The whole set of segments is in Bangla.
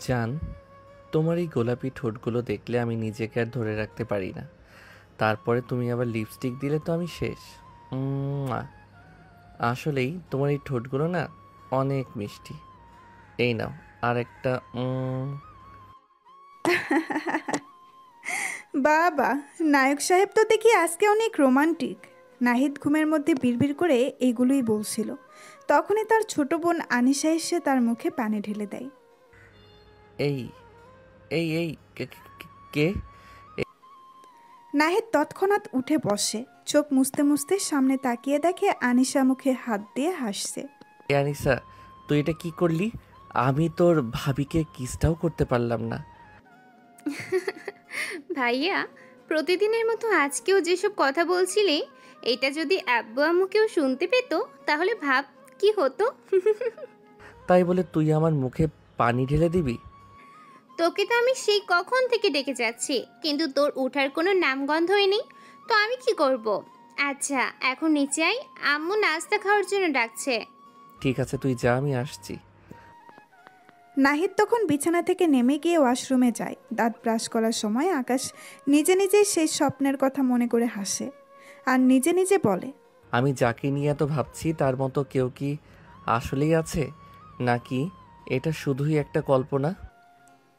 জান, তোমার এই গোলাপি ঠোঁটগুলো দেখলে আমি নিজেকে আর ধরে রাখতে পারি না। তারপরে তুমি আবার লিপস্টিক দিলে তো আমি শেষ। উম্মুয়া। আসলেই তোমার এই ঠোঁটগুলো না অনেক মিষ্টি। এই নাও আর একটা। বাবা, নায়ক সাহেব তো দেখি আজকে অনেক রোমান্টিক। নাহিদ ঘুমের মধ্যে বিড়বিড় করে এইগুলোই বলছিল। তখনই তার ছোট বোন আনিশা এসে তার মুখে পানি ঢেলে দেয়। এই এই এই কে কে? নাহিদ তৎক্ষণাৎ উঠে বসে, চোখ মুছতে মুছতে সামনে তাকিয়ে দেখে আনিশা মুখে হাত দিয়ে হাসছে। এ আনিসা, তুই এটা কি করলি? আমি তোর ভাবিকে কিসটাও করতে পারলাম না। ভাইয়া, প্রতিদিনের মতো আজকেও যেসব কথা বলছিলে, এটা যদি আব্বু আম্মুকেও শুনতে পেত তাহলে ভাব কি হতো। তাই বলে তুই আমার মুখে পানি ঢেলে দিবি? তোকে তো আমি সেই কখন থেকে ডেকে যাচ্ছি, কিন্তু তোর ওঠার কোনো নামগন্ধই নেই। তো আমি কি করব? আচ্ছা, এখন নিচে আয়, আম্মু নাস্তা খাওয়ার জন্য ডাকছে। ঠিক আছে, তুই যা, আমি আসছি। নাহিদ তখন বিছানা থেকে নেমে গিয়ে ওয়াশরুমে যায়। দাঁত ব্রাশ করার সময় আকাশ নিজে নিজে সেই স্বপ্নের কথা মনে করে হাসে আর নিজে নিজে বলে, আমি যাকে নিয়ে এত ভাবছি তার মতো কেউ কি আসলেই আছে, নাকি এটা শুধুই একটা কল্পনা?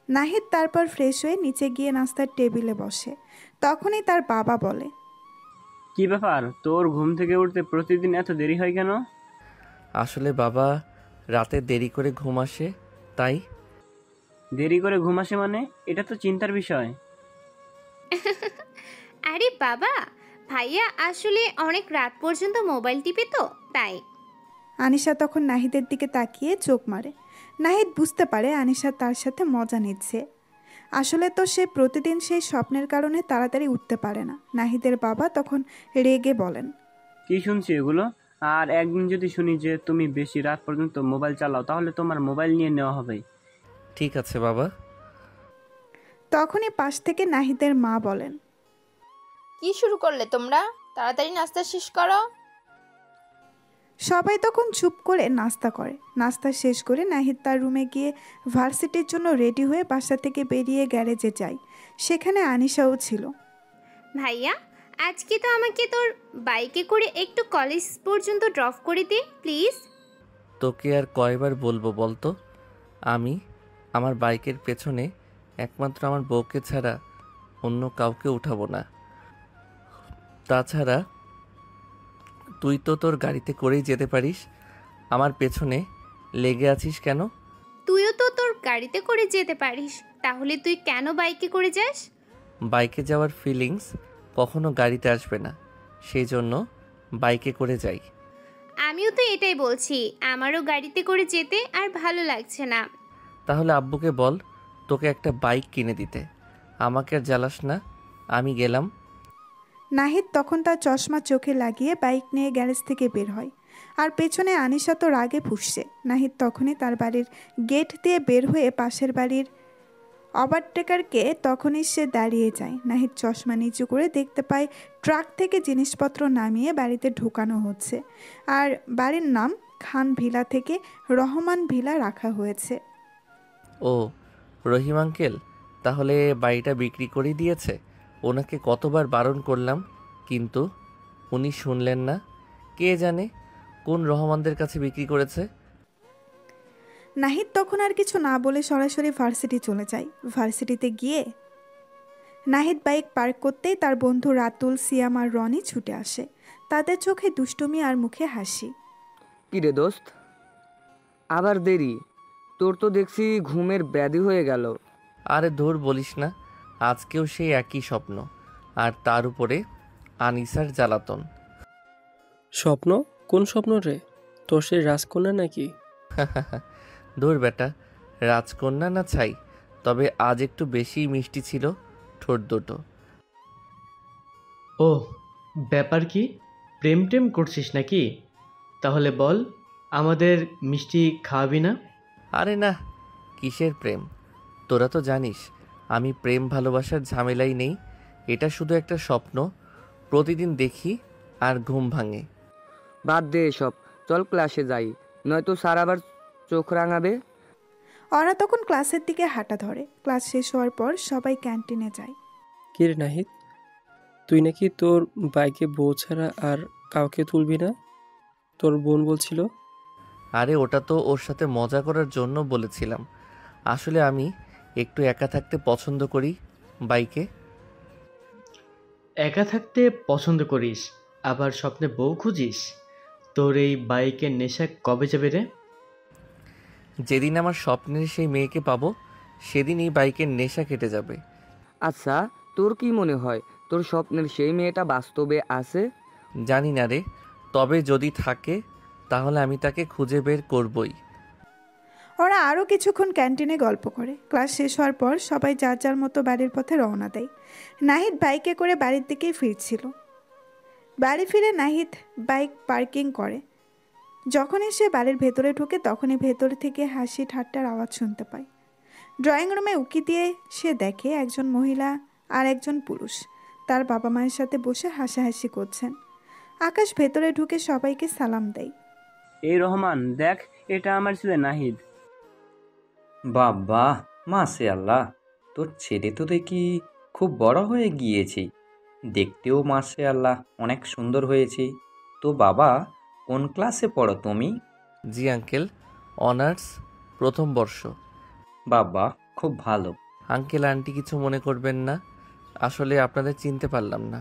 নাহিদ তারপর ফ্রেশ হয়ে নিচে গিয়ে নাস্তার টেবিলে বসে। তখনই তার বাবা বলে, কি ব্যাপার, তোর ঘুম থেকে উঠতে প্রতিদিন এত দেরি হয় কেন? আসলে বাবা, রাতে দেরি করে ঘুম আসে তাই। দেরি করে ঘুম আসে মানে? এটা তো চিন্তার বিষয়। আরে বাবা, ভাইয়া আসলে অনেক রাত পর্যন্ত মোবাইল টিপে তো তাই। আনিশা তখন নাহিদের দিকে তাকিয়ে চোখ মারে। নাহিদ বুঝতে পারে আনিশা তার সাথে মজা নিচ্ছে। আসলে তো সে প্রতিদিন সেই স্বপ্নের কারণে তাড়াতাড়ি উঠতে পারে না। নাহিদের বাবা তখন রেগে বলেন, কি শুনছি এগুলো? আর একদিন যদি শুনি যে তুমি বেশি রাত পর্যন্ত মোবাইল চালাও, তাহলে তোমার মোবাইল নিয়ে নেওয়া হবে। ঠিক আছে বাবা। তখনই পাশ থেকে নাহিদের মা বলেন, কি শুরু করলে তোমরা? তাড়াতাড়ি নাস্তা শেষ করো। সবাই তখন চুপ করে নাস্তা করে। নাস্তা শেষ করে নাহিদ তার রুমে গিয়ে ভার্সিটির জন্য রেডি হয়ে বাসা থেকে বেরিয়ে গ্যারেজে যায়। সেখানে আনিশাও ছিল। ভাইয়া, আজকে তো আমাকে তোর বাইকে করে একটু কলেজ পর্যন্ত ড্রপ করে দে প্লিজ। তোকে আর কয়বার বলবো বলতো? আমি আমার বাইকের পেছনে একমাত্র আমার বউকে ছাড়া অন্য কাউকে উঠাবো না। তাছাড়া তুই তো তোর গাড়িতে করেই যেতে পারিস, আমার পেছনে লেগে আছিস কেন? তুইও তো তোর গাড়িতে করে যেতে পারিস, তাহলে তুই কেন বাইকে করে যাস? বাইকে যাওয়ার ফিলিংস কখনো গাড়িতে আসবে না, সেই জন্য বাইকে করে যাই। আমিও তো এটাই বলছি, আমারও গাড়িতে করে যেতে আর ভালো লাগছে না। তাহলে আব্বুকে বল তোকে একটা বাইক কিনে দিতে। আমাকে আর জ্বালাস না, আমি গেলাম। নাহিদ তখন তার চশমা চোখে লাগিয়ে বাইক নিয়ে গ্যারেজ থেকে বের হয়। আর পেছনে আনিশা তো রাগে ফুঁসছে। নাহিদ তখনই তার বাড়ির গেট দিয়ে বের হয়ে পাশের বাড়ির ওভারটেকারকে তখনই সে দাঁড়িয়ে যায়। নাহিদ চশমা নিচু করে দেখতে পায় ট্রাক থেকে জিনিসপত্র নামিয়ে বাড়িতে ঢোকানো হচ্ছে। আর বাড়ির নাম খান ভিলা থেকে রহমান ভিলা রাখা হয়েছে। ও, রহিম আঙ্কেল তাহলে বাড়িটা বিক্রি করে দিয়েছে। ওনাকে কতবার বারণ করলাম, কিন্তু উনি শুনলেন না। কে জানে কোন রহমানদের কাছে বিক্রি করেছে। নাহিদ তখন আর কিছু না বলে সরাসরি ভার্সিটি চলে যায়। ভার্সিটিতে গিয়ে নাহিদ বাইক পার্ক করতেই তার বন্ধু রাতুল, সিয়াম আর রনি ছুটে আসে। তাদের চোখে দুষ্টুমি আর মুখে হাসি। কিরে দোস্ত, আবার দেরি? তোর তো দেখছি ঘুমের ব্যাধি হয়ে গেল। আরে ধুর বলিস না, আজকেও সেই একই স্বপ্ন, আর তার উপরে আনিসার জ্বালাতন। স্বপ্ন? কোন স্বপ্ন রে? তোর সেই রাজকন্যা নাকি? ধুর বেটা, রাজকন্যা না ছাই, তবে আজ একটু বেশি মিষ্টি ছিল ঠোঁট দুটো। ও, ব্যাপার কি? প্রেম টেম করছিস নাকি? তাহলে বল, আমাদের মিষ্টি খাওয়াবি না? আরে না, কিসের প্রেম? তোরা তো জানিস আমি প্রেম ভালোবাসার ঝামেলাই নেই। এটা শুধু একটা স্বপ্ন, প্রতিদিন দেখি আর ঘুম ভাঙে। বাদ দে এসব, চল ক্লাসে যাই, নয়তো স্যার আবার চোখ রাঙাবে। ওরা তখন ক্লাসের দিকে হাঁটা ধরে। ক্লাস শেষ হওয়ার পর সবাই ক্যান্টিনে যায়। কি রে নাহিদ, তুই নাকি তোর বাইকে বউ ছাড়া আর কাউকে তুলবি না, তোর বোন বলছিল। আরে ওটা তো ওর সাথে মজা করার জন্য বলেছিলাম। আসলে আমি একটু একা থাকতে পছন্দ করি বাইকে। একা থাকতে পছন্দ করিস, আবার স্বপ্নে বউ খুঁজিস? তোর এই বাইকের নেশা কবে যাবে রে? যেদিন আমার স্বপ্নের সেই মেয়েকে পাবো সেদিন এই বাইকের নেশা কেটে যাবে। আচ্ছা, তোর কি মনে হয় তোর স্বপ্নের সেই মেয়েটা বাস্তবে আছে? জানি না রে, তবে যদি থাকে তাহলে আমি তাকে খুঁজে বের করবই। ওরা আরও কিছুক্ষণ ক্যান্টিনে গল্প করে। ক্লাস শেষ হওয়ার পর সবাই যার যার মতো বাড়ির পথে রওনা দেয়। নাহিদ বাইকে করে বাড়ির দিকেই ফিরছিল। বাড়ি ফিরে নাহিদ বাইক পার্কিং করে। যখনই সে বাড়ির ভেতরে ঢোকে তখনই ভেতর থেকে হাসি ঠাট্টার আওয়াজ শুনতে পায়। ড্রয়িং রুমে উকি দিয়ে সে দেখে একজন মহিলা আর একজন পুরুষ তার বাবা মায়ের সাথে বসে হাসাহাসি করছেন। আকাশ ভেতরে ঢুকে সবাইকে সালাম দেয়। এই রহমান, দেখ, এটা আমার ছেলে নাহিদ। বাবা, মাশাআল্লাহ, তোর ছেলে তো দেখি খুব বড় হয়ে গিয়েছে। দেখতেও মাশাআল্লাহ অনেক সুন্দর হয়েছে। তো বাবা, কোন ক্লাসে পড়ো তুমি? জি আঙ্কেল, অনার্স প্রথম বর্ষ। বাবা, খুব ভালো। আঙ্কেল আন্টি কিছু মনে করবেন না, আসলে আপনাদের চিনতে পারলাম না।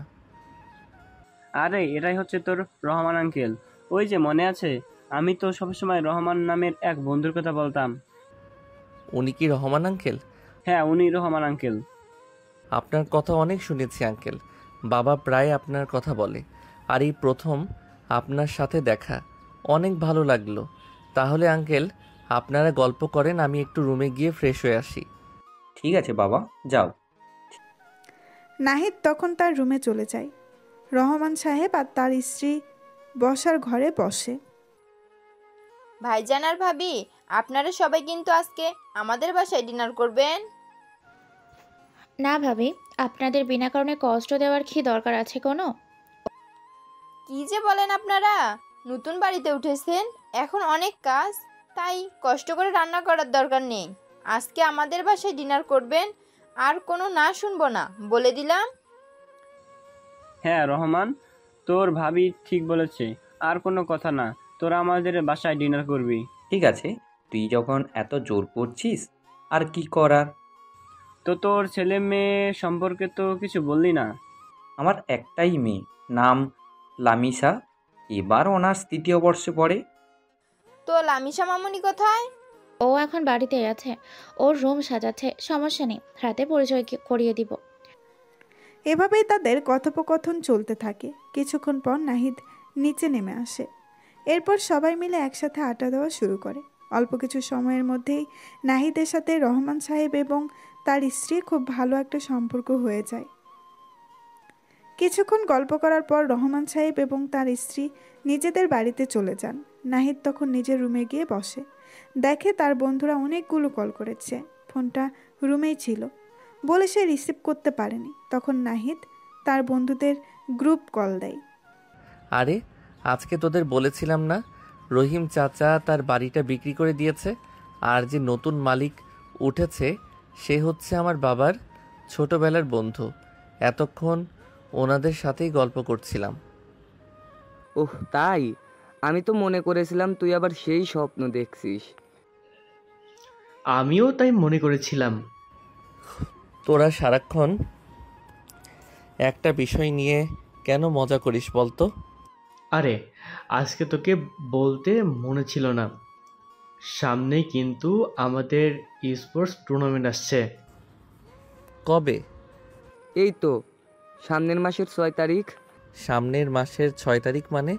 আরে এটাই হচ্ছে তোর রহমান আঙ্কেল। ওই যে মনে আছে, আমি তো সবসময় রহমান নামের এক বন্ধুর কথা বলতাম। উনি কি রহমান আঙ্কেল? হ্যাঁ, উনি রহমান আঙ্কেল। আপনার কথা অনেক শুনেছি আঙ্কেল, বাবা প্রায় আপনার কথা বলে। আর এই প্রথম আপনার সাথে দেখা, অনেক ভালো লাগলো। তাহলে আঙ্কেল আপনারা গল্প করেন, আমি একটু রুমে গিয়ে ফ্রেশ হয়ে আসি। ঠিক আছে বাবা, যাও। নাহিদ তখন তার রুমে চলে যায়। রহমান সাহেব আর তার স্ত্রী বসার ঘরে বসে। ভাইজান আর ভাবি, আপনারা সবাই কিন্তু আজকে আমাদের বাসায় ডিনার করবেন। না ভাবি, আপনাদের বিনা কারণে কষ্ট দেওয়ার কি দরকার আছে কোনো? কি যে বলেন আপনারা, নতুন বাড়িতে উঠেছেন, এখন অনেক কাজ, তাই কষ্ট করে রান্না করার দরকার নেই। আজকে আমাদের বাসায় ডিনার করবেন, আর কোনো না শুনবো না, বলে দিলাম। হ্যাঁ রহমান, তোর ভাবি ঠিক বলেছে, আর কোনো কথা না, তোরা আমাদের বাসায় ডিনার করবি। ঠিক আছে, তুই যখন এত জোর করছিস, আর কি করার। তো তোর ছেলে মেয়ে সম্পর্কে তো কিছু বললি না। আমার একটাই মেয়ে, নাম লামিসা, এবার অনার্স 3য় বর্ষে পড়ে। তো লামিশা মামুনি কোথায়? ও এখন বাড়িতেই আছে, ওর রুম সাজাচ্ছে, সমস্যা নেই, রাতে পরিচয় করিয়ে দিব। এভাবেই তাদের কথোপকথন চলতে থাকে। কিছুক্ষণ পর নাহিদ নিচে নেমে আসে। এরপর সবাই মিলে একসাথে আড্ডা দেওয়া শুরু করে। অল্প কিছু সময়ের মধ্যেই নাহিদের সাথে রহমান সাহেব এবং তার স্ত্রী খুব ভালো একটা সম্পর্ক হয়ে যায়। কিছুক্ষণ গল্প করার পর রহমান সাহেব এবং তার স্ত্রী নিজেদের বাড়িতে চলে যান। নাহিদ তখন নিজের রুমে গিয়ে বসে। দেখে তার বন্ধুরা অনেকগুলো কল করেছে, ফোনটা রুমেই ছিল বলে সে রিসিভ করতে পারেনি। তখন নাহিদ তার বন্ধুদের গ্রুপ কল দেয়। আরে আজকে তোদের বলেছিলাম না, রহিম চাচা তার বাড়িটা বিক্রি করে দিয়েছে, আর যে নতুন মালিক উঠেছে সে হচ্ছে আমার বাবার ছোটবেলার বন্ধু। এতক্ষণ ওনাদের সাথেই গল্প করছিলাম। ওহ তাই? আমি তো মনে করেছিলাম তুই আবার সেই স্বপ্ন দেখছিস। আমিও তাই মনে করেছিলাম। তোরা সারাক্ষণ একটা বিষয় নিয়ে কেন মজা করিস বলতো? আরে আজকে তোকে বলতে মনে ছিল না, সামনেই কিন্তু আমাদের স্পোর্টস টুর্নামেন্ট আসছে। কবে? এই তো সামনের মাসের 6 তারিখ। সামনের মাসের 6 তারিখ মানে?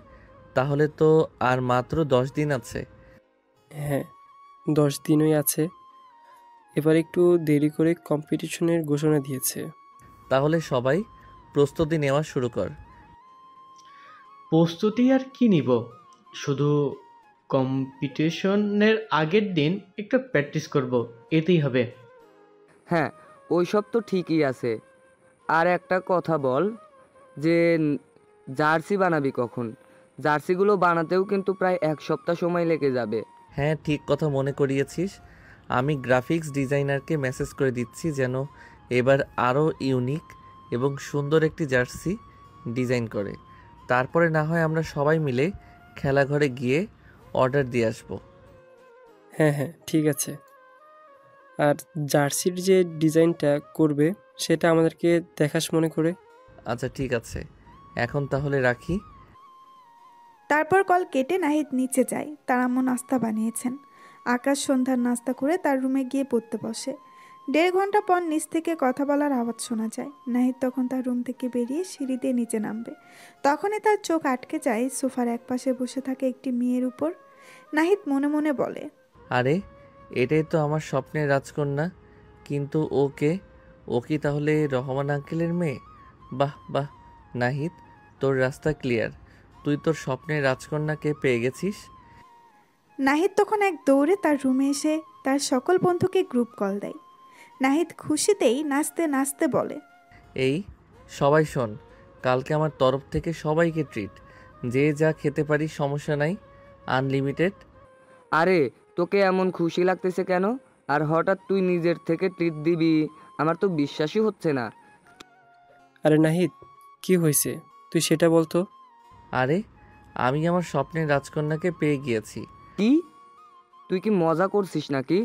তাহলে তো আর মাত্র 10 দিন আছে। হ্যাঁ, 10 দিনই আছে। এবার একটু দেরি করে কম্পিটিশনের ঘোষণা দিয়েছে। তাহলে সবাই প্রস্তুতি নেওয়া শুরু কর। প্রস্তুতি আর কি নিব, শুধু কম্পিটিশনের আগের দিন একটু প্র্যাকটিস করব, এতেই হবে। হ্যাঁ, ওই সব তো ঠিকই আছে। আর একটা কথা বল যে জার্সি বানাবি কখন? জার্সিগুলো বানাতেও কিন্তু প্রায় 1 সপ্তাহ সময় লেগে যাবে। হ্যাঁ, ঠিক কথা মনে করিয়েছিস। আমি গ্রাফিক্স ডিজাইনারকে মেসেজ করে দিচ্ছি যেন এবার আরও ইউনিক এবং সুন্দর একটি জার্সি ডিজাইন করে। তারপরে না হয় আমরা সবাই মিলে খেলাঘরে গিয়ে অর্ডার দিয়ে আসবো। হ্যাঁ হ্যাঁ, ঠিক আছে। আর জার্সির যে ডিজাইনটা করবে সেটা আমাদেরকে দেখাস মনে করে। আচ্ছা ঠিক আছে, এখন তাহলে রাখি। তারপর কল কেটে নাহিদ নিচে যায়। তার আম্মু নাস্তা বানিয়েছেন। আকাশ সন্ধ্যার নাস্তা করে তার রুমে গিয়ে পড়তে বসে। 1.5 ঘন্টা পর নিচ থেকে কথা বলার আওয়াজ শোনা যায়। নাহিদ তখন তার রুম থেকে বেরিয়ে সিঁড়ি দিয়ে নিচে নামবে। তখনই তার চোখ আটকে যায় সোফার একপাশে বসে থাকে একটি মেয়ের উপর। নাহিদ মনে মনে বলে, আরে, এটাই তো আমার স্বপ্নের রাজকন্যা। কিন্তু ও কি তাহলে রহমান আঙ্কেলের মেয়ে? বাহ বাহ নাহিদ, তোর রাস্তা ক্লিয়ার। তুই তোর স্বপ্নের রাজকন্যাকে পেয়ে গেছিস। নাহিদ তখন এক দৌড়ে তার রুমে এসে তার সকল বন্ধুকে গ্রুপ কল দেয়। নাহিদ খুশিতেই নাচতে নাচতে বলে, এই সবাই শোন, কালকে আমার তরফ থেকে সবাইকে ট্রিট। যে যা খেতে পারি সমস্যা নাই, আনলিমিটেড। আরে তোকে এমন খুশি লাগতেছে কেন? আর হঠাৎ তুই নিজের থেকে ট্রিট দিবি, আমার তো বিশ্বাসই হচ্ছে না। আরে নাহিদ, কি হয়েছে তুই সেটা বলতো। আরে, আমি আমার স্বপ্নের রাজকন্যাকে পেয়ে গিয়েছি। কি? তুই কি মজা করছিস নাকি?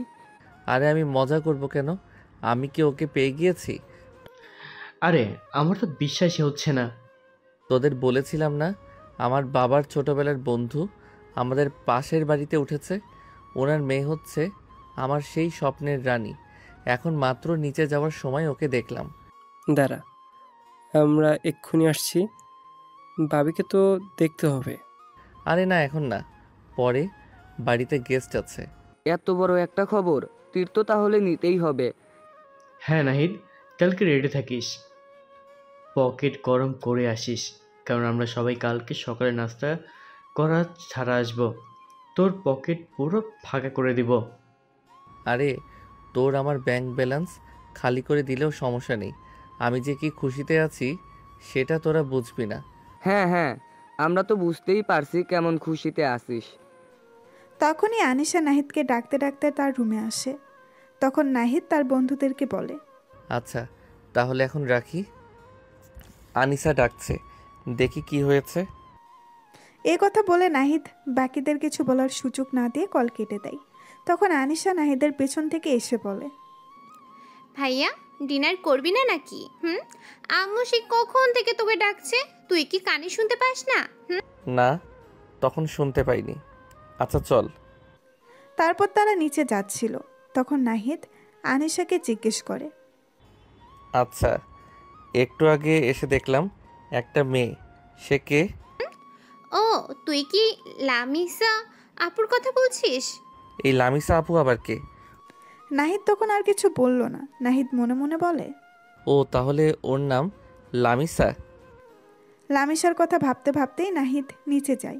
আরে আমি মজা করব কেন? আমি কি ওকে পেয়ে গিয়েছি? আরে আমার তো বিশ্বাসই হচ্ছে না। তোদের বলেছিলাম না, আমার বাবার ছোটবেলার বন্ধু আমাদের পাশের বাড়িতে উঠেছে। ওনার মেয়ে হচ্ছে আমার সেই স্বপ্নের রানী। এখন মাত্র নিচে যাওয়ার সময় ওকে দেখলাম। দাঁড়া, আমরা এক্ষুনি আসছি। ভাবিকে তো দেখতে হবে। আরে না, এখন না, পরে। বাড়িতে গেস্ট আছে। এত বড় একটা খবর, তীর তো তাহলে নিতেই হবে। হ্যাঁ নাহিদ, কালকে রেডি থাকিস। পকেট গরম করে আসিস, কারণ আমরা সবাই কালকে সকালে নাস্তা করা ছাড়া আসবো। তোর পকেট পুরো ফাঁকা করে দিব। আরে, তোর আমার ব্যাংক ব্যালেন্স খালি করে দিলেও সমস্যা নেই। আমি যে কি খুশিতে আছি সেটা তোরা বুঝবি না। হ্যাঁ হ্যাঁ, আমরা তো বুঝতেই পারছি কেমন খুশিতে আসিস। তখনই আনিশা নাহিদকে ডাকতে ডাকতে তার রুমে আসে। তখন নাহিদ তার বন্ধুদেরকে বলে, আচ্ছা তাহলে এখন রাখি। আনিসা ডাকছে, দেখি কি হয়েছে। এ কথা বলে নাহিদ বাকিদের কিছু বলার সুযোগ না দিয়ে কল কেটে দেয়। তখন আনিশা নাহিদের পেছন থেকে এসে বলে, ভাইয়া, ডিনার করবি না নাকি? আম্মু সে কখন থেকে তোকে ডাকছে, তুই কি কানে শুনতে পাস না? না, তখন শুনতে পাইনি। আচ্ছা চল। তারপর তারা নিচে যাচ্ছিল। তখন নাহিদ আনিশাকে জিজ্ঞেস করে, আচ্ছা, একটু আগে এসে দেখলাম একটা মেয়ে, সে কে? ও, তুই কি লামিসা আপুর কথা বলছিস? এই লামিসা আপু আবার কে? নাহিদ তখন আর কিছু বলল না। নাহিদ মনে মনে বলে, ও তাহলে ওর নাম লামিসা। লামিসার কথা ভাবতে ভাবতেই নাহিদ নিচে যায়।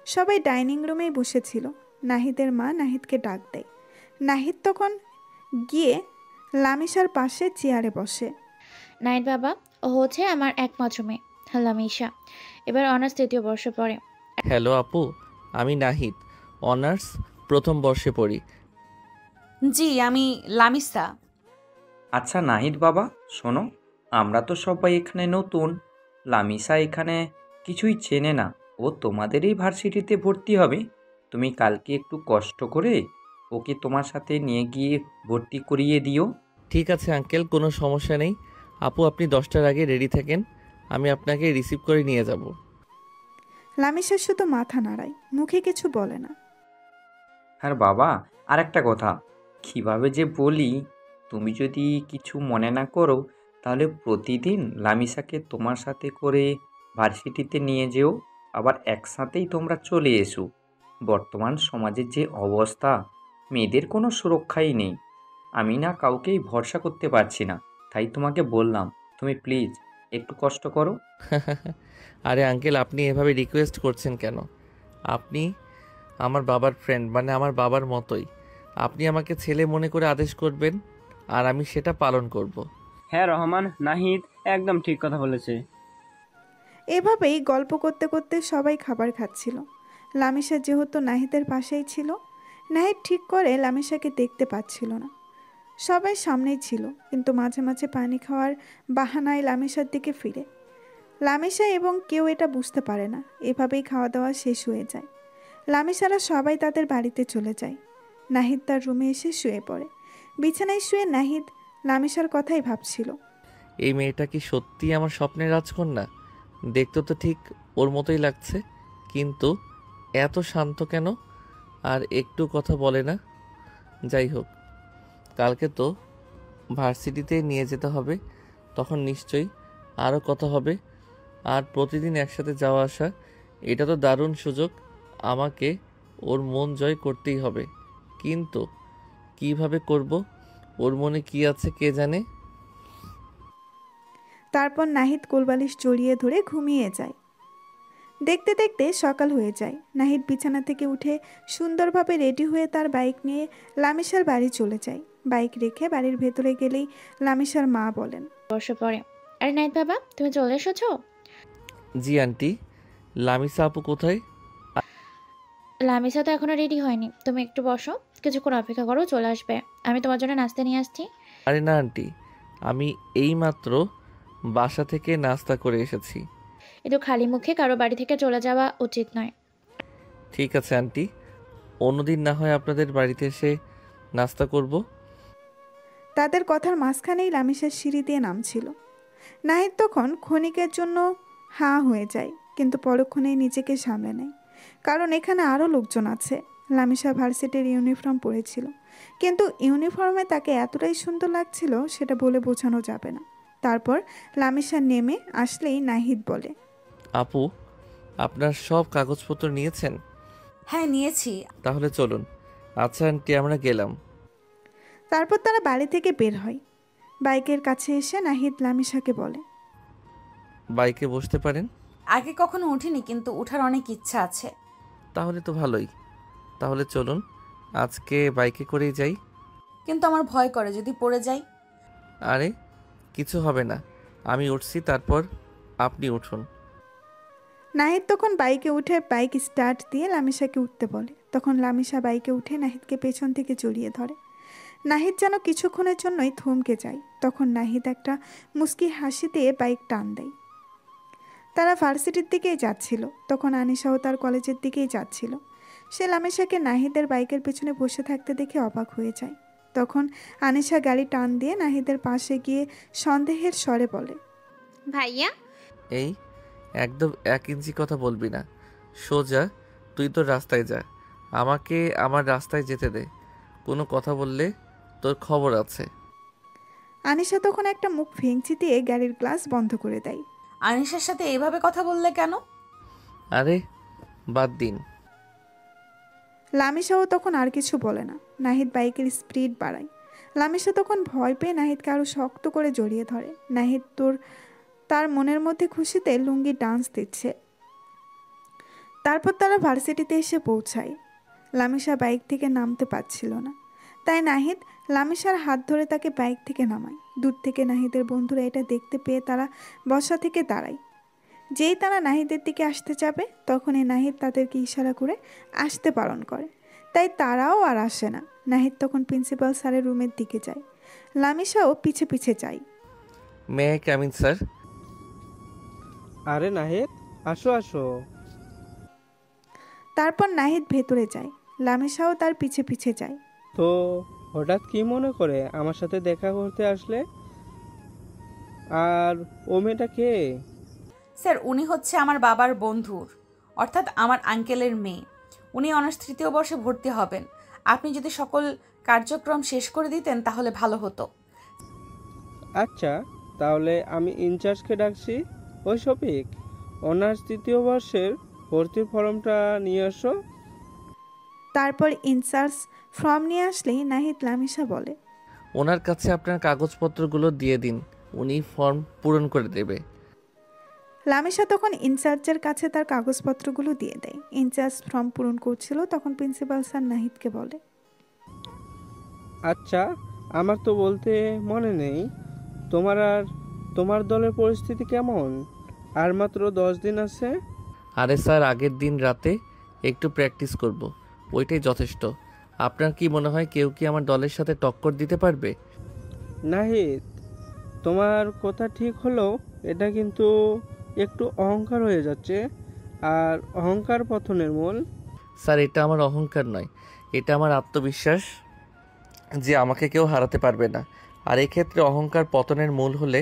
সবাই ডাইনিং রুমেই বসেছিল। নাহিদের মা নাহিদকে ডাক দেয়। নাহিদ তখন গিয়ে লামিসার পাশে চেয়ারে বসে। নাহিদ বাবা, ও হচ্ছে আমার একমাত্র মেয়ে, লামিসা। এবার অনার্স 3য় বর্ষে পড়ে। হ্যালো আপু, আমি নাহিদ, অনার্স 1ম বর্ষে পড়ি। জি, আমি লামিসা। আচ্ছা নাহিদ বাবা, শোনো, আমরা তো সবাই এখানে নতুন। লামিসা এখানে কিছুই চেনে না। ও তোমাদেরই ভার্সিটিতে ভর্তি হবে। তুমি কালকে একটু কষ্ট করে ওকে তোমার সাথে নিয়ে গিয়ে ভর্তি করিয়ে দিও। ঠিক আছে আঙ্কেল, কোনো সমস্যা নেই। আপু আপনি 10টার আগে রেডি থাকেন, আমি আপনাকে রিসিভ করে নিয়ে যাব। লামিসা শুধু মাথা নাড়ায়, মুখে কিছু বলে না। আর বাবা, আর একটা কথা, কীভাবে যে বলি, তুমি যদি কিছু মনে না করো তাহলে প্রতিদিন লামিসাকে তোমার সাথে করে ভার্সিটিতে নিয়ে যেও, আবার একসাথেই তোমরা চলে এসো। বর্তমান সমাজের যে অবস্থা, মেয়েদের কোনো সুরক্ষাই নেই। আমি না কাউকেই ভরসা করতে পারছি না, তাই তোমাকে বললাম, তুমি প্লিজ একটু কষ্ট করো। আরে আঙ্কেল, আপনি এভাবে রিকোয়েস্ট করছেন কেন? আপনি আমার বাবার ফ্রেন্ড, মানে আমার বাবার মতোই। আপনি আমাকে ছেলে মনে করে আদেশ করবেন আর আমি সেটা পালন করব। হ্যাঁ রহমান, নাহিদ একদম ঠিক কথা বলেছে। এভাবেই গল্প করতে করতে সবাই খাবার খাচ্ছিল। লামিসা যেহেতু নাহিদের পাশেই ছিল, নাহিদ ঠিক করে লামিসাকে দেখতে পাচ্ছিল না। সবাই সামনেই ছিল, কিন্তু মাঝে মাঝে পানি খাওয়ার বাহানায় লামিসার দিকে ফিরে। লামিসা এবং কেউ এটা বুঝতে পারে না। এভাবেই খাওয়া দাওয়া শেষ হয়ে যায়। লামিসারা সবাই তাদের বাড়িতে চলে যায়। নাহিদ তার রুমে এসে শুয়ে পড়ে। বিছানায় শুয়ে নাহিদ লামিসার কথাই ভাবছিল। এই মেয়েটা কি সত্যিই আমার স্বপ্নের রাজকন্যা? দেখতে তো ঠিক ওর মতোই লাগছে, কিন্তু এত শান্ত কেন আর একটু কথা বলে না? যাই হোক, কালকে তো ভার্সিটিতে নিয়ে যেতে হবে, তখন নিশ্চয়ই আরও কথা হবে। আর প্রতিদিন একসাথে যাওয়া আসা, এটা তো দারুণ সুযোগ। আমাকে ওর মন জয় করতেই হবে, কিন্তু কিভাবে করব? ওর মনে কি আছে কে জানে। তারপর নাহিদ কোলবালিশ জড়িয়ে ধরে ঘুমিয়ে যায়। দেখতে দেখতে সকাল হয়ে যায়। নাহিদ বিছানা থেকে উঠে সুন্দরভাবে রেডি হয়ে তার বাইক নিয়ে লামিসার বাড়ি চলে যায়। বাইক রেখে বাড়ির ভেতরে গেলেই লামিসার মা বলেন, বসে পড়ে। আরে নাইট বাবা, তুমি চলে এসেছো? জি আন্টি। লামিসা আপু কোথায়? লামিসা তো এখনো রেডি হয়নি, তুমি একটু বসো, কিছুক্ষণ অপেক্ষা করো, চলে আসবে। আমি তোমার জন্য নাস্তা নিয়ে আসছি। আরে না আন্টি, আমি এইমাত্র বাসা থেকে নাস্তা করে এসেছি। কিন্তু খালি মুখে কারো বাড়ি থেকে চলে যাওয়া উচিত নয়। ঠিক আছে আন্টি, অন্যদিন না হয় আপনাদের বাড়িতে এসে নাস্তা করব। তাদের কথার মাঝখানেই লামিসার সিঁড়ি দিয়ে নামছিল। নাহিদ তখন ক্ষণিকের জন্য হাঁ হয়ে যায়, কিন্তু পরক্ষণেই নিজেকে সামলে নেয়, কারণ এখানে আরও লোকজন আছে। লামিসা ভার্সিটির ইউনিফর্ম পরেছিল, কিন্তু ইউনিফর্মে তাকে এতটাই সুন্দর লাগছিল সেটা বলে বোঝানো যাবে না। তারপর লামিসা নেমে আসলেই নাহিদ বলে, আপু, আপনার সব কাগজপত্র নিয়েছেন? হ্যাঁ নিয়েছি। তাহলে চলুন। আচ্ছা আন্টি, আমরা গেলাম। তারপর তারা বাড়ি থেকে বের হয়। বাইকের কাছে এসে নাহিদ লামিসাকে বলে, বাইকে বসতে পারেন। আগে কখনো উঠিনি, কিন্তু ওঠার অনেক ইচ্ছা আছে। তাহলে তো ভালোই। তাহলে চলুন, আজকে বাইকে করেই যাই। কিন্তু আমার ভয় করে যদি পড়ে যাই। আরে কিছু হবে না, আমি উঠছি, তারপর আপনি উঠুন। নাহিদ তখন বাইকে উঠে বাইক স্টার্ট দিয়ে লামিসাকে উঠতে বলে। তখন লামিসা বাইকে উঠে নাহিদকে পেছন থেকে জড়িয়ে ধরে। নাহিদ যেন কিছুক্ষণের জন্যই থমকে যায়। তখন নাহিদ একটা মুস্কি হাসি দিয়ে বাইক টান দেয়। তারা ভার্সিটির দিকেই যাচ্ছিল। তখন আনিশাও তার কলেজের দিকেই যাচ্ছিল। সে লামিসাকে নাহিদের বাইকের পেছনে বসে থাকতে দেখে অবাক হয়ে যায়। তখন আনিশা গাড়ি টান দিয়ে নাহিদের পাশে গিয়ে সন্দেহের স্বরে বলে, ভাইয়া, এই একদম 1 ইঞ্চি কথা বলবি না, সোজা তুই তোর রাস্তায় যা, আমাকে আমার রাস্তায় যেতে দে। কোনো কথা বললে তোর খবর আছে। আনিশা তখন একটা মুখ ভেঙচি দিয়ে গাড়ির গ্লাস বন্ধ করে দেয়। আনিশার সাথে এভাবে কথা বললে কেন? আরে বাদ দিন। লামিসাও তখন আর কিছু বলে না। নাহিদ বাইকের স্পিড বাড়ায়। লামিসা তখন ভয় পেয়ে নাহিদকে আরো শক্ত করে জড়িয়ে ধরে। নাহিদ তার মনের মধ্যে খুশিতে লুঙ্গি ডান্স দিচ্ছে। তারপর তারা ভার্সিটিতে এসে পৌঁছায়। লামিসা বাইক থেকে নামতে পারছিল না, তাই নাহিদ লামিসার হাত ধরে তাকে বাইক থেকে নামায়। দূর থেকে নাহিদের বন্ধুরা এটা দেখতে পেয়ে তারা বসা থেকে দাঁড়ায়। যেই তারা নাহিদের দিকে আসতে যাবে, তখনই নাহিদ তাদেরকে ইশারা করে আসতে বারণ করে, তাই তারাও আর আসে না। নাহিদ তখন প্রিন্সিপাল স্যারের রুমের দিকে যায়। লামিসাও পিছে পিছে যায়। May I come in sir? আরে নাহিদ, আসো আসো। তারপর নাহিদ ভেতরে যায়। লামিসাও তার পিছে পিছে যায়। তো হঠাৎ কি মনে করে আমার সাথে দেখা করতে আসলে? আর ও মেয়েটা কে? স্যার, উনি হচ্ছে আমার বাবার বন্ধুর, অর্থাৎ আমার আঙ্কেলের মেয়ে। উনি অনার্স 3য় বর্ষে ভর্তি হবেন। আপনি যদি সকল কার্যক্রম শেষ করে দিতেন তাহলে ভালো হতো। আচ্ছা, তাহলে আমি ইনচার্জকে ডাকছি। ওই শফিক, অনার্স 3য় বর্ষের ভর্তির ফর্মটা নিয়ে আসো। তারপর ইনচার্জ ফর্ম নিয়ে আসলেই নাহিদ লামিসা বলে, ওনার কাছে আপনার কাগজপত্রগুলো দিয়ে দিন, উনি ফর্ম পূরণ করে দেবে। লামিসা তখন ইনচার্জের কাছে তার কাগজপত্রগুলো দিয়ে দেয়। ইনচার্জ ফর্ম পূরণ করছিল, তখন প্রিন্সিপাল স্যার নাহিদকে বলে, আচ্ছা, আমার তো বলতে মনে নেই, তোমার দলের পরিস্থিতি কেমন? আর মাত্র 10 দিন আছে। আরে স্যার, আগের দিন রাতে একটু প্র্যাকটিস করব, ওইটাই যথেষ্ট। আপনার কি মনে হয় কেউ কি আমার দলের সাথে টক্কর দিতে পারবে? নাহিদ, তোমার কথা ঠিক হলেও এটা কিন্তু একটু অহংকার হয়ে যাচ্ছে, আর অহংকার পতনের মূল। স্যার, এটা আমার অহংকার নয়, এটা আমার আত্মবিশ্বাস যে আমাকে কেউ হারাতে পারবে না। আর এক্ষেত্রে অহংকার পতনের মূল হলে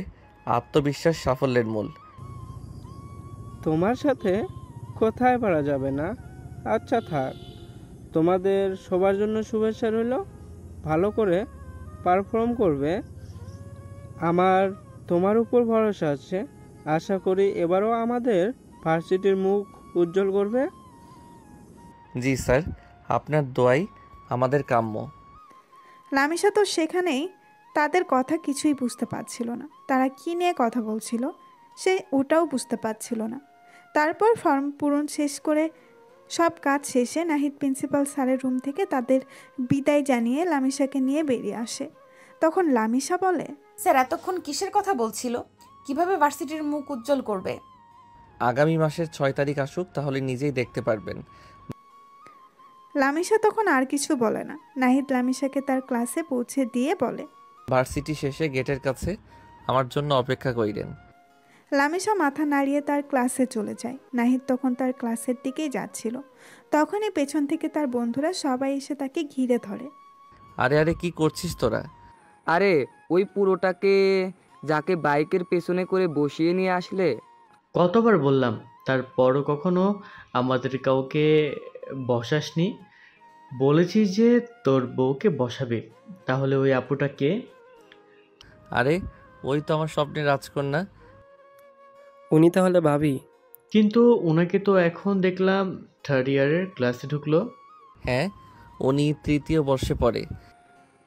আত্মবিশ্বাস সাফল্যের মূল। তোমার সাথে কোথায় পারা যাবে না। আচ্ছা থাক, তোমাদের সবার জন্য শুভেচ্ছা রইল। ভালো করে পারফর্ম করবে, আমার তোমার উপর ভরসা আছে। আশা করি এবারও আমাদের ভার্সিটির মুখ উজ্জ্বল করবে। জি স্যার, আপনার দোয়াই আমাদের কাম্য। লামিসা তো সেখানেই তাদের কথা কিছুই বুঝতে পারছিল না। তারা কী নিয়ে কথা বলছিল সে ওটাও বুঝতে পারছিল না। তারপর ফর্ম পূরণ শেষ করে সব কাজ শেষে নাহিদ প্রিন্সিপাল স্যারের রুম থেকে তাদের বিদায় জানিয়ে লামিসাকে নিয়ে বেরিয়ে আসে। তখন লামিসা বলে, স্যার এতক্ষণ কিসের কথা বলছিল? কিভাবে ভার্সিটির মুখ উজ্জ্বল করবে? আগামী মাসের 6 তারিখ আসুক, তাহলে নিজেই দেখতে পারবেন। লামিসা তখন আর কিছু বলে না। নাহিদ লামিসাকে তার ক্লাসে পৌঁছে দিয়ে বলে, ভার্সিটি শেষে গেটের কাছে আমার জন্য অপেক্ষা করিলেন। লামিসা মাথা নাড়িয়ে তার ক্লাসে চলে যায়। নাহিদ তখন তার ক্লাসের দিকেই যাচ্ছিল। তখনই পেছন থেকে তার বন্ধুরা সবাই এসে তাকে ঘিরে ধরে। আরে আরে, কি করছিস তোরা? আরে ওই পুরোটাকে যাকে বাইকের পেছনে করে বসিয়ে নিয়ে আসলে। কতবার বললাম, তারপরও কখনো আমাদের কাউকে বসাসনি। বলেছিস যে তোর বউকে বসাবে, তাহলে ওই আপুটাকে? আরে ওই তো আমার স্বপ্নের রাজকন্যা। উনি তাহলে ভাবি? কিন্তু ওনাকে তো এখন দেখলাম 3rd ইয়ারের ক্লাসে ঢুকলো। হ্যাঁ, উনি 3য় বর্ষে পড়ে।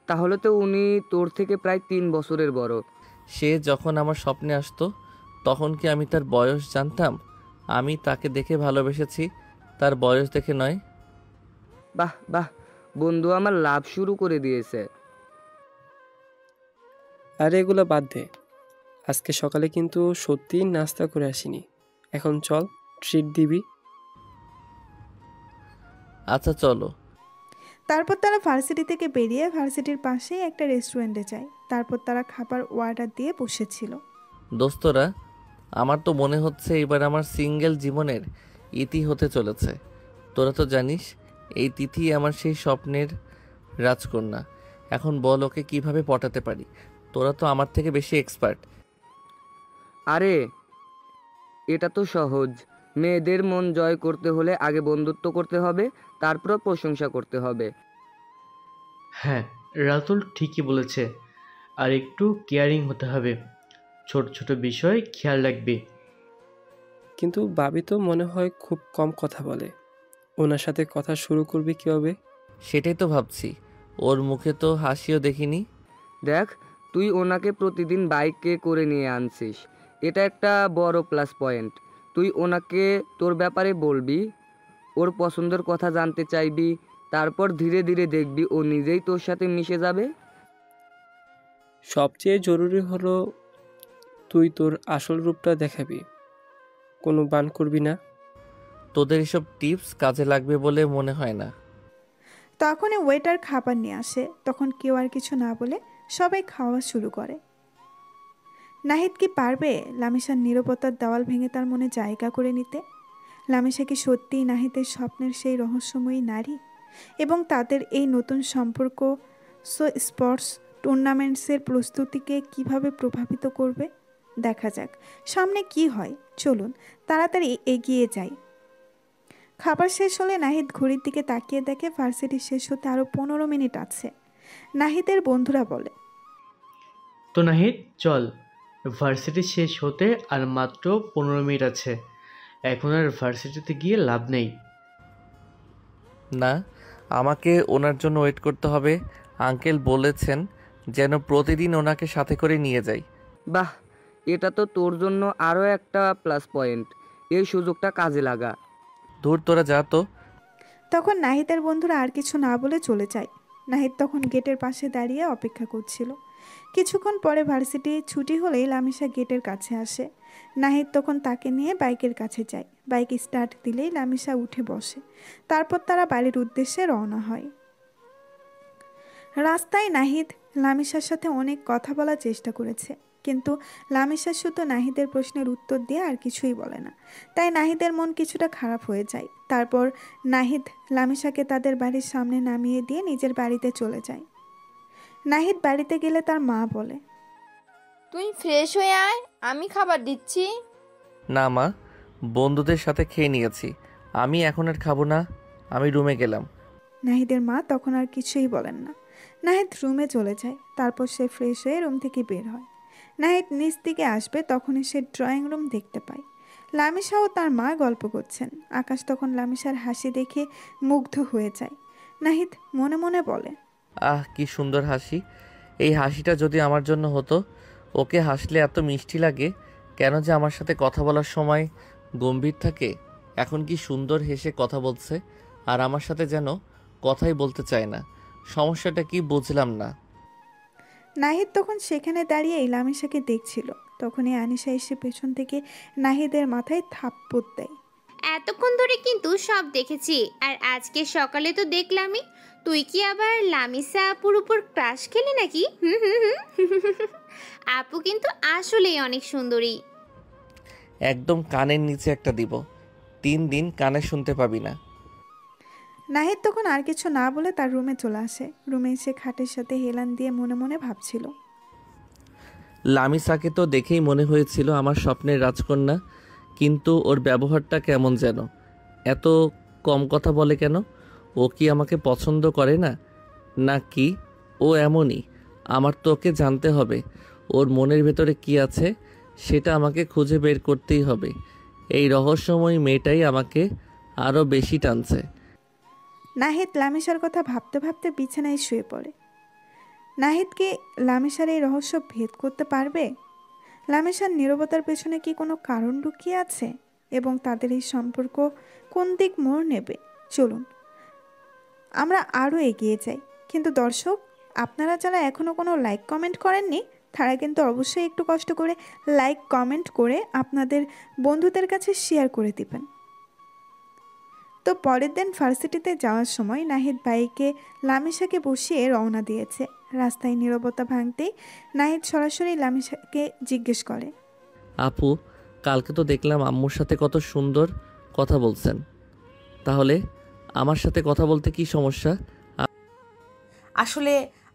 তাহলে তো উনি তোর থেকে প্রায় 3 বছরের বড়। সে যখন আমার স্বপ্নে আসতো তখন কি আমি তার বয়স জানতাম? আমি তাকে দেখে ভালোবেসেছি, তার বয়স দেখে নয়। বাহ বাহ, বন্ধু আমার লাভ শুরু করে দিয়েছে। আরে এগুলো বাদ দে, আজকে সকালে কিন্তু সত্যিই নাস্তা করে আসিনি। এখন চল, ট্রিট দিবি। আচ্ছা চলো। তারপর তারা ভার্সিটি থেকে বেরিয়ে ভার্সিটির পাশেই একটা রেস্টুরেন্টে যায়। তারপর তারা খাবার অর্ডার দিয়ে বসেছিল। দোস্তরা, আমার তো মনে হচ্ছে এবার আমার সিঙ্গেল জীবনের ইতি হতে চলেছে। তোরা তো জানিস এই তিথি আমার সেই স্বপ্নের রাজকন্যা। এখন বল ওকে কিভাবে পটাতে পারি? তোরা তো আমার থেকে বেশি এক্সপার্ট। আরে এটা তো সহজ। মেয়েদের মন জয় করতে হলে আগে বন্ধুত্ব করতে হবে, তারপর প্রশংসা করতে হবে। হ্যাঁ, রাতুল ঠিকই বলেছে। আর একটু কেয়ারিং হতে হবে, ছোট ছোট বিষয় খেয়াল রাখবি। কিন্তু ভাবি তো মনে হয় খুব কম কথা বলে, ওনার সাথে কথা শুরু করবি কীভাবে? সেটাই তো ভাবছি, ওর মুখে তো হাসিও দেখিনি। দেখ, তুই ওনাকে প্রতিদিন বাইকে করে নিয়ে আনছিস, এটা একটা বড় প্লাস পয়েন্ট। তুই ওনাকে তোর ব্যাপারে বলবি, ওর পছন্দের কথা জানতে চাইবি, তারপর ধীরে ধীরে দেখবি ও নিজেই তোর সাথে মিশে যাবে। সবচেয়ে জরুরি হলো তুই তোর আসল রূপটা দেখাবি, কোনো বান করবি না। তোদের এসব টিপস কাজে লাগবে বলে মনে হয় না। তখনই ওয়েটার খাবার নিয়ে আসে। তখন কেউ আর কিছু না বলে সবাই খাওয়া শুরু করে। নাহিদ কি পারবে লামিসার নীরবতার দেওয়াল ভেঙে তার মনে জায়গা করে নিতে? লামিসা কি সত্যিই নাহিদের স্বপ্নের সেই রহস্যময়ী নারী? এবং তাদের এই নতুন সম্পর্ক স্পোর্টস টুর্নামেন্টসের প্রস্তুতিকে কিভাবে প্রভাবিত করবে? দেখা যাক সামনে কি হয়। চলুন তাড়াতাড়ি এগিয়ে যাই। খাবার শেষ হলে নাহিদ ঘড়ির দিকে তাকিয়ে দেখে ভার্সিটি শেষ হতে আরও 15 মিনিট আছে। নাহিদের বন্ধুরা বলে, তো নাহিদ চল, ভার্সিটি শেষ হতে আর মাত্র 15 মিনিট আছে। এখন আর ভার্সিটিতে গিয়ে লাভ নেই। না, আমাকে ওনার জন্য ওয়েট করতে হবে। আঙ্কেল বলেছেন যেন প্রতিদিন ওনাকে সাথে করে নিয়ে যাই। বাহ, এটা তো তোর জন্য আরও একটা প্লাস পয়েন্ট। এই সুযোগটা কাজে লাগা। দূর তোরা যা তো। তখন নাহিদের বন্ধুরা আর কিছু না বলে চলে যায়। নাহিদ তখন গেটের পাশে দাঁড়িয়ে অপেক্ষা করছিল। কিছুক্ষণ পরে ভার্সিটি ছুটি হলেই লামিসা গেটের কাছে আসে। নাহিদ তখন তাকে নিয়ে বাইকের কাছে যায়। বাইক স্টার্ট দিলেই লামিসা উঠে বসে। তারপর তারা বাড়ির উদ্দেশ্যে রওনা হয়। রাস্তায় নাহিদ লামিসার সাথে অনেক কথা বলার চেষ্টা করেছে, কিন্তু লামিসা শুধু নাহিদের প্রশ্নের উত্তর দিয়ে আর কিছুই বলে না। তাই নাহিদের মন কিছুটা খারাপ হয়ে যায়। তারপর নাহিদ লামিসাকে তাদের বাড়ির সামনে নামিয়ে দিয়ে নিজের বাড়িতে চলে যায়। নাহিদ বাড়িতে গেলে তার মা বলে, তুই ফ্রেশ হয়ে আয়, আমি খাবার দিচ্ছি। না মা, বন্ধুদের সাথে খেয়ে নিয়েছি, আমি এখন আর খাবো না, আমি রুমে গেলাম। নাহিদের মা তখন আর কিছুই বলেন না। নাহিদ রুমে চলে যায়। তারপর সে ফ্রেশ হয়ে রুম থেকে বের হয়। নাহিদ নিচ দিকে আসবে, তখনই সে ড্রয়িং রুম দেখতে পায়। লামিসা ও তার মা গল্প করছেন। আকাশ তখন লামিসার হাসি দেখে মুগ্ধ হয়ে যায়। নাহিদ মনে মনে বলে, আহ কি সুন্দর হাসি, এই হাসিটা যদি আমার জন্য হতো। ওকে হাসলে এত মিষ্টি লাগে, কেন যে আমার সাথে কথা বলার সময় গম্ভীর থাকে। এখন কি সুন্দর হেসে কথা বলছে, আর আমার সাথে যেন কথাই বলতে চায় না। সমস্যাটা কি বুঝলাম না। নাহিদ তখন সেখানে দাঁড়িয়ে লামিসাকে দেখছিল। তখনই আনিশা এসে পেছন থেকে নাহিদের মাথায় থাপ্পড় দেয়। এতক্ষণ ধরে কিন্তু সব দেখেছি, আর আজকে সকালে তো দেখলামই। তুই কি আবার লামিসা আপুর উপর ক্রাশ খেলি নাকি? আপু কিন্তু আসলেই অনেক সুন্দরী। একদম কানের নিচে একটা দিব, 3 দিন কানে শুনতে পাবি না। নাহিদ তখন আর কিছু না বলে তার রুমে চলে আসে। রুমে এসে খাটের সাথে হেলান দিয়ে মনে মনে ভাবছিল, লামিসাকে তো দেখেই মনে হয়েছিল আমার স্বপ্নের রাজকন্যা, কিন্তু ওর ব্যবহারটা কেমন যেন, এত কম কথা বলে কেন? ও কি আমাকে পছন্দ করে না, না কি ও এমনই? আমার তো ওকে জানতে হবে। ওর মনের ভেতরে কি আছে সেটা আমাকে খুঁজে বের করতেই হবে। এই রহস্যময় মেয়েটাই আমাকে আরও বেশি টানছে। নাহিদ লামিসার কথা ভাবতে ভাবতে বিছানায় শুয়ে পড়ে। নাহিদ কি লামিসার এই রহস্য ভেদ করতে পারবে? লামিসার নীরবতার পেছনে কি কোনো কারণ লুকিয়ে আছে, এবং তাদের এই সম্পর্ক কোন দিক মোড় নেবে? চলুন আমরা আরও এগিয়ে যাই। কিন্তু দর্শক, আপনারা যারা এখনও কোনো লাইক কমেন্ট করেননি, তারা কিন্তু অবশ্যই একটু কষ্ট করে লাইক কমেন্ট করে আপনাদের বন্ধুদের কাছে শেয়ার করে দিবেন। তো পরের দিন ভার্সিটিতে যাওয়ার সময় নাহিদ বাইকে লামিসাকে বসিয়ে রওনা দিয়েছে। রাস্তায় নীরবতা ভাঙতেই নাহিদ সরাসরি লামিসাকে জিজ্ঞেস করে, আপু, কালকে তো দেখলাম আম্মুর সাথে কত সুন্দর কথা বলছেন, তাহলে আমার সাথে কথা বলতে কি সমস্যা? আসলে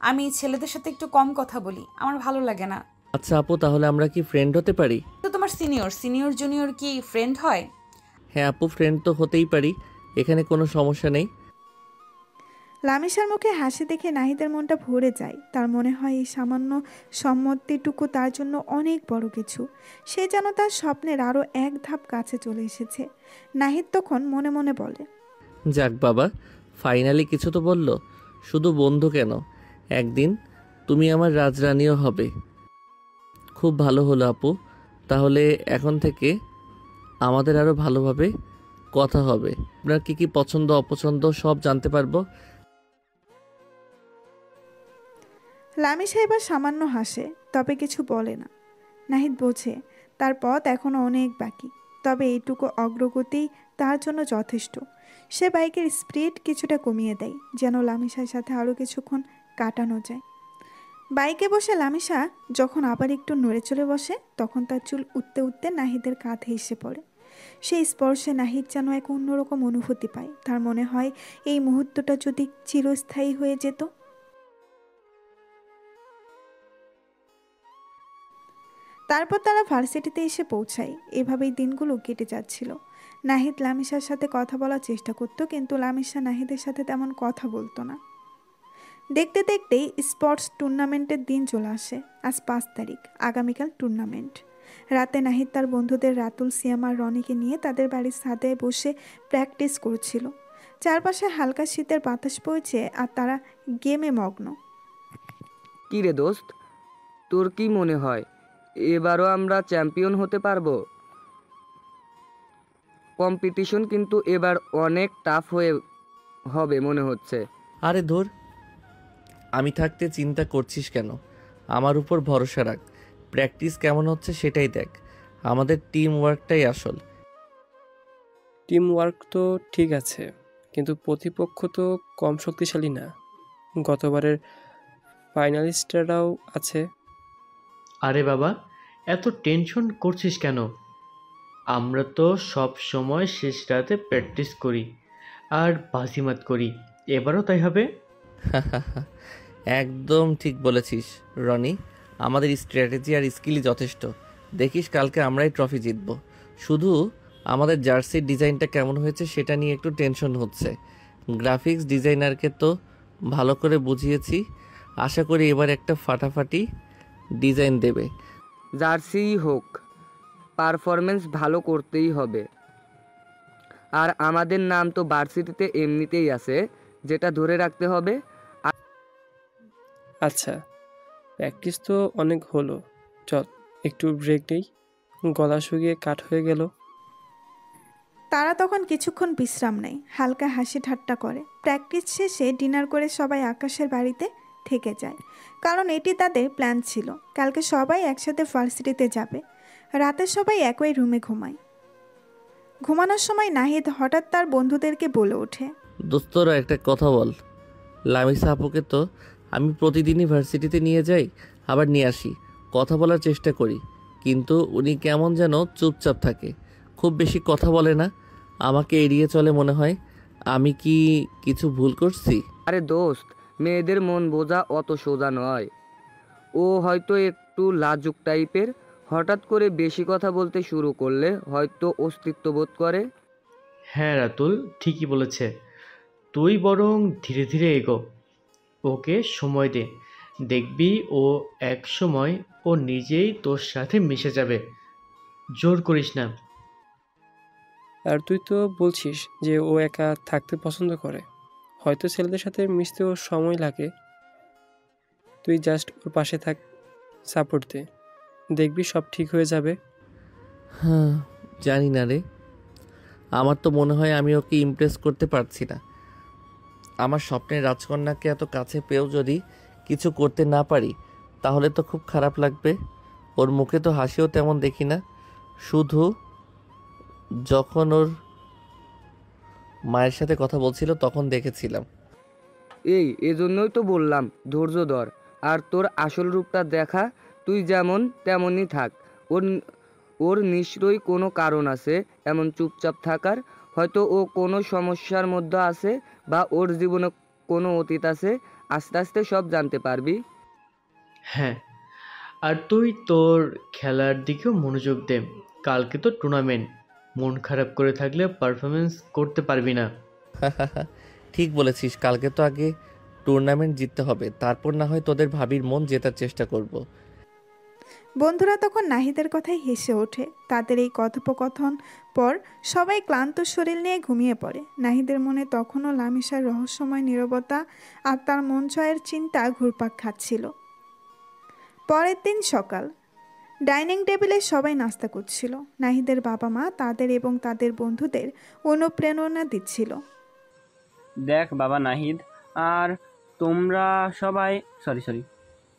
আমি ছেলেদের সাথে একটু কম কথা বলি, আমার ভালো লাগে না। আচ্ছা আপু, তাহলে আমরা কি ফ্রেন্ড হতে পারি? তো তোমার সিনিয়র জুনিয়র কি ফ্রেন্ড হয়? হ্যাঁ আপু, ফ্রেন্ড তো হতেই পারি, এখানে কোনো সমস্যা নেই। লামিসার মুখে হাসি দেখে নাহিদের মনটা ভরে যায়। তার মনে হয় এই সামান্য সম্মতিটুকু তার জন্য অনেক বড় কিছু। সে যেন তার স্বপ্নের আরও এক ধাপ কাছে চলে এসেছে। নাহিদ তখন মনে মনে বলে, যাক বাবা, ফাইনালি কিছু তো বললো। শুধু বন্ধু কেন, একদিন তুমি আমার রাজরানীও হবে। খুব ভালো হলো আপু, তাহলে এখন থেকে আমাদের আরও ভালোভাবে কথা হবে। আপনার কি কি পছন্দ অপছন্দ সব জানতে পারবো। লামিসা এবার সামান্য হাসে, তবে কিছু বলে না। নাহিদ বোঝে তার পথ এখনও অনেক বাকি, তবে এইটুকু অগ্রগতি তার জন্য যথেষ্ট। সে বাইকের স্পিড কিছুটা কমিয়ে দেয়, যেন লামিসার সাথে আরও কিছুক্ষণ কাটানো যায়। বাইকে বসে লামিসা যখন আবার একটু নড়ে চলে বসে, তখন তার চুল উঠতে উঠতে নাহিদের কাঁধে এসে পড়ে। সেই স্পর্শে নাহিদ যেন এক অন্যরকম অনুভূতি পায়। তার মনে হয় এই মুহূর্তটা যদি চিরস্থায়ী হয়ে যেত। তারপর তারা ভার্সিটিতে এসে পৌঁছায়। এভাবেই দিনগুলো কেটে যাচ্ছিল। নাহিদ লামিসার সাথে কথা বলার চেষ্টা করত, কিন্তু লামিসা নাহিদের সাথে তেমন কথা বলতো না। দেখতে দেখতেই স্পোর্টস টুর্নামেন্টের দিন চলে আসে। আজ 5 তারিখ, আগামীকাল টুর্নামেন্ট। রাতে নাহিদ তার বন্ধুদের রাতুল, সিয়াম আর রনিকে নিয়ে তাদের বাড়ির ছাদে বসে প্র্যাকটিস করছিল। চারপাশে হালকা শীতের বাতাস বইছে, আর তারা গেমে মগ্ন। কি রে দোস্ত, তোর কি মনে হয় এবারও আমরা চ্যাম্পিয়ন হতে পারবো? কম্পিটিশন কিন্তু এবার অনেক টাফ হবে মনে হচ্ছে। আরে ধুর, আমি থাকতে চিন্তা করছিস কেন? আমার উপর ভরসা রাখ, প্র্যাকটিস কেমন হচ্ছে সেটাই দেখ। আমাদের টিম ওয়ার্কটাই আসল। টিম ওয়ার্ক তো ঠিক আছে, কিন্তু প্রতিপক্ষ তো কম শক্তিশালী না। গতবারের ফাইনালিস্টরাও আছে। আরে বাবা, এত টেনশন করছিস কেন? আমরা তো সব সময় শেষ রাতে প্র্যাকটিস করি আর বাজিমাত করি, এবারও তাই হবে। একদম ঠিক বলেছিস রনি। আমাদের স্ট্র্যাটেজি আর স্কিলই যথেষ্ট। দেখিস কালকে আমরাই ট্রফি জিতব। শুধু আমাদের জার্সির ডিজাইনটা কেমন হয়েছে সেটা নিয়ে একটু টেনশন হচ্ছে। গ্রাফিক্স ডিজাইনারকে তো ভালো করে বুঝিয়েছি, আশা করি এবার একটা ফাটাফাটি ডিজাইন দেবে। জার্সিই হোক, পারফরমেন্স ভালো করতেই হবে। আর আমাদের নাম তো ভার্সিটিতে এমনিতেই আছে, যেটা ধরে রাখতে হবে। আচ্ছা, প্র্যাকটিস তো অনেক হলো, চল একটু ব্রেক নেই, গলা শুকিয়ে কাঠ হয়ে গেল। তারা তখন কিছুক্ষণ বিশ্রাম নেয়, হালকা হাসি ঠাট্টা করে। প্র্যাকটিস শেষে ডিনার করে সবাই আকাশের বাড়িতে থেকে যায়, কারণ এটি তাদের প্ল্যান ছিল। কালকে সবাই একসাথে ভার্সিটিতে যাবে। রাতে সবাই একই রুমে ঘুমায়। ঘুমানোর সময় নাহিদ হঠাৎ তার বন্ধুদেরকে বলে ওঠে, দোস্তরা একটা কথা বল, লামিসা আপুকে তো আমি প্রতিদিনই ভার্সিটিতে নিয়ে যাই, আবার নিয়ে আসি, কথা বলার চেষ্টা করি, কিন্তু উনি কেমন যেন চুপচাপ থাকে, খুব বেশি কথা বলে না, আমাকে এড়িয়ে চলে মনে হয়। আমি কি কিছু ভুল করছি? আরে দোস্ত, মেয়েদের মন বোঝা অত সোজা নয়। ও হয়তো একটু লাজুক টাইপের, হঠাৎ করে বেশি কথা বলতে শুরু করলে হয়তো অস্তিত্ব বোধ করে। হ্যাঁ রাতুল ঠিকই বলেছে, তুই বরং ধীরে ধীরে এগো, ওকে সময় দে, দেখবি ও এক সময় ও নিজেই তোর সাথে মিশে যাবে, জোর করিস না। আর তুই তো বলছিস যে ও একা থাকতে পছন্দ করে, হয়তো ছেলেদের সাথে মিশতে ওর সময় লাগে। তুই জাস্ট ওর পাশে থাক, সাপোর্ট দে, দেখবি সব ঠিক হয়ে যাবে। হ্যাঁ, জানি না রে, আমার তো মনে হয় আমি ওকে ইমপ্রেস করতে পারছি না। আমার স্বপ্নের রাজকন্যাকে এত কাছে পেয়েও যদি কিছু করতে না পারি তাহলে তো খুব খারাপ লাগবে। ওর মুখে তো হাসিও তেমন দেখি না, শুধু যখন ওর মায়ের সাথে কথা বলছিল তখন দেখেছিলাম। এজন্যই তো বললাম ধৈর্য ধর, আর তোর আসল রূপটা দেখা। তুই যেমন তেমনই থাক। ওর ওর নিশ্চয়ই কোনো কারণ আছে এমন চুপচাপ থাকার। হয়তো ও কোনো সমস্যার মধ্যে আছে, বা ওর জীবনে কোনো অতীত আছে। আস্তে আস্তে সব জানতে পারবি। হ্যাঁ, আর তুই তোর খেলার দিকেও মনোযোগ দে, কালকে তো টুর্নামেন্ট, মন খারাপ করে থাকলে পারফরমেন্স করতে পারবি না। ঠিক বলেছিস, কালকে তো আগে টুর্নামেন্ট জিততে হবে, তারপর না হয় তোদের ভাবির মন জেতার চেষ্টা করব। বন্ধুরা তখন নাহিদের কথাই হেসে ওঠে। তাদের এই কথোপকথন পর সবাই ক্লান্ত শরীর নিয়ে ঘুমিয়ে পড়ে। নাহিদের মনে তখনও লামিসার রহস্যময় নীরবতা আর তার মন জয়ের চিন্তা ঘুরপাক খাচ্ছিল। পরের দিন সকাল, ডাইনিং টেবিলে সবাই নাস্তা করছিল। নাহিদের বাবা মা তাদের এবং তাদের বন্ধুদের অনুপ্রেরণা দিচ্ছিল। দেখ বাবা নাহিদ, আর তোমরা সবাই সরি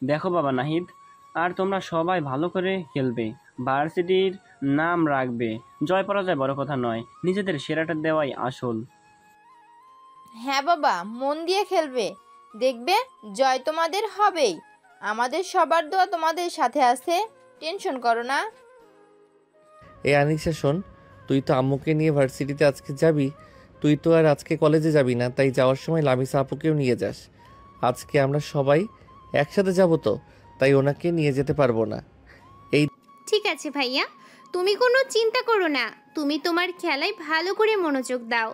দেখো বাবা নাহিদ, আর তোমরা সবাই ভালো করে খেলবে, ভার্সিটির নাম রাখবে। জয় পরাজয় বড় কথা নয়, নিজেদের সেরাটা দেওয়াই আসল। হ্যাঁ বাবা, মন দিয়ে খেলবে, দেখবে জয় তোমাদের হবেই। আমাদের সবার দোয়া তোমাদের সাথে আছে, টেনশন করো না। এই আনিসা শোন, তুই তো আম্মুকে নিয়ে ভার্সিটিতে আজকে যাবি, তুই তো আর আজকে কলেজে যাবি না, তাই যাওয়ার সময় লামিসা আপুকেও নিয়ে যাস। আজকে আমরা সবাই একসাথে যাব তো, তাই ওনাকে নিয়ে যেতে পারবো না। ঠিক আছে ভাইয়া, তুমি কোনো চিন্তা করো না, তুমি তোমার খেলায় ভালো করে মনোযোগ দাও।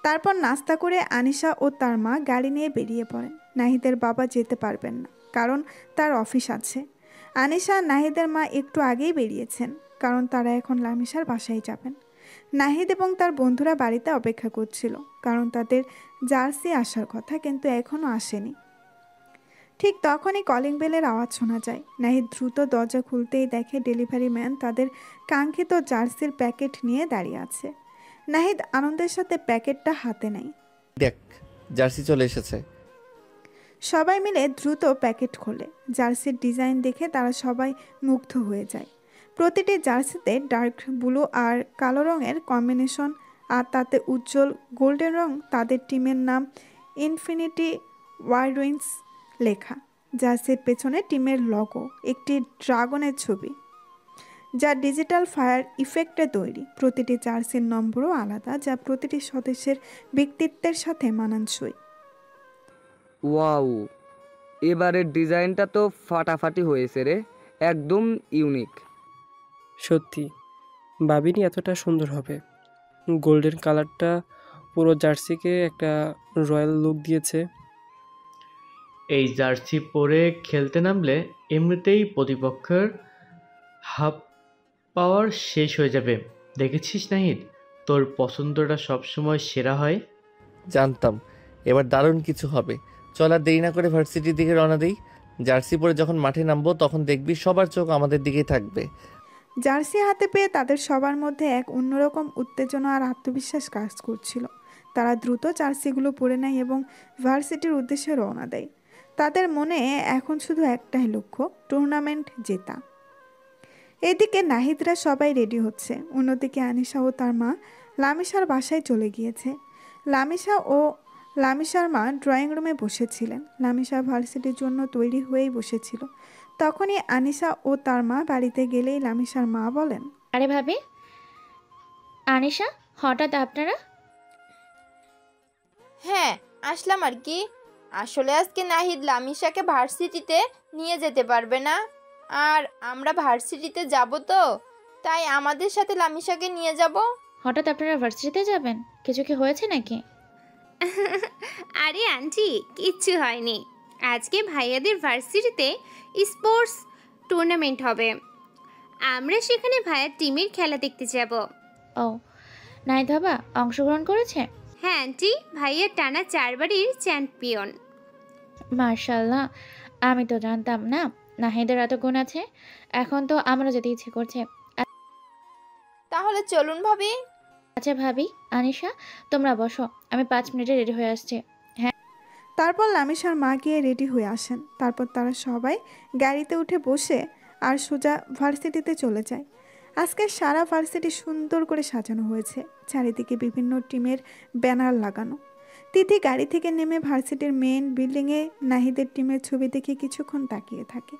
তারপর নাস্তা করে আনিশা ও তার মা গাড়ি নিয়ে বেরিয়ে পড়েন। নাহিদের বাবা যেতে পারবেন না, কারণ তার অফিস আছে। আনিশা আর নাহিদের মা একটু আগেই বেরিয়েছেন, কারণ তারা এখন লামিসার বাসায় যাবেন। নাহিদ এবং তার বন্ধুরা বাড়িতে অপেক্ষা করছিল, কারণ তাদের জার্সি আসার কথা, কিন্তু এখনও আসেনি। ঠিক তখনই কলিং বেলের আওয়াজ শোনা যায়। নাহিদ দ্রুত দরজা খুলতেই দেখে ডেলিভারি ম্যান তাদের কাঙ্ক্ষিত জার্সির প্যাকেট নিয়ে দাঁড়িয়ে আছে। নাহিদ আনন্দের সাথে প্যাকেটটা হাতে নেয়। দেখ, জার্সি চলে এসেছে। সবাই মিলে দ্রুত প্যাকেট খোলে। জার্সির ডিজাইন দেখে তারা সবাই মুগ্ধ হয়ে যায়। প্রতিটি জার্সিতে ডার্ক ব্লু আর কালো রঙের কম্বিনেশন, আর তাতে উজ্জ্বল গোল্ডেন রং, তাদের টিমের নাম ইনফিনিটি ওয়ারউইন্স লেখা। জার্সির পেছনে টিমের লগো, একটি ড্রাগনের ছবি, যা ডিজিটাল ফায়ার ইফেক্টে তৈরি। প্রতিটি জার্সির নম্বরও আলাদা, যা প্রতিটি সদস্যের ব্যক্তিত্বের সাথে মানানসই। ওয়াও, এবারের ডিজাইনটা তো ফাটাফাটি হয়েছে রে, একদম ইউনিক। সত্যি ভাবিনি এতটা সুন্দর হবে। গোল্ডেন কালারটা পুরো জার্সিকে একটা রয়্যাল লুক দিয়েছে। এই জার্সি পরে খেলতে নামলে এমনিতেই প্রতিপক্ষের হাফ পাওয়ার শেষ হয়ে যাবে। দেখেছিস নাহিদ, তোর পছন্দটা সবসময় সেরা হয়। জানতাম এবার দারুণ কিছু হবে। চল আর দেরি না করে ভার্সিটির দিকে রওনা দিই। জার্সি পরে যখন মাঠে নামবো তখন দেখবি সবার চোখ আমাদের দিকেই থাকবে। জার্সি হাতে পেয়ে তাদের সবার মধ্যে এক অন্যরকম উত্তেজনা আর আত্মবিশ্বাস কাজ করছিল। তারা দ্রুত জার্সিগুলো পরে নেয় এবং ভার্সিটির উদ্দেশ্যে রওনা দেয়। তাদের মনে এখন শুধু একটাই লক্ষ্য, টুর্নামেন্ট জেতা। এদিকে নাহিদরা সবাই রেডি হচ্ছে। অন্যদিকে আনিশা ও তার মা লামিশার বাসায় চলে গিয়েছে। লামিশা ও লামিশার মা ড্রয়িং রুমে বসেছিলেন। লামিশা ভার্সিটির জন্য তৈরি হয়েই বসেছিল। তখনই আনিশা ও তার মা বাড়িতে গেলেই লামিশার মা বলেন, আরে ভাবি, আনিশা, হঠাৎ আপনারা? হ্যাঁ, আসলাম আর কি। আসলে আজকে নাহিদ লামিশাকে ভার্সিটিতে নিয়ে যেতে পারবে না, আর আমরা ভার্সিটিতে যাব, তো তাই আমাদের সাথে লামিশাকে নিয়ে যাব। হঠাৎ আপনারা ভার্সিটিতে যাবেন? কিছু কি হয়েছে নাকি? আরে আন্টি, কিচ্ছু হয়নি। আজকে ভাইয়াদের ভার্সিটিতে স্পোর্টস টুর্নামেন্ট হবে। আমরা সেখানে ভাইয়ার টিমের খেলা দেখতে যাব। ও, নাহিদ বাবা অংশগ্রহণ করেছে? হ্যাঁ আন্টি, ভাইয়া টানা 4 বারের চ্যাম্পিয়ন। মার্শাল্লাহ, আমি তো জানতাম না নাহিদের এত গুণ আছে। এখন তো আমারও যেতে ইচ্ছে করছে। তাহলে চলুন ভাবি। আচ্ছা ভাবি, আনিশা তোমরা বসো, আমি 5 মিনিটে রেডি হয়ে আসছি। হ্যাঁ। তারপর লামিশার মা গিয়ে রেডি হয়ে আসেন। তারপর তারা সবাই গাড়িতে উঠে বসে আর সোজা ভার্সিটিতে চলে যায়। আজকে সারা ভার্সিটি সুন্দর করে সাজানো হয়েছে, চারিদিকে বিভিন্ন টিমের ব্যানার লাগানো। তিথি গাড়ি থেকে নেমে ভার্সিটির মেইন বিল্ডিংয়ে নাহিদের টিমের ছবি দেখে কিছুক্ষণ তাকিয়ে থাকে।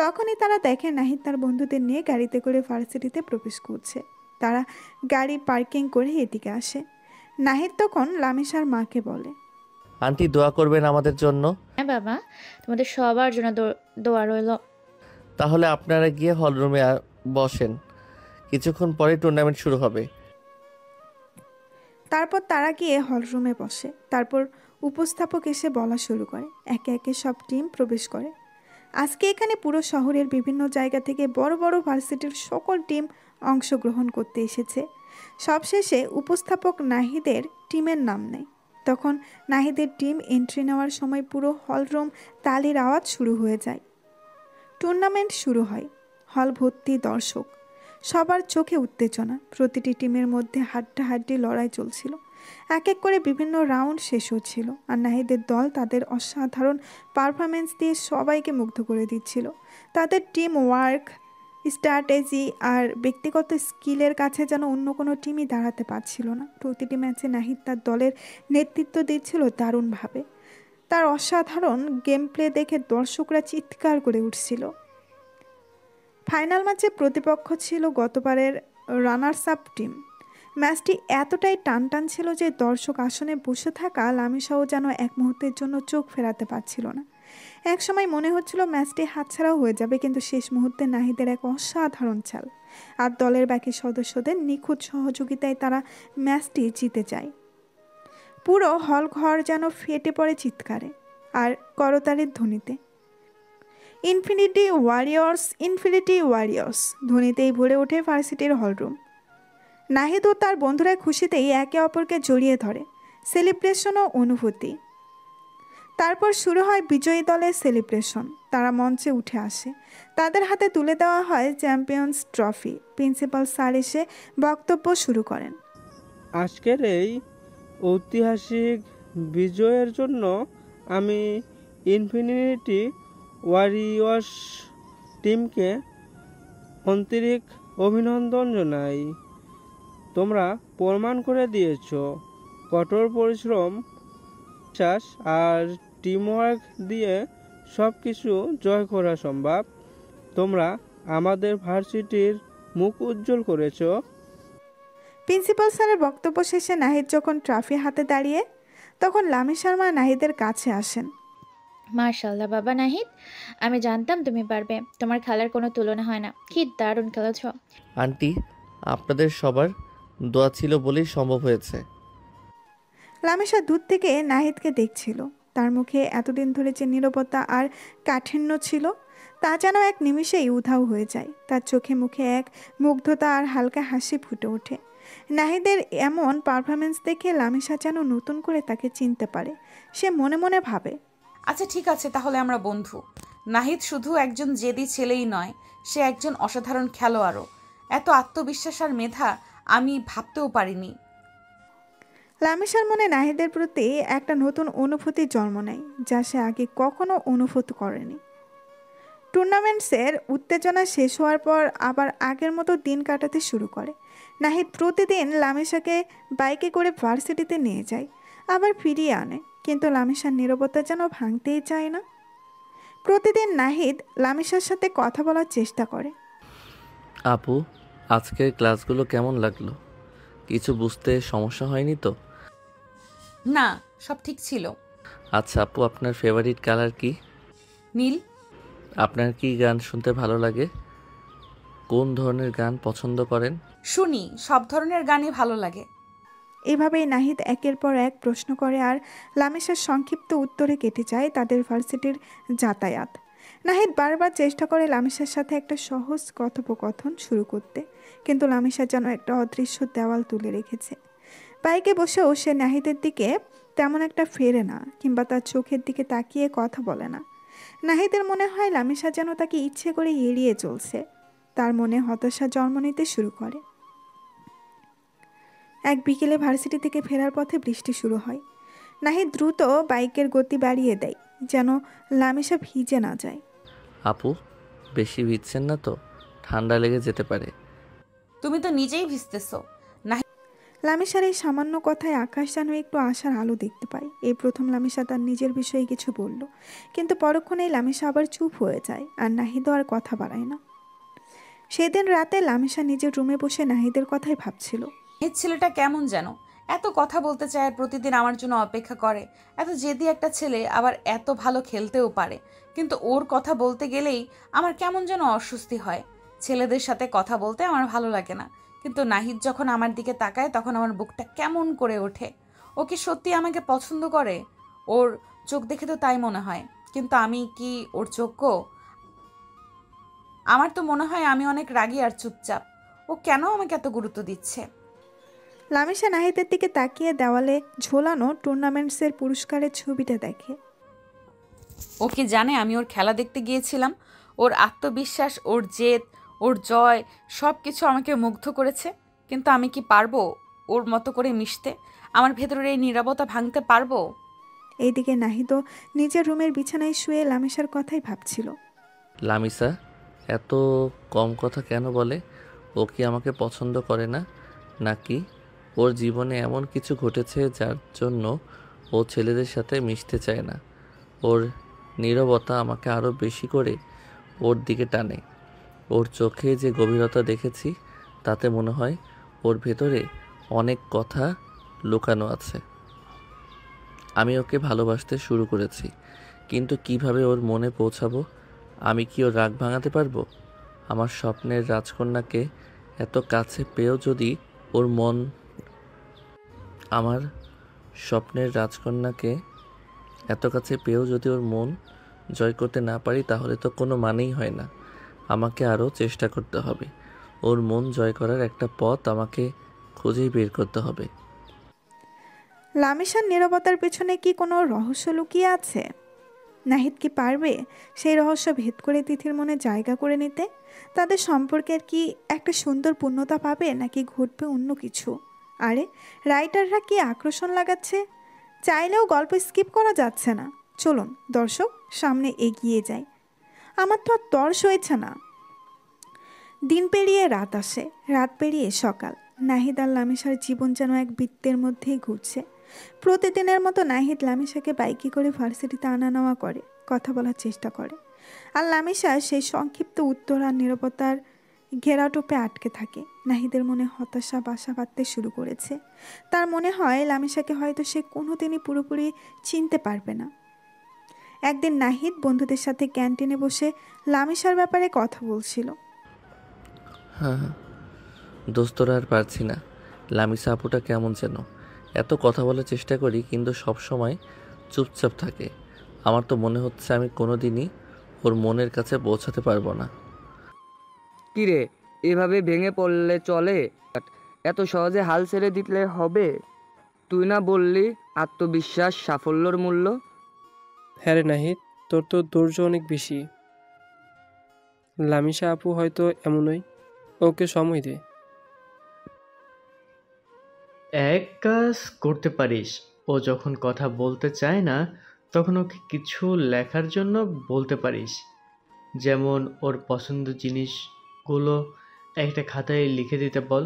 তখনই তারা দেখে নাহিদ তার বন্ধুদের নিয়ে গাড়িতে করে ভার্সিটিতে প্রবেশ করছে। তারা গাড়ি পার্কিং করে এদিকে আসে। নাহিদ তখন লামিশার মাকে বলে, আন্টি দোয়া করবেন আমাদের জন্য। হ্যাঁ বাবা, তোমাদের সবার জন্য দোয়া রইল। তাহলে আপনারা গিয়ে হলরুমে বসেন, কিছুক্ষণ পরে টুর্নামেন্ট শুরু হবে। তারপর তারা গিয়ে হলরুমে বসে। তারপর উপস্থাপক এসে বলা শুরু করে। একে একে সব টিম প্রবেশ করে। আজকে এখানে পুরো শহরের বিভিন্ন জায়গা থেকে বড় বড় ভার্সিটির সকল টিম অংশগ্রহণ করতে এসেছে। সবশেষে উপস্থাপক নাহিদের টিমের নাম নেয়। তখন নাহিদের টিম এন্ট্রি নেওয়ার সময় পুরো হলরুম তালির আওয়াজ শুরু হয়ে যায়। টুর্নামেন্ট শুরু হয়। হল ভর্তি দর্শক, সবার চোখে উত্তেজনা। প্রতিটি টিমের মধ্যে হাড্ডাহাড্ডি লড়াই চলছিল। এক এক করে বিভিন্ন রাউন্ড শেষ হচ্ছিল, আর নাহিদের দল তাদের অসাধারণ পারফরমেন্স দিয়ে সবাইকে মুগ্ধ করে দিচ্ছিল। তাদের টিম ওয়ার্ক, স্ট্র্যাটেজি আর ব্যক্তিগত স্কিলের কাছে যেন অন্য কোনো টিমই দাঁড়াতে পারছিল না। প্রতিটি ম্যাচে নাহিদ তার দলের নেতৃত্ব দিচ্ছিল দারুণভাবে। তার অসাধারণ গেম প্লে দেখে দর্শকরা চিৎকার করে উঠছিল। ফাইনাল ম্যাচে প্রতিপক্ষ ছিল গতবারের রানার্স আপ টিম। ম্যাচটি এতটাই টানটান ছিল যে দর্শক আসনে বসে থাকা লামিশাও যেন এক মুহূর্তের জন্য চোখ ফেরাতে পারছিল না। এক সময় মনে হচ্ছিল ম্যাচটি হাতছাড়াও হয়ে যাবে, কিন্তু শেষ মুহূর্তে নাহিদের এক অসাধারণ চাল আর দলের বাকি সদস্যদের নিখুঁত সহযোগিতায় তারা ম্যাচটি জিতে যায়। পুরো হল ঘর যেন ফেটে পড়ে চিৎকারে আর করতালির ধ্বনিতে। ইনফিনিটি ওয়ারিয়র্স, ইনফিনিটি ওয়ারিয়র্স ধ্বনিতেই ভরে ওঠে ভার্সিটির হলরুম। নাহিদ ও তার বন্ধুরা খুশিতেই একে অপরকে জড়িয়ে ধরে। সেলিব্রেশন ও অনুভূতি। তারপর শুরু হয় বিজয়ী দলের সেলিব্রেশন। তারা মঞ্চে উঠে আসে। তাদের হাতে তুলে দেওয়া হয় চ্যাম্পিয়ন্স ট্রফি। প্রিন্সিপাল স্যার এসে বক্তব্য শুরু করেন। আজকের এই ঐতিহাসিক বিজয়ের জন্য আমি ইনফিনিটি ওয়ারিয়র্স টিমকে আন্তরিক অভিনন্দন জানাই। তোমরা প্রমাণ করে দিয়েছো কঠোর পরিশ্রম, বিশ্বাস আর টিমওয়ার্ক দিয়ে সব কিছু জয় করা সম্ভব। তোমরা আমাদের ভার্সিটির মুখ উজ্জ্বল করেছো। প্রিন্সিপাল স্যারের বক্তব্য শেষে নাহিদ যখন ট্রফি হাতে দাঁড়িয়ে, তখন লামিসার মা নাহিদের কাছে আসেন। মার্শাল্লাহ বাবা নাহিদ, আমি জানতাম তুমি পারবে। তোমার খেলার কোনো তুলনা হয় না। কি দারুণ খেলেছ। আন্টি, আপনাদের সবার দোয়া ছিল বলেই সম্ভব হয়েছে। লামিসা দূর থেকে নাহিদকে দেখছিল। তার মুখে এতদিন ধরে যে নীরবতা আর কাঠিন্য ছিল তা যেন এক নিমিষেই উধাও হয়ে যায়। তার চোখে মুখে এক মুগ্ধতা আর হালকা হাসি ফুটে ওঠে। নাহিদের এমন পারফরমেন্স দেখে লামিসা যেন নতুন করে তাকে চিনতে পারে। সে মনে মনে ভাবে, আচ্ছা ঠিক আছে, তাহলে আমরা বন্ধু। নাহিদ শুধু একজন জেদি ছেলেই নয়, সে একজন অসাধারণ খেলোয়াড়ও। এত আত্মবিশ্বাস আর মেধা আমি ভাবতেও পারিনি। লামিসার মনে নাহিদের প্রতি একটা নতুন অনুভূতির জন্ম নেয়, যা সে আগে কখনো অনুভূত করেনি। টুর্নামেন্টসের উত্তেজনা শেষ হওয়ার পর আবার আগের মতো দিন কাটাতে শুরু করে। নাহিদ প্রতিদিন লামিসাকে বাইকে করে ভার্সিটিতে নিয়ে যায়, আবার ফিরিয়ে আনে, কিন্তু লামিসার নীরবতা যেন ভাঙতেই চায় না। প্রতিদিন নাহিদ লামিসার সাথে কথা বলার চেষ্টা করে। আপু, আজকের ক্লাসগুলো কেমন লাগলো? কিছু বুঝতে সমস্যা হয়নি তো? না, সব ঠিক ছিল। আচ্ছা আপু, আপনার ফেভারিট কালার কি? নীল। আপনার কি গান শুনতে ভালো লাগে? কোন ধরনের গান পছন্দ করেন? শুনি, সব ধরনের গানই ভালো লাগে। এভাবেই নাহিদ একের পর এক প্রশ্ন করে আর লামিসার সংক্ষিপ্ত উত্তরে কেটে যায় তাদের ভার্সিটির যাতায়াত। নাহিদ বারবার চেষ্টা করে লামিসার সাথে একটা সহজ কথোপকথন শুরু করতে, কিন্তু লামিসা যেন একটা অদৃশ্য দেওয়াল তুলে রেখেছে। বাইকে বসেও সে নাহিদের দিকে তেমন একটা ফেরে না, কিংবা তার চোখের দিকে তাকিয়ে কথা বলে না। নাহিদের মনে হয় লামিসা যেন তাকে ইচ্ছে করে এড়িয়ে চলছে। তার মনে হতাশা জন্ম নিতে শুরু করে। এক বিকেলে ভার্সিটি থেকে ফেরার পথে বৃষ্টি শুরু হয়। নাহিদ দ্রুত বাইকের গতি বাড়িয়ে দেয়, যেন লামিসা ভিজে না যায়। আপু, বেশি ভিজছেন না তো? ঠান্ডা লেগে যেতে পারে। তুমি তো নিজেই ভিজতেছো। লামিসার এই সামান্য কথায় আকাশ যেন একটু আশার আলো দেখতে পায়। এই প্রথম লামিসা তার নিজের বিষয়ে কিছু বলল, কিন্তু পরক্ষণেই লামিসা আবার চুপ হয়ে যায়, আর নাহিদও আর কথা বাড়ায় না। সেদিন রাতে লামিসা নিজের রুমে বসে নাহিদের কথাই ভাবছিল। এই ছেলেটা কেমন যেন, এত কথা বলতে চায় আর প্রতিদিন আমার জন্য অপেক্ষা করে। এত জেদি একটা ছেলে, আবার এত ভালো খেলতেও পারে, কিন্তু ওর কথা বলতে গেলেই আমার কেমন যেন অস্বস্তি হয়। ছেলেদের সাথে কথা বলতে আমার ভালো লাগে না, কিন্তু নাহিদ যখন আমার দিকে তাকায় তখন আমার বুকটা কেমন করে ওঠে। ও কি সত্যি আমাকে পছন্দ করে? ওর চোখ দেখে তো তাই মনে হয়, কিন্তু আমি কি ওর যোগ্য? আমার তো মনে হয় আমি অনেক রাগী আর চুপচাপ। ও কেন আমাকে এত গুরুত্ব দিচ্ছে? লামিসা নাহিদের দিকে তাকিয়ে দেওয়ালে ঝোলানো টুর্নামেন্টসের পুরস্কারের ছবিটা দেখে। ও কি জানে আমি ওর খেলা দেখতে গিয়েছিলাম? ওর আত্মবিশ্বাস, ওর জেদ, ওর জয়, সব কিছু আমাকে মুগ্ধ করেছে। কিন্তু আমি কি পারবো ওর মতো করে মিশতে? আমার ভেতরের এই নীরবতা ভাঙতে পারবো? এইদিকে নাহিদও নিজের রুমের বিছানায় শুয়ে লামিসার কথাই ভাবছিল। লামিসা এত কম কথা কেন বলে? ও কি আমাকে পছন্দ করে না, নাকি ওর জীবনে এমন কিছু ঘটেছে যার জন্য ও ছেলেদের সাথে মিশতে চায় না? ওর নীরবতা আমাকে আরও বেশি করে ওর দিকে টানে। ওর চোখে যে গভীরতা দেখেছি তাতে মনে হয় ওর ভেতরে অনেক কথা লুকানো আছে। আমি ওকে ভালোবাসতে শুরু করেছি, কিন্তু কিভাবে ওর মনে পৌঁছাবো? আমি কি ওর রাগ ভাঙাতে পারবো? আমার স্বপ্নের রাজকন্যাকে এত কাছে পেয়েও যদি ওর মন আমার স্বপ্নের রাজকন্যাকে এত কাছে পেয়েও যদি ওর মন জয় করতে না পারি, তাহলে তো কোনো মানেই হয় না। আমাকে আরও চেষ্টা করতে হবে। ওর মন জয় করার একটা পথ আমাকে খুঁজেই বের করতে হবে। লামিসার নীরবতার পেছনে কি কোনো রহস্য লুকিয়ে আছে? নাহিদ কি পারবে সেই রহস্য ভেদ করে তিথির মনে জায়গা করে নিতে? তাদের সম্পর্কের কি একটা সুন্দর পূর্ণতা পাবে, নাকি ঘটবে অন্য কিছু? আরে রাইটাররা কি আকর্ষণ লাগাচ্ছে! চাইলেও গল্প স্কিপ করা যাচ্ছে না। চলুন দর্শক, সামনে এগিয়ে যাই। আমার তো আর তর সইছে না। দিন পেরিয়ে রাত আসে, রাত পেরিয়ে সকাল। নাহিদ আর লামিসার জীবন যেন এক বৃত্তের মধ্যেই ঘুরছে। প্রতিদিনের মতো নাহিদ লামিসাকে বাইকে করে ভার্সিটিতে আনা নেওয়া করে। কথা বলার চেষ্টা করে। আর লামিশা সেই সংক্ষিপ্ত উত্তর আর নীরবতার ঘেরাটোপে আটকে থাকে। নাহিদের মনে হতাশা বাসা বাঁধতে শুরু করেছে। তার মনে হয় লামিশাকে হয়তো সে কোনোদিনই পুরোপুরি চিনতে পারবে না। একদিন নাহিদ বন্ধুদের সাথে ক্যান্টিনে বসে লামিশার ব্যাপারে কথা বলছিল। হ্যাঁ, দোস্তরা আর পারছি না। লামিসা আপুটা কেমন যেন, এত কথা বলার চেষ্টা করি কিন্তু সব সময় চুপচাপ থাকে। আমার তো মনে হচ্ছে আমি কোনোদিনই ওর মনের কাছে পৌঁছাতে পারবো না। কিরে, এভাবে ভেঙে পড়লে চলে? এত সহজে হাল ছেড়ে দিলে হবে? তুই না বললি আত্মবিশ্বাস সাফল্যর মূল্য? হ্যাঁ রে নাহিদ, তোর তো ধৈর্য অনেক বেশি। লামিসা আপু হয়তো এমনই, ওকে সময় দে। এক কাজ করতে পারিস, ও যখন কথা বলতে চায় না তখন ওকে কিছু লেখার জন্য বলতে পারিস। যেমন ওর পছন্দের জিনিসগুলো একটা খাতায় লিখে দিতে বল,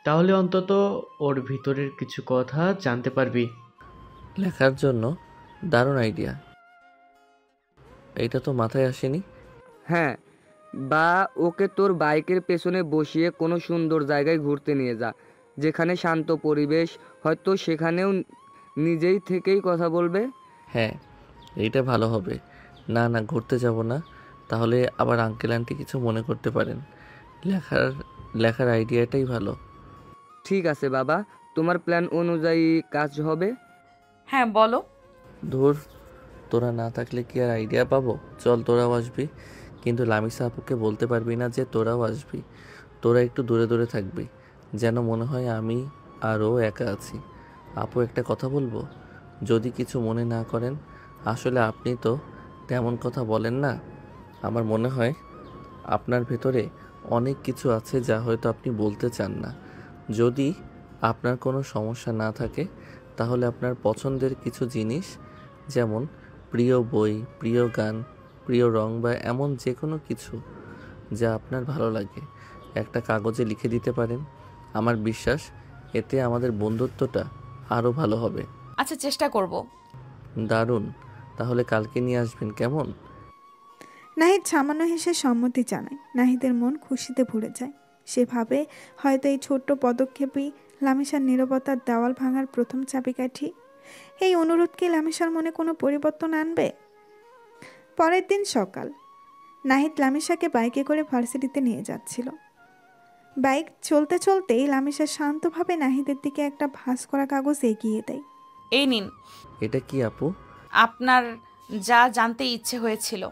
তাহলে অন্তত ওর ভিতরের কিছু কথা জানতে পারবি। লেখার জন্য দারুণ আইডিয়া, এইটা তো মাথায় আসেনি। হ্যাঁ, বা ওকে তোর বাইকের পেছনে বসিয়ে কোনো সুন্দর জায়গায় ঘুরতে নিয়ে যা, যেখানে শান্ত পরিবেশ, হয়তো সেখানেও নিজেই থেকেই কথা বলবে। হ্যাঁ, এইটা ভালো হবে। না না, ঘুরতে যাব না, তাহলে আবার আঙ্কেল আন্টি কিছু মনে করতে পারেন। লেখার লেখার আইডিয়াটাই ভালো। ঠিক আছে বাবা, তোমার প্ল্যান অনুযায়ী কাজ হবে। হ্যাঁ বলো। ধুর, তোরা না থাকলে কি আর আইডিয়া পাবো? চল, তোরাও আসবি, কিন্তু লামিসা আপুকে বলতে পারবি না যে তোরাও আসবি। তোরা একটু দূরে দূরে থাকবি, যেন মনে হয় আমি আর ও একা আছি। আপু, একটা কথা বলবো? যদি কিছু মনে না করেন। আসলে আপনি তো তেমন কথা বলেন না। আমার মনে হয় আপনার ভেতরে অনেক কিছু আছে যা হয়তো আপনি বলতে চান না। যদি আপনার কোনো সমস্যা না থাকে তাহলে আপনার পছন্দের কিছু জিনিস, যেমন প্রিয় বই, প্রিয় গান, প্রিয় রং বা এমন যে কোনো কিছু যা আপনার ভালো লাগে একটা কাগজে লিখে দিতে পারেন। আমার বিশ্বাস এতে আমাদের বন্ধুত্বটা আরও ভালো হবে। আচ্ছা, চেষ্টা করব। দারুণ, তাহলে কালকে নিয়ে আসবেন কেমন? নাহিদ সামান্য হেসে সম্মতি জানায়। নাহিদের মন খুশিতে ভরে যায়। সে ভাবে হয়তো এই ছোট্ট পদক্ষেপই লামিশার নীরবতার দেওয়াল ভাঙার প্রথম চাবিকাঠি। এই অনুরোধ কি লামিশার মনে কোনো পরিবর্তন আনবে? পরের দিন সকাল, নাহিদ লামিশাকে বাইকে করে ভার্সিটিতে নিয়ে যাচ্ছিল। বাইক চলতে চলতেই লামিশা শান্তভাবে নাহিদের দিকে একটা ভাঁজ করা কাগজ এগিয়ে দেয়। এই নিন। এটা কি আপু? আপনার যা জানতে ইচ্ছে হয়েছিল।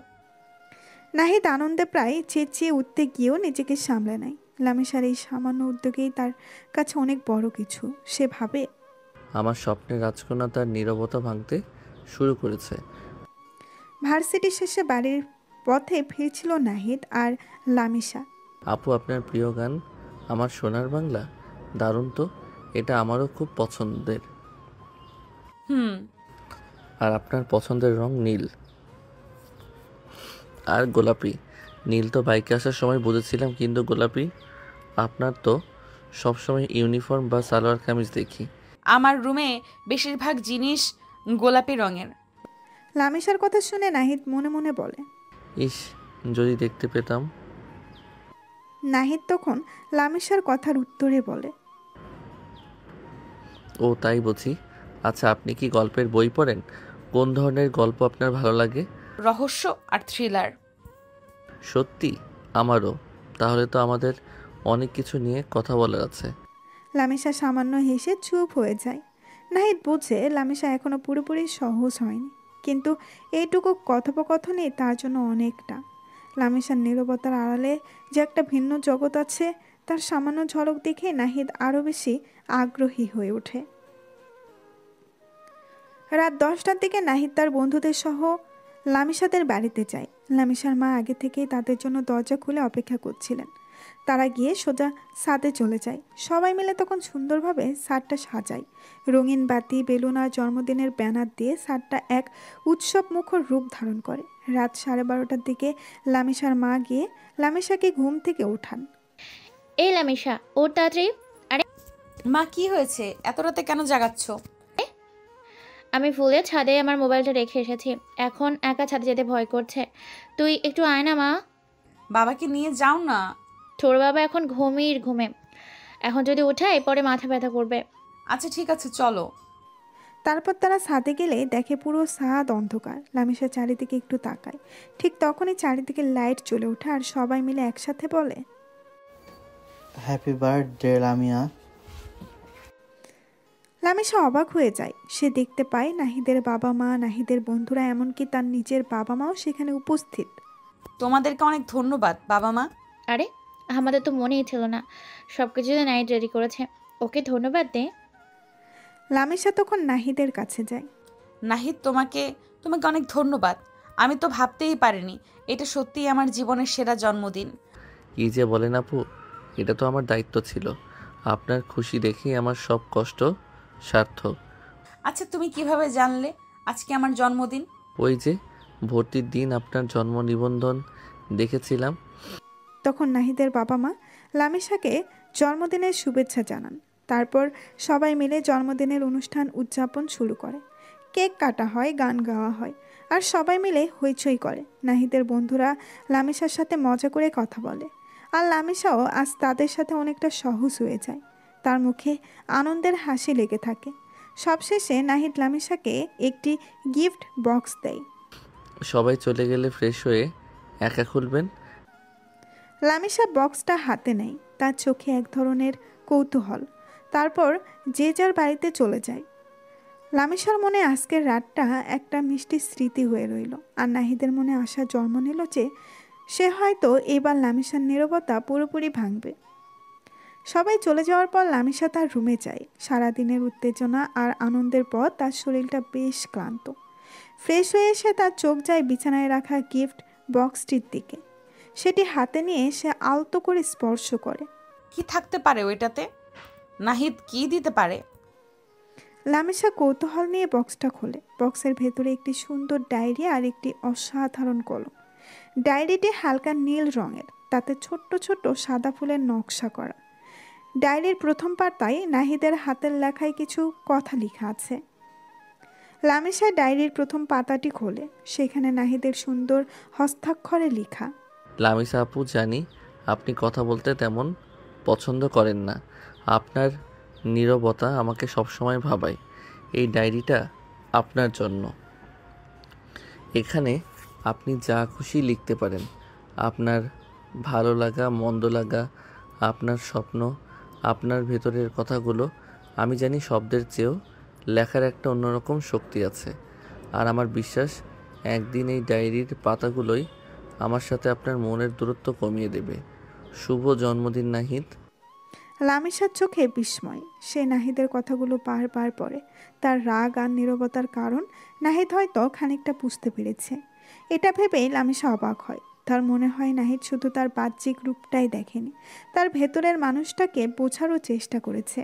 নাহিদ আনন্দে প্রায় চেঁচিয়ে উঠতে গিয়েও নিজেকে সামলে নেয়। লামিশার এই সামান্য উদ্যোগেই তার কাছে অনেক বড় কিছু। সে ভাবে, আমার স্বপ্নের রাজকন্যা তার নীরবতা ভাঙতে শুরু করেছে। ভার্সিটি শেষে বাড়ির পথে ফিরছিল নাহিদ আর লামিশা। আপু, আপনার প্রিয় গান আমার সোনার বাংলা? দারুণ তো, এটা আমারও খুব পছন্দের। আর আপনার পছন্দের রং নীল আর গোলাপি। নীল তো বাইকে আসার সময় বুঝেছিলাম, কিন্তু গোলাপি? আপনার তো সবসময় ইউনিফর্ম বা সালোয়ার কামিজ দেখি। আমার রুমে বেশিরভাগ জিনিস গোলাপি রঙের। লামিশার কথা শুনে নাহিদ মনে মনে বলে, ইস, যদি দেখতে পেতাম। নাহিদ তখন লামিশার কথার উত্তরে বলে, ও তাই বুঝি। আচ্ছা, আপনি কি গল্পের বই পড়েন? কোন ধরনের গল্প আপনার ভালো লাগে? রহস্য আর থ্রিলার। সত্যি? আমারও। তাহলে তো আমাদের অনেক কিছু নিয়ে কথা বলার আছে। লামিশা সামান্য হেসে চুপ হয়ে যায়। নাহিদ বুঝে লামিশা এখনো পুরোপুরি সহজ হয়নি, কিন্তু এইটুকু কথোপকথনই তার জন্য অনেকটা। লামিশার নীরবতার আড়ালে যে একটা ভিন্ন জগৎ আছে তার সামান্য ঝলক দেখে নাহিদ আরও বেশি আগ্রহী হয়ে ওঠে। রাত 10টার দিকে নাহিদ তার বন্ধুদের সহ লামিশাদের বাড়িতে যায়। লামিশার মা আগে থেকেই তাদের জন্য দরজা খুলে অপেক্ষা করছিলেন। তারা গিয়ে সোজা ছাদে চলে যায়। সবাই মিলে তখন সুন্দরভাবে ছাদটা সাজায়। রঙিন বাতি, বেলুন আর জন্মদিনের ব্যানার দিয়ে ছাদটা এক উৎসব মুখর রূপ ধারণ করে। রাত 12:30টার দিকে লামিশার মা গিয়ে লামিশাকে ঘুম থেকে ওঠান। এই লামিশা, ওর তাড়াতাড়ি। আরে মা, কি হয়েছে? এত রাতে কেন জাগাচ্ছ? আমি ফুলে ছাদে আমার মোবাইলটা রেখে এসেছি। এখন একা ছাদে যেতে ভয় করছে। তুই একটু আয় না মা। বাবাকে নিয়ে যাও না। তোর বাবা এখন ঘুমে। এখন যদি উঠাই পরে মাথা ব্যথা করবে। আচ্ছা ঠিক আছে, চলো। তারপর তারা ছাদে গেলে দেখে পুরো ছাদ অন্ধকার। লামিশা চারিদিকে একটু তাকায়। ঠিক তখনই চারিদিকে লাইট জ্বলে ওঠে আর সবাই মিলে একসাথে বলে, হ্যাপি বার্থডে লামিয়া। লামিশা অবাক হয়ে যায়। সে দেখতে পায় নাহিদের বাবা মা, নাহিদের বন্ধুরা, এমনকি তার নিজের বাবা মাও সেখানে উপস্থিত। তোমাদেরকে অনেক ধন্যবাদ বাবা মা। আরে আমাদের তো মনেই ছিল না, সব কিছু নাইট রেডি করেছে। ওকে ধন্যবাদ দে। লামিশা তখন নাহিদের কাছে যায়। নাহিদ, তোমাকে অনেক ধন্যবাদ। আমি তো ভাবতেই পারিনি এটা সত্যিই আমার জীবনের সেরা জন্মদিন। কি যে বলেন আপু, এটা তো আমার দায়িত্ব ছিল। আপনার খুশি দেখেই আমার সব কষ্ট সার্থক। আচ্ছা, তুমি কিভাবে জানলে আজকে আমার জন্মদিন? ওই যে ভর্তির দিন আপনার জন্ম নিবন্ধন দেখেছিলাম। তখন নাহিদের বাবা মা লামিশাকে জন্মদিনের শুভেচ্ছা জানান। তারপর সবাই মিলে জন্মদিনের অনুষ্ঠান উদযাপন শুরু করে। কেক কাটা হয়, গান গাওয়া হয়, আর সবাই মিলে হইচই করে। নাহিদের বন্ধুরা লামিশার সাথে মজা করে কথা বলে, আর লামিশাও আজ তাদের সাথে অনেকটা সহজ হয়ে যায়। তার মুখে আনন্দের হাসি লেগে থাকে। সবশেষে নাহিদ লামিশাকে একটি গিফট বক্স দেয়। সবাই চলে গেলে ফ্রেশ হয়ে একা খুলবেন। লামিশা বক্সটা হাতে নেয়, তার চোখে এক ধরনের কৌতূহল। তারপর যে যার বাড়িতে চলে যায়। লামিশার মনে আজকের রাতটা একটা মিষ্টি স্মৃতি হয়ে রইল। আর নাহিদের মনে আশা জন্ম নিল যে সে হয়তো এবার লামিশার নীরবতা পুরোপুরি ভাঙবে। সবাই চলে যাওয়ার পর লামিশা তার রুমে যায়। সারাদিনের উত্তেজনা আর আনন্দের পর তার শরীরটা বেশ ক্লান্ত। ফ্রেশ হয়ে এসে তার চোখ যায় বিছানায় রাখা গিফট বক্সটির দিকে। সেটি হাতে নিয়ে সে আলতো করে স্পর্শ করে। কি থাকতে পারে ওইটাতে? নাহিদ কি দিতে পারে? লামিশা কৌতূহল নিয়ে বক্সটা খোলে। বক্সের ভেতরে একটি সুন্দর ডায়েরি আর একটি অসাধারণ কলম। ডায়েরিটি হালকা নীল রঙের, তাতে ছোট্ট ছোট্ট সাদা ফুলের নকশা করা। ডায়েরির প্রথম পাতায় নাহিদের হাতের লেখায় কিছু কথা লেখা আছে। লামিশা ডায়েরির প্রথম পাতাটি খোলে। সেখানে নাহিদের সুন্দর হস্তাক্ষরে লেখা, লামিসা আপু, জানি আপনি কথা বলতে তেমন পছন্দ করেন না। আপনার নীরবতা আমাকে সবসময় ভাবায়। এই ডায়েরিটা আপনার জন্য। এখানে আপনি যা খুশি লিখতে পারেন। আপনার ভালো লাগা, মন্দ লাগা, আপনার স্বপ্ন, আপনার ভেতরের কথাগুলো। আমি জানি শব্দের চেয়েও লেখার একটা অন্যরকম শক্তি আছে। আর আমার বিশ্বাস একদিন এই ডায়েরির পাতাগুলোই আমার সাথে আপনার মনের দূরত্ব কমিয়ে দেবে। শুভ জন্মদিন নাহিদ। লামিশার চোখে বিস্ময়। সে নাহিদের কথাগুলো বারবার পড়ে। তার রাগ আর নীরবতার কারণ নাহিদ হয়তো খানিকটা বুঝতে পেরেছে। এটা ভেবেই লামিশা অবাক হয়। তার মনে হয় নাহিদ শুধু তার বাহ্যিক রূপটাই দেখেনি, তার ভেতরের মানুষটাকে বোঝারও চেষ্টা করেছে।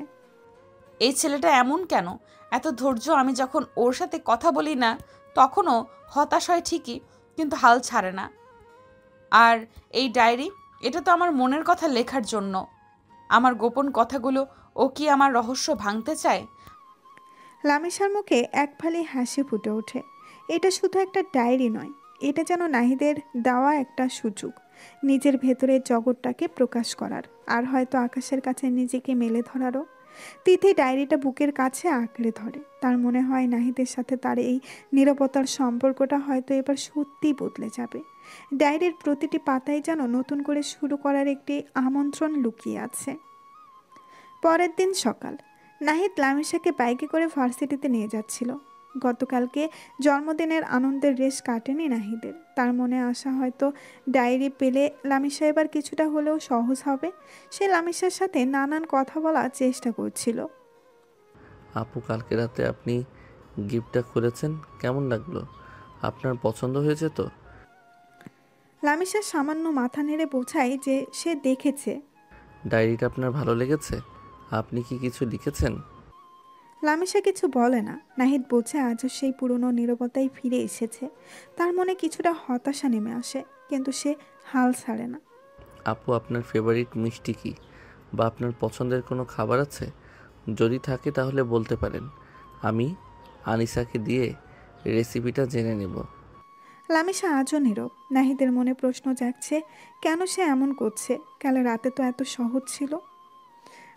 এই ছেলেটা এমন কেন? এত ধৈর্য। আমি যখন ওর সাথে কথা বলি না তখনও হতাশ হয় ঠিকই, কিন্তু হাল ছাড়ে না। আর এই ডায়েরি, এটা তো আমার মনের কথা লেখার জন্য। আমার গোপন কথাগুলো। ও কি আমার রহস্য ভাঙতে চায়? লামিশার মুখে এক ফালি হাসি ফুটে ওঠে। এটা শুধু একটা ডায়েরি নয়, এটা যেন নাহিদের দেওয়া একটা সুযোগ নিজের ভেতরের জগৎটাকে প্রকাশ করার, আর হয়তো আকাশের কাছে নিজেকে মেলে ধরারও। তিথি ডায়েরিটা বুকের কাছে আঁকড়ে ধরে। তার মনে হয় নাহিদের সাথে তার এই নীরবতার সম্পর্কটা হয়তো এবার সত্যিই বদলে যাবে। ডায়েরির প্রতিটি পাতায় যেন নতুন করে শুরু করার একটি আমন্ত্রণ লুকিয়ে আছে। পরের দিন সকাল, নাহিদ লামিশাকে বাইকে করে ভার্সিটিতে নিয়ে যাচ্ছিল। গতকালকে জন্মদিনের আনন্দের রেশ কাটেনি নাহিদের। তার মনে আসা হয়তো ডায়েরি পেলে লামিশা এবার কিছুটা হলেও সহজ হবে। সে লামিশার সাথে নানান কথা বলার চেষ্টা করছিল। আপু, কালকে রাতে আপনি গিফটটা খুলেছেন, কেমন লাগলো? আপনার পছন্দ হয়েছে তো? লামিশা সামান্য মাথা নেড়ে বোঝায় যে সে দেখেছে। ডায়েরিটা আপনার ভালো লেগেছে? আপনি কি কিছু লিখেছেন? লামিশা কিছু বলে না। নাহিদ বোঝে আজও সেই পুরনো নীরবতাই ফিরে এসেছে। তার মনে কিছুটা হতাশা নেমে আসে, কিন্তু সে হাল ছাড়ে না। আপু, আপনার ফেভারিট মিষ্টি কি, বা আপনার পছন্দের কোনো খাবার আছে? যদি থাকে তাহলে বলতে পারেন, আমি আনিসাকে দিয়ে রেসিপিটা জেনে নেব। লামিসা আজও নীরব। নাহিদের মনে প্রশ্ন জাগছে, কেন সে এমন করছে? কাল রাতে তো এত সহজ ছিল।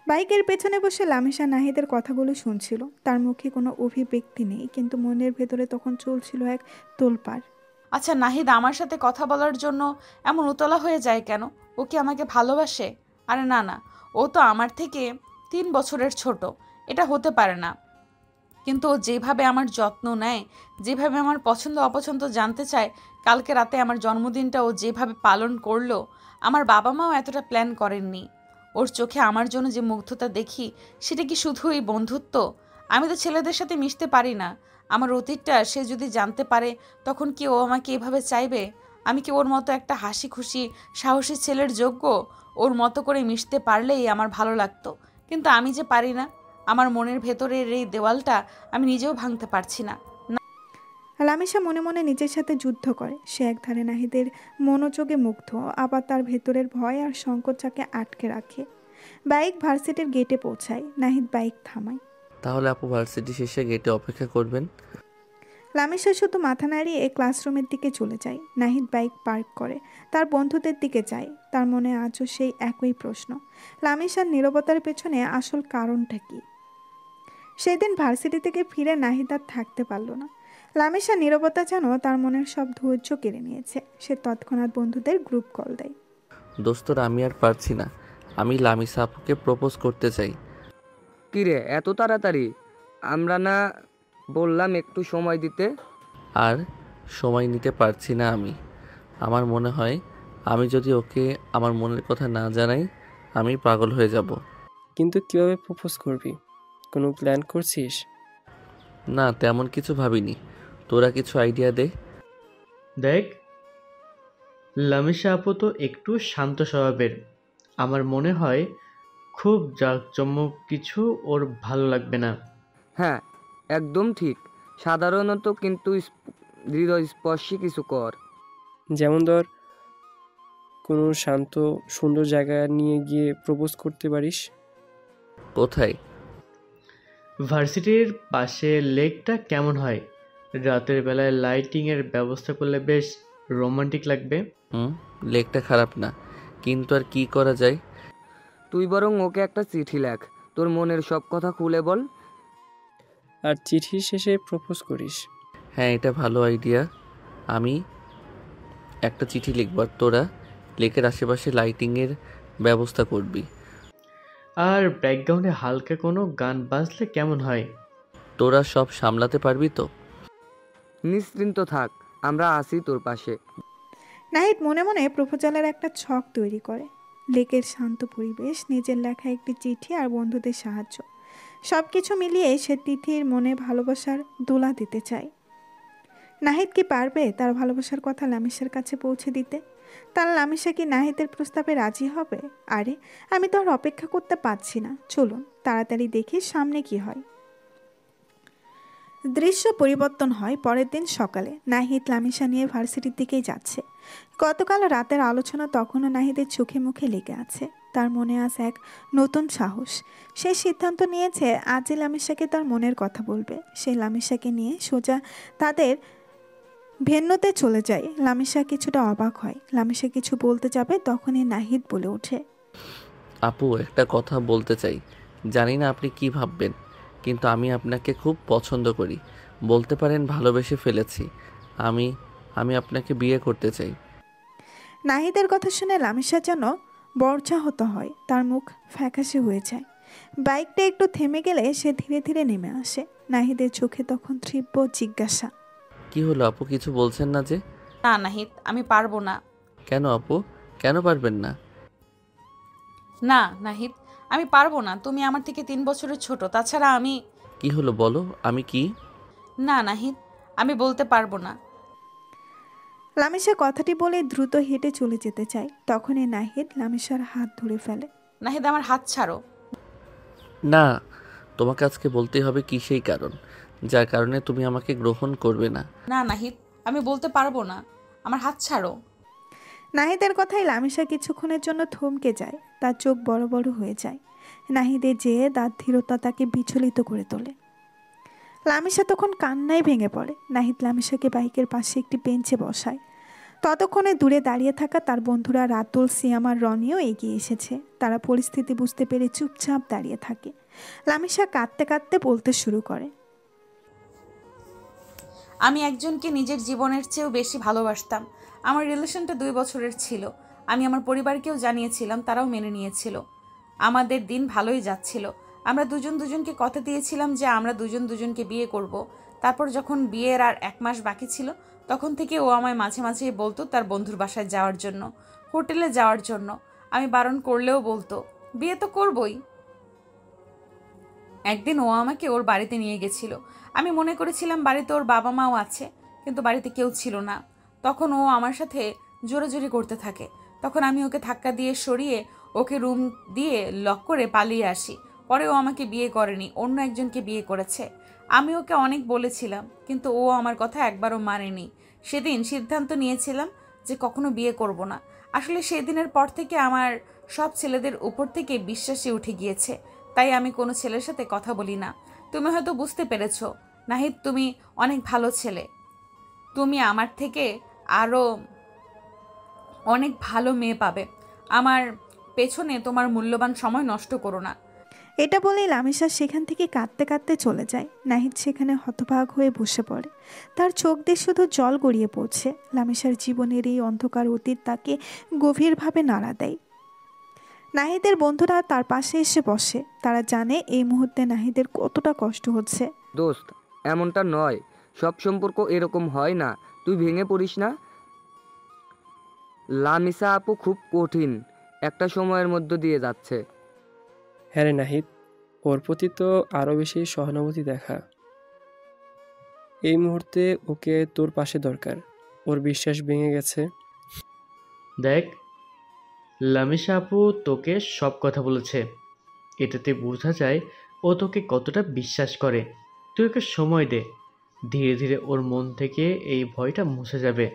বাইকের পেছনে বসে লামিসা নাহিদের কথাগুলো শুনছিল। তার মুখে কোনো অভিব্যক্তি নেই, কিন্তু মনের ভেতরে তখন চলছিল এক তোলপাড়। আচ্ছা নাহিদ আমার সাথে কথা বলার জন্য এমন উতলা হয়ে যায় কেন? ও কি আমাকে ভালোবাসে? আরে না না, ও তো আমার থেকে 3 বছরের ছোট, এটা হতে পারে না। কিন্তু ও যেভাবে আমার যত্ন নেয়, যেভাবে আমার পছন্দ অপছন্দ জানতে চায়, কালকে রাতে আমার জন্মদিনটা ও যেভাবে পালন করলো, আমার বাবা মাও এতটা প্ল্যান করেননি। ওর চোখে আমার জন্য যে মুগ্ধতা দেখি, সেটা কি শুধু এই বন্ধুত্ব? আমি তো ছেলেদের সাথে মিশতে পারি না। আমার অতীতটা সে যদি জানতে পারে, তখন কি ও আমাকে এভাবে চাইবে? আমি কি ওর মতো একটা হাসি খুশি সাহসী ছেলের যোগ্য? ওর মতো করে মিশতে পারলেই আমার ভালো লাগতো, কিন্তু আমি যে পারি না। আমার মনের ভেতরের এই দেওয়ালটা আমি নিজেও ভাঙতে পারছি না। লামিসা মনে মনে নিজের সাথে যুদ্ধ করে। সে একধারে নাহিদের মনোযোগে মুগ্ধ, আবার তার ভেতরের ভয় আর সংকোচাকে আটকে রাখে। বাইক ভার্সিটির গেটে পৌঁছায়। নাহিদ বাইক থামায়। তাহলে আপু ভার্সিটি শেষে গেটে অপেক্ষা করবেন? লামিসা শুধু মাথা নাড়িয়ে ক্লাসরুমের দিকে চলে যায়। নাহিদ বাইক পার্ক করে তার বন্ধুদের দিকে যায়। তার মনে আজও সেই একই প্রশ্ন, লামিসার নীরবতার পেছনে আসল কারণটা কি? সেদিন ভার্সিটি থেকে ফিরে নাহিদ আর থাকতে পারল না। লামিসার নীরবতা যেন তার মনের সব ধৈর্য কেড়ে নিয়েছে। সে তৎক্ষণাৎ বন্ধুদের গ্রুপ কল দেয়। দোস্তরা, আমি আর পারছি না। আমি লামিসা আপুকে প্রপোজ করতে চাই। কিরে এত তাড়াতাড়ি? আমরা না বললাম একটু সময় দিতে? আর সময় নিতে পারছি না আমি। আমার মনে হয় আমি যদি ওকে আমার মনের কথা না জানাই, আমি পাগল হয়ে যাব। কিন্তু কিভাবে প্রপোজ করবি? কোনো প্ল্যান করছিস? না, তেমন কিছু ভাবিনি। তোরা কিছু আইডিয়া দে। দেখ, লামিসা আপু তো একটু শান্ত স্বভাবের। আমার মনে হয় খুব জাঁকজমক কিছু ওর ভালো লাগবে না। হ্যাঁ, একদম ঠিক। সাধারণত কিন্তু হৃদয়স্পর্শী কিছু কর। যেমন ধর, কোনো শান্ত সুন্দর জায়গা নিয়ে গিয়ে প্রপোজ করতে পারিস। কোথায়? ভার্সিটির পাশে লেকটা কেমন হয়? রাতের বেলায় লাইটিংয়ের ব্যবস্থা করলে বেশ রোমান্টিক লাগবে। লেকটা খারাপ না, কিন্তু আর কি করা যায়? তুই বরং ওকে একটা চিঠি লেখ, তোর মনের সব কথা খুলে বল। আর চিঠি শেষে প্রপোজ করিস। হ্যাঁ, এটা ভালো আইডিয়া। আমি একটা চিঠি লিখব, আর তোরা লেকের আশেপাশে লাইটিংয়ের ব্যবস্থা করবি। আর ব্যাকগ্রাউন্ডে হালকা কোনো গান বাজলে কেমন হয়? তোরা সব সামলাতে পারবি তো? নিশ্চিন্ত থাক, আমরা আছি তোর পাশে। নাহিদ মনে মনে প্রপোজালের একটা ছক তৈরি করে। লেকের শান্ত পরিবেশ, নিজের লেখা একটি চিঠি আর বন্ধুদের সাহায্য, সব কিছু মিলিয়ে সে তিথির মনে ভালোবাসার দোলা দিতে চায়। নাহিদ কি পারবে তার ভালোবাসার কথা লামিসার কাছে পৌঁছে দিতে? তার লামিসা কি নাহিদের প্রস্তাবে রাজি হবে? আরে, আমি তো আর অপেক্ষা করতে পারছি না। চলুন তাড়াতাড়ি দেখি সামনে কি হয়। দৃশ্য পরিবর্তন হয় পরের দিন সকালে। নাহিদ লামিসা নিয়ে ভার্সিটির দিকেই যাচ্ছে। গতকাল রাতের আলোচনা তখনও নাহিদের চোখে মুখে লেগে আছে। তার মনে আজ এক নতুন সাহস। সে সিদ্ধান্ত নিয়েছে আজই লামিসাকে তার মনের কথা বলবে। সে লামিসাকে নিয়ে সোজা তাদের ভেন্যুতে চলে যায়। লামিসা কিছুটা অবাক হয়। লামিসা কিছু বলতে যাবে, তখনই নাহিদ বলে ওঠে, আপু, একটা কথা বলতে চাই। জানি না আপনি কি ভাববেন, কিন্তু আমি আপনাকে খুব পছন্দ করি। বলতে পারেন ভালোবেসে ফেলেছি। আমি আমি আপনাকে বিয়ে করতে চাই। নাহিদের কথা শুনে লামিসা যেন বর্জাহত হয়। তার মুখ ফ্যাকাশে হয়ে যায়। বাইকটা একটু থেমে গেলে সে ধীরে ধীরে নেমে আসে। নাহিদের চোখে তখন তীব্র জিজ্ঞাসা, কি হলো আপু, কিছু বলছেন না যে? না নাহিদ, আমি পারবো না। কেন আপু, কেন পারবেন না? না নাহিদ, আমি পারবো না। তুমি আমার থেকে 3 বছরের ছোট। তাছাড়া আমি... কি হলো বলো, আমি কি? না নাহিদ, আমি বলতে পারবো না। লামিসা কথাটি বলে দ্রুত হেঁটে চলে যেতে চায়। তখনই নাহিদ লামিসার হাত ধরে ফেলে। নাহিদ, আমার হাত ছাড়ো। না, তোমাকে আজকে বলতেই হবে কি সেই কারণ, যার কারণে তুমি আমাকে গ্রহণ করবে না। না নাহিদ, আমি বলতে পারবো না। আমার হাত ছাড়ো। নাহিদের কথায় লামিসা কিছুক্ষণের জন্য থমকে যায়। তার চোখ বড় বড় হয়ে যায়। নাহিদের যেয়ে তার ধীরতা তাকে বিচলিত করে তোলে। লামিসা তখন কান্নায় ভেঙে পড়ে। নাহিদ লামিসাকে বাইকের পাশে একটি বেঞ্চে বসায়। ততক্ষণে দূরে দাঁড়িয়ে থাকা তার বন্ধুরা রাতুল, সিয়াম আর রনিও এগিয়ে এসেছে। তারা পরিস্থিতি বুঝতে পেরে চুপচাপ দাঁড়িয়ে থাকে। লামিসা কাঁদতে কাঁদতে বলতে শুরু করে, আমি একজনকে নিজের জীবনের চেয়েও বেশি ভালোবাসতাম। আমার রিলেশনটা 2 বছরের ছিল। আমি আমার পরিবারকেও জানিয়েছিলাম, তারাও মেনে নিয়েছিল। আমাদের দিন ভালোই যাচ্ছিল। আমরা দুজন দুজনকে কথা দিয়েছিলাম যে আমরা দুজন দুজনকে বিয়ে করব। তারপর যখন বিয়ের আর 1 মাস বাকি ছিল, তখন থেকে ও আমায় মাঝে মাঝেই বলতো তার বন্ধুর বাসায় যাওয়ার জন্য, হোটেলে যাওয়ার জন্য। আমি বারণ করলেও বলতো বিয়ে তো করবই। একদিন ও আমাকে ওর বাড়িতে নিয়ে গেছিল। আমি মনে করেছিলাম বাড়িতে ওর বাবা মাও আছে, কিন্তু বাড়িতে কেউ ছিল না। তখন ও আমার সাথে জোরাজুরি করতে থাকে। তখন আমি ওকে ধাক্কা দিয়ে সরিয়ে ওকে রুম দিয়ে লক করে পালিয়ে আসি। পরে ও আমাকে বিয়ে করেনি, অন্য একজনকে বিয়ে করেছে। আমি ওকে অনেক বলেছিলাম, কিন্তু ও আমার কথা একবারও মানেনি। সেদিন সিদ্ধান্ত নিয়েছিলাম যে কখনো বিয়ে করব না। আসলে সেদিনের পর থেকে আমার সব ছেলেদের উপর থেকে বিশ্বাসই উঠে গিয়েছে। তাই আমি কোনো ছেলের সাথে কথা বলি না। তুমি হয়তো বুঝতে পেরেছ নাহিদ, তুমি অনেক ভালো ছেলে। তুমি আমার থেকে আরও অনেক ভালো মেয়ে পাবে। আমার পেছনে তোমার মূল্যবান সময় নষ্ট করো না। এটা বলেই লামিসা সেখান থেকে কাঁদতে কাঁদতে চলে যায়। নাহিদ সেখানে হতবাক হয়ে বসে পড়ে। তার চোখ দিয়ে শুধু জল গড়িয়ে পড়ছে। লামিসার জীবনের এই অন্ধকার অতীত তাকে গভীরভাবে নাড়া দেয়। নাহিদের বন্ধুরা তার পাশে এসে বসে। তারা জানে এই মুহূর্তে নাহিদের কতটা কষ্ট হচ্ছে। দোস্ত, এমনটা নয়, সব সম্পর্ক এরকম হয় না, তুই ভেঙে পড়িস না। লামিসা আপু খুব কঠিন একটা সময়ের মধ্য দিয়ে যাচ্ছে। হ্যাঁ রে নাহিদ, ওর প্রতি তো আরও বেশি সহানুভূতি দেখা। এই মুহূর্তে ওকে তোর পাশে দরকার। ওর বিশ্বাস ভেঙে গেছে। দেখ, লামিসা আপু তোকে সব কথা বলেছে। এটাতে বোঝা যায় ও তোকে কতটা বিশ্বাস করে। তুই ওকে সময় দে, ধীরে ধীরে ওর মন থেকে এই ভয়টা মুছে যাবে।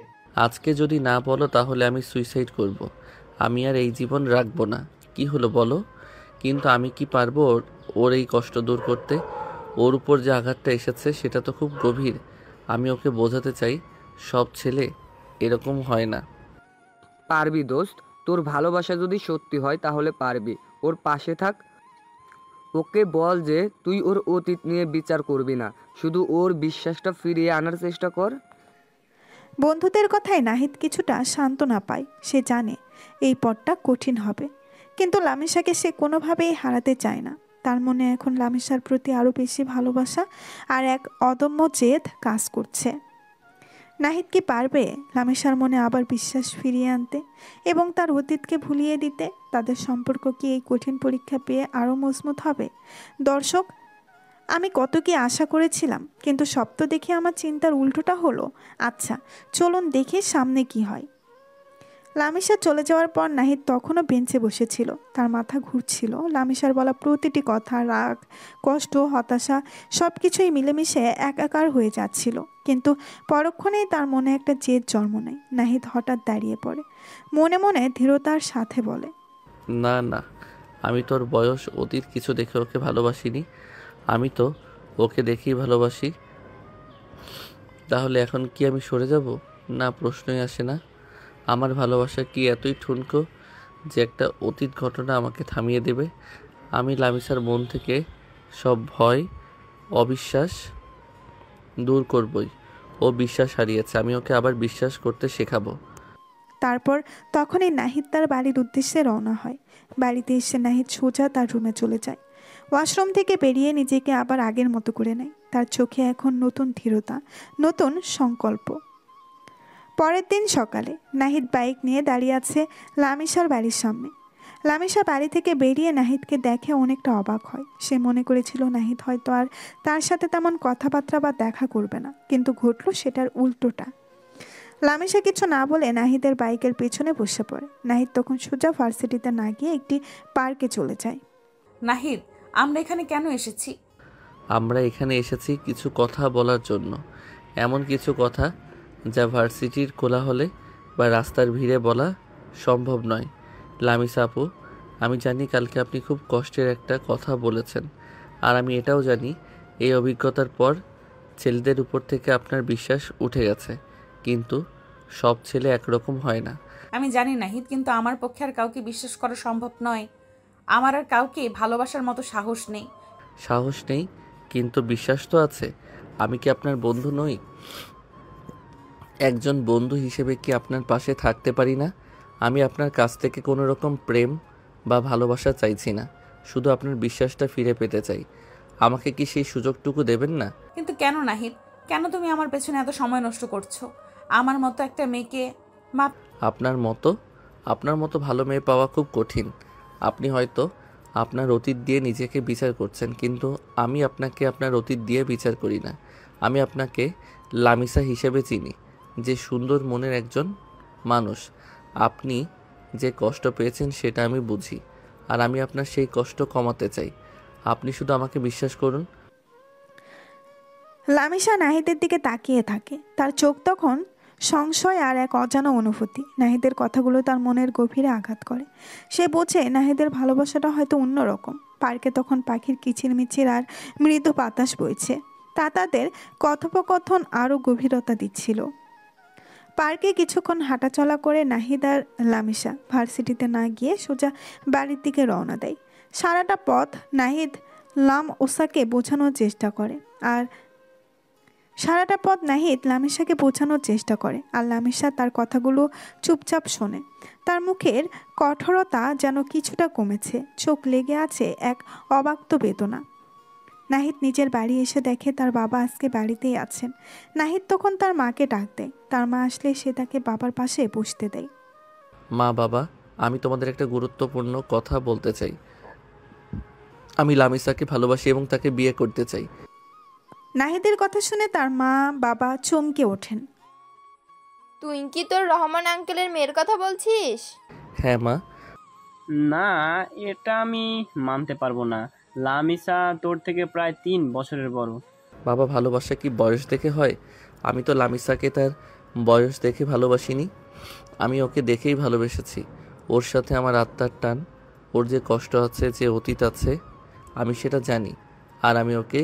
আজকে যদি না বলো তাহলে আমি সুইসাইড করব। আমি আর এই জীবন রাখবো না। কি হলো বলো? কিন্তু আমি কি পারবো ওর এই কষ্ট দূর করতে? ওর উপর যে আঘাতটা এসেছে সেটা তো খুব গভীর। আমি ওকে বোঝাতে চাই সব ছেলে এরকম হয় না। পারবি দোস্ত, তোর ভালোবাসা যদি সত্যি হয় তাহলে পারবি। ওর পাশে থাক। ওকে বল যে তুই ওর অতীত নিয়ে বিচার করবি না, শুধু ওর বিশ্বাসটা ফিরিয়ে আনার চেষ্টা কর। বন্ধুদের কথায় নাহিদ কিছুটা সান্ত্বনা পায়। সে জানে এই পথটা কঠিন হবে, কিন্তু লামিসাকে সে কোনোভাবেই হারাতে চায় না। তার মনে এখন লামিসার প্রতি আরও বেশি ভালোবাসা আর এক অদম্য জেদ কাজ করছে। নাহিদ কি পারবে লামিসার মনে আবার বিশ্বাস ফিরিয়ে আনতে এবং তার অতীতকে ভুলিয়ে দিতে? তাদের সম্পর্ক কি এই কঠিন পরীক্ষা পেয়ে আরও মজবুত হবে? দর্শক, আমি কত কি আশা করেছিলাম, কিন্তু সব তো দেখে আমার চিন্তার উল্টোটা হলো। আচ্ছা, চলুন দেখি সামনে কি হয়। লামিসা চলে যাওয়ার পর নাহিদ তখনও বেঞ্চে বসেছিল। তার মাথা ঘুরছিল। লামিসার বলা প্রতিটি কথা, রাগ, কষ্ট, হতাশা সব কিছুই মিলেমিশে একাকার হয়ে যাচ্ছিল। কিন্তু পরক্ষণেই তার মনে একটা জেদ জন্ম নেয়। নাহিদ হঠাৎ দাঁড়িয়ে পড়ে, মনে মনে দৃঢ়তার সাথে বলে, না না, আমি তোর বয়স অতীত কিছু দেখে ওকে ভালোবাসিনি। আমি তো ওকে দেখেই ভালোবাসি। তাহলে এখন কি আমি সরে যাব? না, প্রশ্নই আসে না। আমার ভালোবাসা কি এতই ঠুনকো যে একটা অতীত ঘটনা আমাকে থামিয়ে দেবে? আমি লামিসার মন থেকে সব ভয়, অবিশ্বাস দূর করবই। ও বিশ্বাস হারিয়েছে, আমি ওকে আবার বিশ্বাস করতে শেখাবো। তারপর তখনই নাহিদ তার বাড়ির উদ্দেশ্যে রওনা হয়। বাড়িতে এসে নাহিদ সোজা তার রুমে চলে যায়। ওয়াশরুম থেকে বেরিয়ে নিজেকে আবার আগের মতো করে নেয়। তার চোখে এখন নতুন দৃঢ়তা, নতুন সংকল্প। পরের দিন সকালে নাহিদ বাইক নিয়ে দাঁড়িয়ে আছে লামিসার বাড়ির সামনে। লামিসা বাড়ি থেকে বেরিয়ে নাহিদকে দেখে অনেকটা অবাক হয়। সে মনে করেছিল নাহিদ হয়তো আর তার সাথে তেমন কথাবার্তা বা দেখা করবে না, কিন্তু ঘটল সেটার উল্টোটা। লামিসা কিছু না বলে নাহিদের বাইকের পেছনে বসে পড়ে। নাহিদ তখন সোজা ভার্সিটিতে না গিয়ে একটি পার্কে চলে যায়। নাহিদ, আমরা এখানে কেন এসেছি? আমরা এখানে এসেছি কিছু কথা বলার জন্য। এমন কিছু কথা যা ভার্সিটির কোলাহলে বা রাস্তার ভিড়ে বলা সম্ভব নয়। লামিসা আপু, আমি জানি কালকে আপনি খুব কষ্টের একটা কথা বলেছেন, আর আমি এটাও জানি এই অভিজ্ঞতার পর ছেলেদের উপর থেকে আপনার বিশ্বাস উঠে গেছে, কিন্তু সব ছেলে একরকম হয় না। আমি জানি নাহিদ, কিন্তু আমার পক্ষে আর কাউকে বিশ্বাস করা সম্ভব নয়। আমার আর কাউকে ভালোবাসার মতো সাহস নেই। সাহস নেই, কিন্তু বিশ্বাস তো আছে। আমি কি আপনার বন্ধু নই? একজন বন্ধু হিসেবে কি আপনার পাশে থাকতে পারি না? আমি আপনার কাছ থেকে কোনো রকম প্রেম বা ভালোবাসা চাইছি না, শুধু আপনার বিশ্বাসটা ফিরে পেতে চাই। আমাকে কি সেই সুযোগটুকু দেবেন না? কিন্তু কেন নাহিদ, কেন তুমি আমার পেছনে এত সময় নষ্ট করছো? আমার মতো একটা মেয়েকে মাপ। আপনার মতো ভালো মেয়ে পাওয়া খুব কঠিন। আপনি হয়তো আপনার অতীত দিয়ে নিজেকে বিচার করছেন, কিন্তু আমি আপনাকে আপনার অতীত দিয়ে বিচার করি না। আমি আপনাকে লামিসা হিসেবে চিনি, যে সুন্দর মনের একজন মানুষ। আপনি যে কষ্ট পেয়েছেন সেটা আমি বুঝি, আর আমি আপনার সেই কষ্ট কমাতে চাই। আপনি শুধু আমাকে বিশ্বাস করুন। লামিসা নাহিদের দিকে তাকিয়ে থাকে। তার চোখ তখন সংশয় আর এক অজানা অনুভূতি। নাহিদের কথাগুলো তার মনের গভীরে আঘাত করে। সে বোঝে নাহিদের ভালোবাসাটা হয়তো অন্যরকম। পার্কে তখন পাখির কিচিরমিচির আর মৃদু বাতাস বইছে, তা তাদের কথোপকথন আরও গভীরতা দিচ্ছিল। পার্কে কিছুক্ষণ হাঁটাচলা করে নাহিদ আর লামিসা ভার্সিটিতে না গিয়ে সোজা বাড়ির দিকে রওনা দেয়। সারাটা পথ নাহিদ লামিসাকে বোঝানোর চেষ্টা করে আর লামিসা তার কথাগুলো চুপচাপ শোনে। তার মুখের কঠোরতা যেন কিছুটা কমেছে, চোখ লেগে আছে এক অব্যক্ত বেদনা। নাহিদ নিজের বাড়ি এসে দেখে তার বাবা আজকে বাড়িতেই আছেন। নাহিদ তখন তার মাকে ডাক দেয়। তার মা আসলে সে তাকে বাবার পাশে বসতে দেয়। মা, বাবা, আমি তোমাদের একটা গুরুত্বপূর্ণ কথা বলতে চাই। আমি লামিসাকে ভালোবাসি এবং তাকে বিয়ে করতে চাই। নাহিদের কথা শুনে তার মা বাবা চমকে ওঠেন। তুই কি তোর রহমান আঙ্কেলের মেয়ের কথা বলছিস? হ্যাঁ মা। না, এটা আমি মানতে পারবো না। লামিসা তোর থেকে প্রায় 3 বছরের বড়। বাবা, ভালোবাসা কি বয়স দেখে হয়? আমি তো লামিসাকে তার বয়স দেখে ভালোবাসিনি। আমি ওকে দেখেই ভালোবেসেছি। ওর সাথে আমার আত্মার টান। ওর যে কষ্ট আছে, যে অতীত আছে, আমি সেটা জানি। আর আমি ওকে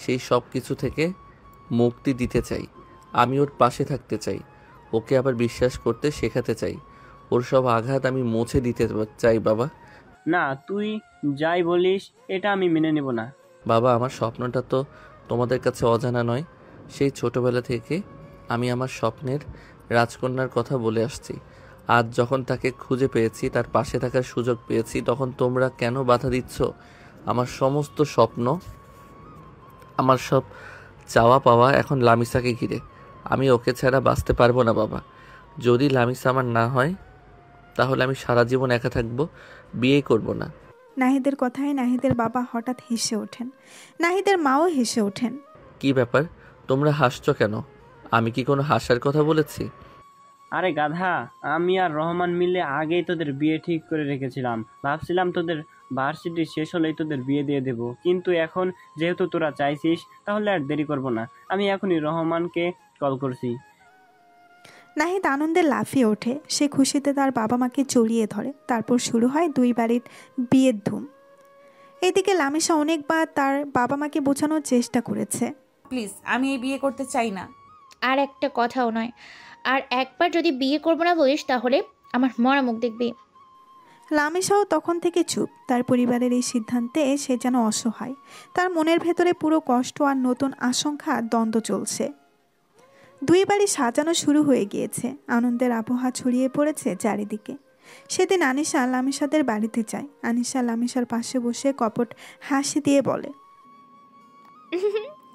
সেই সব কিছু থেকে মুক্তি দিতে চাই। আমি ওর পাশে থাকতে চাই। ওকে আবার বিশ্বাস করতে শেখাতে চাই। ওর সব আঘাত আমি মুছে দিতে চাই বাবা। না, তুই যাই বলিস এটা আমি মেনে নেব না। বাবা, আমার স্বপ্নটা তো তোমাদের কাছে অজানা নয়। সেই ছোটবেলা থেকে আমি আমার স্বপ্নের রাজকন্যার কথা বলে আসছি। আজ যখন তাকে খুঁজে পেয়েছি, তার পাশে থাকার সুযোগ পেয়েছি, তখন তোমরা কেন বাধা দিচ্ছ? আমার সমস্ত স্বপ্ন, আমার সব চাওয়া পাওয়া এখন লামিসাকে ঘিরে। আমি ওকে ছাড়া বাঁচতে পারবো না বাবা। যদি লামিসা আমার না হয়, তাহলে আমি সারা জীবন একা থাকবো, বিয়ে করব না। নাহিদের কথায় নাহিদের বাবা হঠাৎ হেসে ওঠেন। নাহিদের মাও হেসে ওঠেন। কি ব্যাপার, তোমরা হাসছো কেন? আমি কি কোনো হাসার কথা বলেছি? আরে গাধা, আমি আর রহমান মিলে আগেই তোদের বিয়ে ঠিক করে রেখেছিলাম। ভাবছিলাম তোদের ভার্সিটি শেষ হলেই তোদের বিয়ে দিয়ে দেব, কিন্তু এখন যেহেতু তোরা চাইছিস, তাহলে আর দেরি করব না। আমি এখনই রহমানকে কল করছি। নাহিদ আনন্দে লাফিয়ে ওঠে। সে খুশিতে তার বাবা মাকে জড়িয়ে ধরে। তারপর শুরু হয় দুই বাড়ির বিয়ের ধুম। এদিকে লামিসা অনেকবার তার বাবা মাকে বোঝানোর চেষ্টা করেছে। প্লিজ, আমি এই বিয়ে করতে চাই না। আর একটা কথাও নয়। আর একবার যদি বিয়ে করবো না বলিস, তাহলে আমার মরা মুখ দেখবি। লামিসাও তখন থেকে চুপ। তার পরিবারের এই সিদ্ধান্তে সে যেন অসহায়। তার মনের ভেতরে পুরো কষ্ট আর নতুন আশঙ্কা দ্বন্দ্ব চলছে। দুই বাড়ি সাজানো শুরু হয়ে গিয়েছে। আনন্দের আবহাওয়া ছড়িয়ে পড়েছে চারিদিকে। সেদিন আনিশা লামিসাদের বাড়িতে যায়। আনিশা লামিসার পাশে বসে কপট হাসি দিয়ে বলে,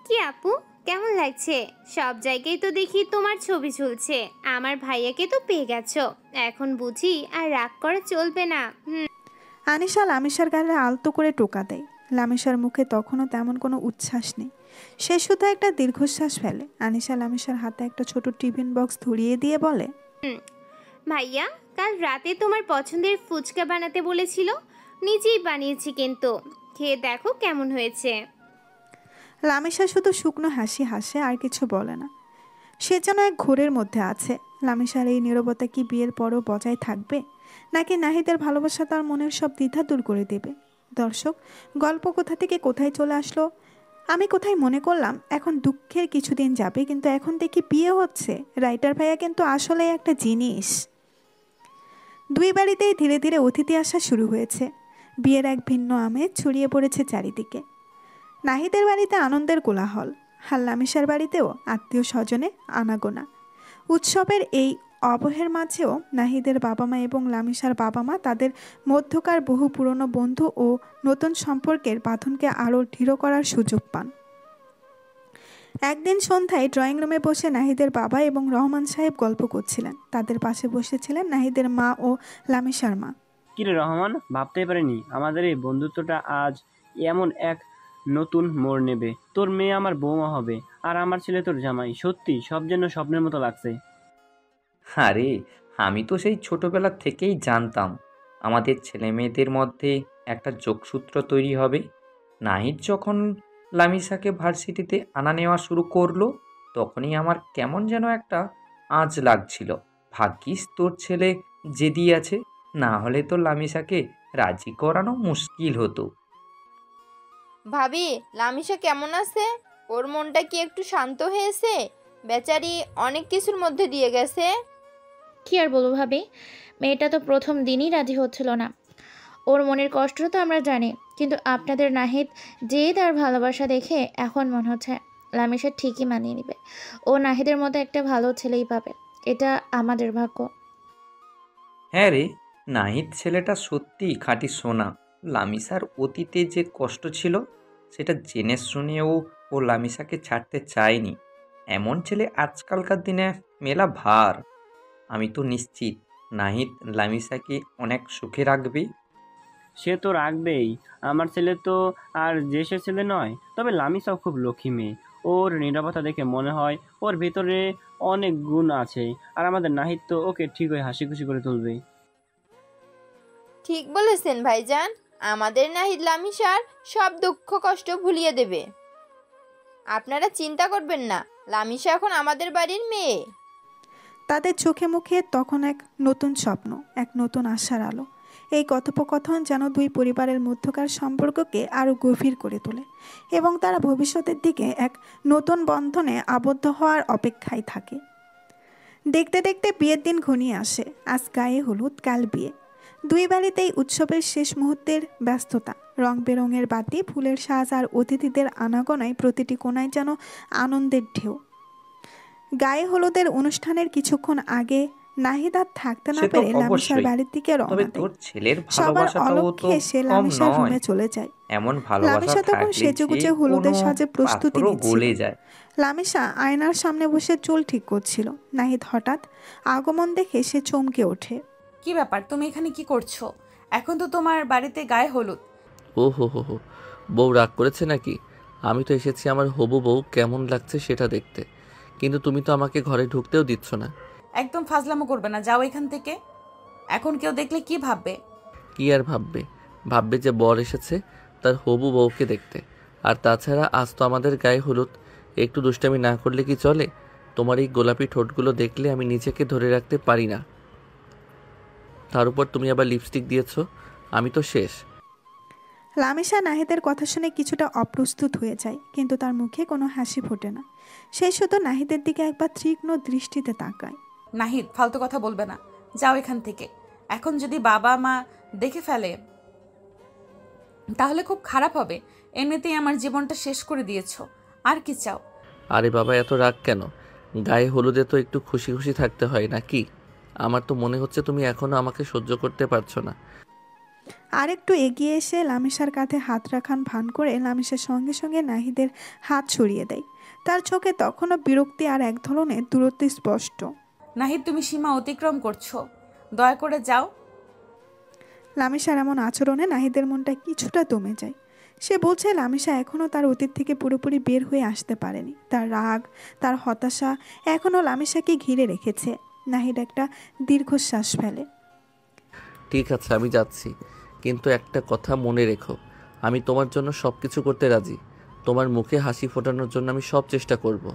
কি আপু, কেমন লাগছে? সব জায়গায় তো দেখি তোমার ছবি ঝুলছে। আমার ভাইয়াকে তো পেয়ে গেছো, এখন বুঝি আর রাগ করা চলবে না। আনিশা লামিসার গালে আলতো করে টোকা দেয়। লামিসার মুখে তখনও তেমন কোনো উচ্ছ্বাস নেই। সে শুধু একটা দীর্ঘশ্বাস ফেলে। আনিশা লামিসার হাতে একটা ছোট টিফিন বক্স ধরিয়ে দিয়ে বলে, ভাইয়া কাল রাতে তোমার পছন্দের ফুচকা বানাতে বলেছিল, নিজেই বানিয়েছি, কিন্তু খেয়ে দেখো কেমন হয়েছে। লামিসা শুধু শুকনো হাসি হাসে, আর কিছু বলে না। সে যেন এক ঘোরের মধ্যে আছে। লামিসার এই নীরবতা কি বিয়ের পরও বজায় থাকবে, নাকি নাহিদের ভালোবাসা তার মনের সব দ্বিধা দূর করে দেবে? দর্শক, গল্প কোথা থেকে কোথায় চলে আসলো আমি কোথায় মনে করলাম এখন দুঃখের কিছুদিন যাবে, কিন্তু এখন দেখি বিয়ে হচ্ছে। রাইটার ভাইয়া কিন্তু আসলেই একটা জিনিস। দুই বাড়িতেই ধীরে ধীরে অতিথি আসা শুরু হয়েছে। বিয়ের এক ভিন্ন আমেজ ছড়িয়ে পড়েছে চারিদিকে। নাহিদের বাড়িতে আনন্দের কোলাহল, আর লামিসার বাড়িতেও আত্মীয় স্বজনে আনাগোনা। উৎসবের এই অবহের মাঝেও নাহিদের বাবা মা এবং লামিসার বাবা মা তাদের মধ্যকার বহু পুরনো বন্ধু ও নতুন সম্পর্কের বাঁধনকে আরও দৃঢ় করার সুযোগ পান। একদিন সন্ধ্যায় ড্রয়িং রুমে বসে নাহিদের বাবা এবং রহমান সাহেব গল্প করছিলেন। তাদের পাশে বসেছিলেন নাহিদের মা ও লামিসার মা। কিরে রহমান, ভাবতেই পারিনি আমাদের এই বন্ধুত্বটা আজ এমন এক নতুন মোড় নেবে। তোর মেয়ে আমার বৌমা হবে, আর আমার ছেলে তোর জামাই। সত্যি সব যেন স্বপ্নের মতো লাগছে। আরে, আমি তো সেই ছোটবেলা থেকেই জানতাম আমাদের ছেলে মেয়েদের মধ্যে একটা যোগসূত্র তৈরি হবে। নাহিদ যখন লামিসাকে ভার্সিটিতে আনা নেওয়া শুরু করলো, তখনই আমার কেমন যেন একটা আঁচ লাগছিল। ভাগ্যিস তোর ছেলে জেদি আছে, না হলে তো লামিসাকে রাজি করানো মুশকিল হতো। ভাবি, লামিসা কেমন আছে? ওর মনটা কি একটু শান্ত হয়েছে? বেচারি অনেক কিছুর মধ্যে দিয়ে গেছে। কি আর বলবো ভাবি, মেয়েটা তো প্রথম দিনই রাজি হচ্ছিল না। ওর মনের কষ্টটা তো আমরা জানি, কিন্তু আপনাদের নাহিদ যে তার ভালোবাসা দেখে এখন মনে হচ্ছে লামিসা ঠিকই মানিয়ে নেবে। ও নাহিদের মতো একটা ভালো ছেলেই পাবে, এটা আমাদের ভাগ্য। হ্যাঁ রে, নাহিদ ছেলেটা সত্যিই খাঁটি সোনা। লামিসার অতীতে যে কষ্ট ছিল সেটা জেনে শুনেও ও লামিসাকে ছাড়তে চায়নি। এমন ছেলে আজকালকার দিনে মেলা ভার। আমি তো নিশ্চিত নাহিদ লামিসাকে অনেক সুখে রাখবে। সে তো রাখবেই। আমার ছেলে তো আর যে সে ছেলে নয়। তবে লামিসাও খুব লক্ষ্মী মেয়ে। ওর নীরবতা দেখে মনে হয় ওর ভিতরে অনেক গুণ আছে। আর আমাদের নাহিদ তো ওকে ঠিকই হাসি খুশি করে তুলবে। ঠিক বলেছেন ভাইজান, আমাদের নাহিদ লামিসার সব দুঃখ কষ্ট ভুলিয়ে দেবে। আপনারা চিন্তা করবেন না, লামিসা এখন আমাদের বাড়ির মেয়ে। তাদের চোখে মুখে তখন এক নতুন স্বপ্ন, এক নতুন আশার আলো। এই কথোপকথন যেন দুই পরিবারের মধ্যকার সম্পর্ককে আরও গভীর করে তোলে এবং তারা ভবিষ্যতের দিকে এক নতুন বন্ধনে আবদ্ধ হওয়ার অপেক্ষায় থাকে। দেখতে দেখতে বিয়ের দিন ঘনিয়ে আসে। আজ গায়ে হলুদ, কাল বিয়ে। দুই বাড়িতেই উৎসবের শেষ মুহূর্তের ব্যস্ততা। রং বেরঙের বাতি, ফুলের সাজ আর অতিথিদের আনাগোনায় প্রতিটি কোণায় যেন আনন্দের ঢেউ। গায়ে হলুদের অনুষ্ঠানের কিছুক্ষণ আগে নাহিদ আর থাকতে না সে তো পেরে লামিসার অবশ্যই, বাড়ির দিকে তবে রওনা তোর দেয়। ছেলের সবার ভালোবাসাটাও তো অলক্ষ্যে সে কম লামিসার নয়। রুমে চলে যায়। এমন ভালোবাসা লামিসা তখন থাকলে সেজেগুজে যে হলুদের কোনো সাজে প্রস্তুতি পাথরও নিচ্ছিল। গলে যায়। লামিসা আয়নার সামনে বসে চুল ঠিক করছিল। নাহিদ হঠাৎ আগমন দেখে সে চমকে ওঠে। কি ব্যাপার, তুমি এখানে কি করছো? এখন তো তোমার বাড়িতে গায়ে হলুদ। ও হো হো হো, বউ রাগ করেছে নাকি? আমি তো এসেছি আমার হবু বউ কেমন লাগছে সেটা দেখতে, কিন্তু তুমি তো আমাকে ঘরে ঢুকতেও দিচ্ছ না। একদম ফাজলামো করবে না, যাও এখান থেকে। এখন কেউ দেখলে কি ভাববে? কি আর ভাববে? ভাববে যে বর এসেছে তার হবু বউকে দেখতে। আর তাছাড়া আজ তো আমাদের গায়ে হলুদ, একটু দুষ্টামি না করলে কি চলে? তোমার এই গোলাপি ঠোঁটগুলো দেখলে আমি নিজেকে ধরে রাখতে পারি না। তার উপর তুমি আবার লিপস্টিক দিয়েছো, আমি তো শেষ। লামিসা নাহিদের কথা শুনে কিছুটা অপ্রস্তুত হয়ে যায়, কিন্তু তার মুখে কোনো হাসি ফোটে না। সে শুধু নাহিদের দিকে একবার তীক্ষ্ণ দৃষ্টিতে তাকায়। নাহিদ, ফালতু কথা বলবে না, যাও এখান থেকে। এখন যদি বাবা মা দেখে ফেলে তাহলে খুব খারাপ হবে। এমনিতেই আমার জীবনটা শেষ করে দিয়েছো, আর কি চাও? আরে বাবা, এত রাগ কেন? গায়ে হলুদে তো একটু খুশি খুশি থাকতে হয় নাকি? আমার তো মনে হচ্ছে তুমি এখনো আমাকে সহ্য করতে পারছো না। আর একটু এগিয়ে এসে লামিসার কাঁধে হাত রাখান ভান করে লামিসার সঙ্গে সঙ্গে নাহিদের হাত সরিয়ে দেয়। তার চোখে তখনও বিরক্তি আর এক ধরনের দূরত্ব স্পষ্ট। নাহিদ, তুমি সীমা অতিক্রম করছো, দয়া করে যাও। লামিসার এমন আচরণে নাহিদের মনটা কিছুটা দমে যায়। সে বলছে লামিসা এখনও তার অতীত থেকে পুরোপুরি বের হয়ে আসতে পারেনি। তার রাগ, তার হতাশা এখনও লামিসাকে ঘিরে রেখেছে। নাহিদ একটা দীর্ঘশ্বাস ফেলে। ঠিক আছে, আমি যাচ্ছি, কিন্তু একটা কথা মনে রেখো, আমি তোমার জন্য সব কিছু করতে রাজি। তোমার মুখে হাসি ফোটানোর জন্য আমি সব চেষ্টা করব।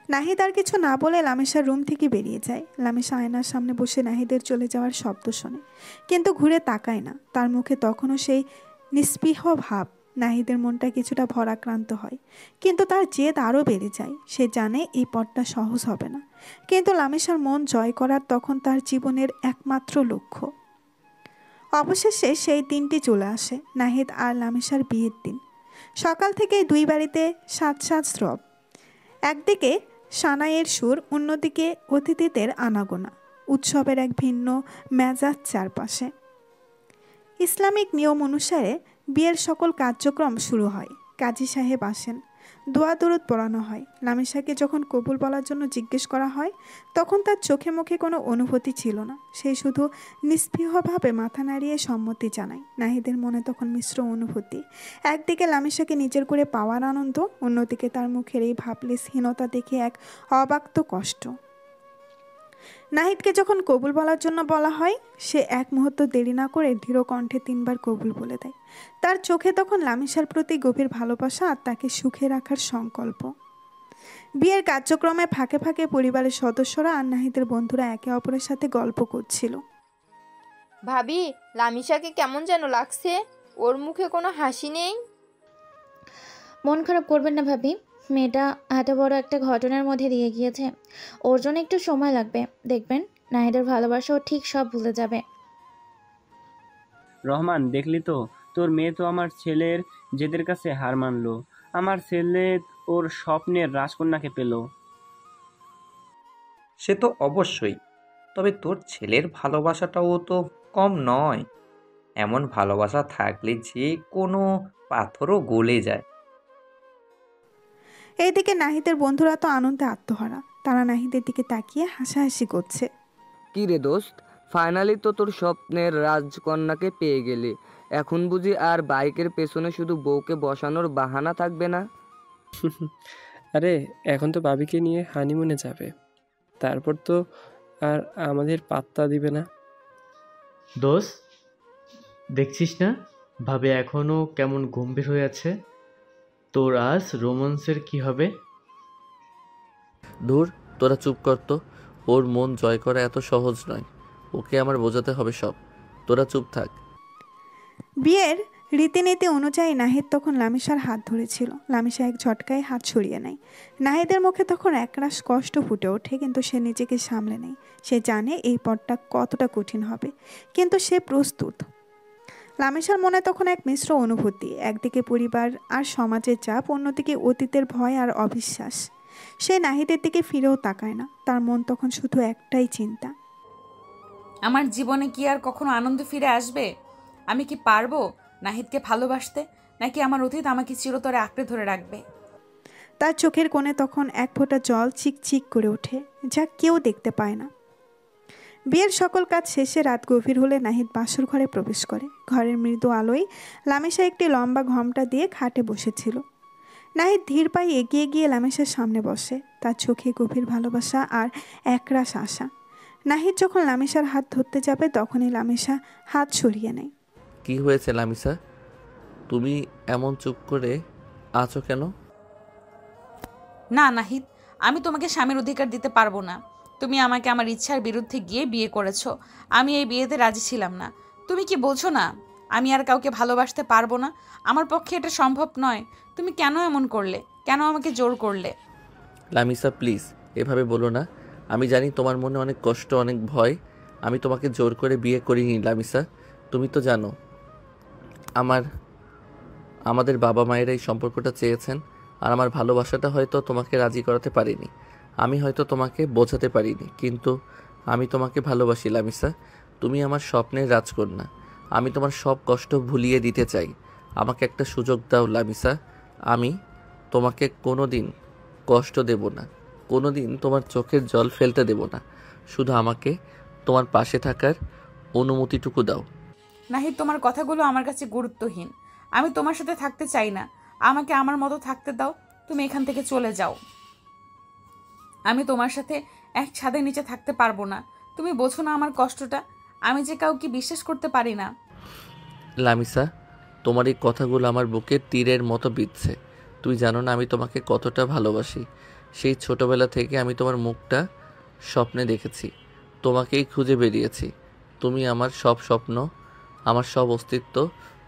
নাহিদ আর কিছু না বলে লামিসার রুম থেকে বেরিয়ে যায়। লামিসা আয়নার সামনে বসে নাহিদের চলে যাওয়ার শব্দ শোনে, কিন্তু ঘুরে তাকায় না। তার মুখে তখনও সেই নিস্পৃহ ভাব। নাহিদের মনটা কিছুটা ভরাক্রান্ত হয়, কিন্তু তার জেদ আরও বেড়ে যায়। সে জানে এই পথটা সহজ হবে না, কিন্তু লামিসার মন জয় করার তখন তার জীবনের একমাত্র লক্ষ্য। অবশেষে সেই দিনটি চলে আসে, নাহিদ আর লামিসার বিয়ের দিন। সকাল থেকেই দুই বাড়িতে সাজ সাজ রব। একদিকে সানাইয়ের সুর, অন্যদিকে অতিথিদের আনাগোনা। উৎসবের এক ভিন্ন মেজাজ চারপাশে। ইসলামিক নিয়ম অনুসারে বিয়ের সকল কার্যক্রম শুরু হয়। কাজী সাহেব আসেন, দোয়া দরুদ পড়ানো হয়। লামিসাকে যখন কবুল বলার জন্য জিজ্ঞেস করা হয়, তখন তার চোখে মুখে কোনো অনুভূতি ছিল না। সে শুধু নিস্পৃহভাবে মাথা নাড়িয়ে সম্মতি জানায়। নাহিদের মনে তখন মিশ্র অনুভূতি। একদিকে লামিসাকে নিজের করে পাওয়ার আনন্দ, অন্যদিকে তার মুখের এই ভাবলেসহীনতা দেখে এক অবাক্ত কষ্ট। নাহিদকে যখন কবুল বলার জন্য বলা হয়, সে এক মুহূর্ত দেরি না করে দৃঢ় কণ্ঠে 3 বার কবুল বলে দেয়। তার চোখে তখন লামিসার প্রতি গভীর ভালোবাসা আর তাকে সুখে রাখার সংকল্প। বিয়ের কার্যক্রমে ফাঁকে ফাঁকে পরিবারের সদস্যরা আর নাহিদের বন্ধুরা একে অপরের সাথে গল্প করছিল। ভাবি, লামিসাকে কেমন যেন লাগছে, ওর মুখে কোনো হাসি নেই। মন খারাপ করবেন না ভাবি, মেয়েটা এত বড় একটা ঘটনার মধ্যে দিয়ে গিয়েছে। ওর জন্য একটু সময় লাগবে, দেখবেন নাহিদের ভালোবাসা ও ঠিক সব ভুলে যাবে। রহমান, দেখলি তো, তোর মেয়ে তো আমার ছেলের জেদের কাছে হার মানলো। আমার ছেলে ওর স্বপ্নের রাজকন্যাকে পেল। সে তো অবশ্যই, তবে তোর ছেলের ভালোবাসাটাও তো কম নয়। এমন ভালোবাসা থাকলে যে কোনো পাথরও গলে যায়। এইদিকে নাহিদের বন্ধুরা তো আনন্দে আত্মহারা। তারা নাহিদের দিকে তাকিয়ে হাসাহাসি করছে। কি রে দোস্ত, ফাইনালি তো তোর স্বপ্নের রাজকন্যাকে পেয়ে গেলি। এখন বুঝি আর বাইকের পেছনে শুধু বউকে বসানোর বাহানা থাকবে না? আরে এখন তো ভাবিকে নিয়ে হানিমুনে যাবে, তারপর তো আর আমাদের পাত্তা দিবে না। দোস্ত, দেখছিস না ভাবে এখনো কেমন গম্ভীর হয়ে আছে? তোর আজ রোমান্সের কি হবে? ধুর, তোরা চুপ কর তো। ওর মন জয় করা এত সহজ নয়, ওকে আমার বোঝাতে হবে সব। তোরা চুপ থাক। বিয়ের রীতিনীতি অনুযায়ী নাহিদ তখন লামিসার হাত ধরেছিল। লামিসা এক ঝটকায় হাত সরিয়ে নেয়। নাহিদের মুখে তখন একরাশ কষ্ট ফুটে ওঠে, কিন্তু সে নিজেকে সামলে নেয়। সে জানে এই পথটা কতটা কঠিন হবে, কিন্তু সে প্রস্তুত। লামিসার মনে তখন এক মিশ্র অনুভূতি। একদিকে পরিবার আর সমাজের চাপ, অন্যদিকে অতীতের ভয় আর অবিশ্বাস। সে নাহিদের দিকে ফিরেও তাকায় না। তার মন তখন শুধু একটাই চিন্তা, আমার জীবনে কি আর কখনো আনন্দ ফিরে আসবে? আমি কি পারবো নাহিদকে ভালোবাসতে, নাকি আমার অতীত আমাকে চিরতরে আঁকড়ে ধরে রাখবে? তার চোখের কোণে তখন এক ফোঁটা জল চিকচিক করে ওঠে, যা কেউ দেখতে পায় না। বিয়ের সকল কাজ শেষে রাত গভীর হলে নাহিদ বাসর ঘরে প্রবেশ করে। ঘরের মৃদু আলোয় লামিসা একটি লম্বা ঘোমটা দিয়ে খাটে বসেছিল। নাহিদ ধীর পায়ে এগিয়ে গিয়ে লামিসার সামনে বসে। তার চোখে গভীর ভালোবাসা আর একরাশ আশা। নাহিদ যখন লামিসার হাত ধরতে যাবে, তখনই লামিসা হাত সরিয়ে নেয়। কি হয়েছে লামিসা, তুমি এমন চুপ করে আছো কেন? না নাহিদ, আমি তোমাকে স্বামীর অধিকার দিতে পারবো না। তুমি আমাকে আমার ইচ্ছার বিরুদ্ধে গিয়ে বিয়ে করেছো। আমি এই বিয়েতে রাজি ছিলাম না। তুমি কি বলছো না আমি আর কাউকে ভালোবাসতে পারবো না? আমার পক্ষে এটা সম্ভব নয়। তুমি কেন এমন করলে? কেন আমাকে জোর করলে? লামিসা প্লিজ, এভাবে বলো না। আমি জানি তোমার মনে অনেক কষ্ট, অনেক ভয়। আমি তোমাকে জোর করে বিয়ে করিনি লামিসা। তুমি তো জানো আমাদের বাবা মায়েরা এই সম্পর্কটা চেয়েছেন, আর আমার ভালোবাসাটা হয়তো তোমাকে রাজি করাতে পারিনি। আমি হয়তো তোমাকে বোঝাতে পারিনি, কিন্তু আমি তোমাকে ভালোবাসি লামিসা। তুমি আমার স্বপ্নের রাজকন্যা। আমি তোমার সব কষ্ট ভুলিয়ে দিতে চাই। আমাকে একটা সুযোগ দাও লামিসা। আমি তোমাকে কোনো দিন কষ্ট দেব না, কোনো দিন তোমার চোখের জল ফেলতে দেব না। শুধু আমাকে তোমার পাশে থাকার অনুমতিটুকু দাও। নাহিদ, তোমার কথাগুলো আমার কাছে গুরুত্বহীন। আমি তোমার সাথে থাকতে চাই না। আমাকে আমার মতো থাকতে দাও। তুমি এখান থেকে চলে যাও। আমি তোমার সাথে এক ছাদের নিচে থাকতে পারবো না। তুমি বোঝো না আমার কষ্টটা? আমি যে কাউকে বিশ্বাস করতে পারি না। লামিসা, তোমার এই কথাগুলো আমার বুকে তীরের মতো বিঁধছে। তুমি জানো না আমি তোমাকে কতটা ভালোবাসি। সেই ছোটবেলা থেকে আমি তোমার মুখটা স্বপ্নে দেখেছি, তোমাকেই খুঁজে বেরিয়েছি। তুমি আমার সব স্বপ্ন, আমার সব অস্তিত্ব।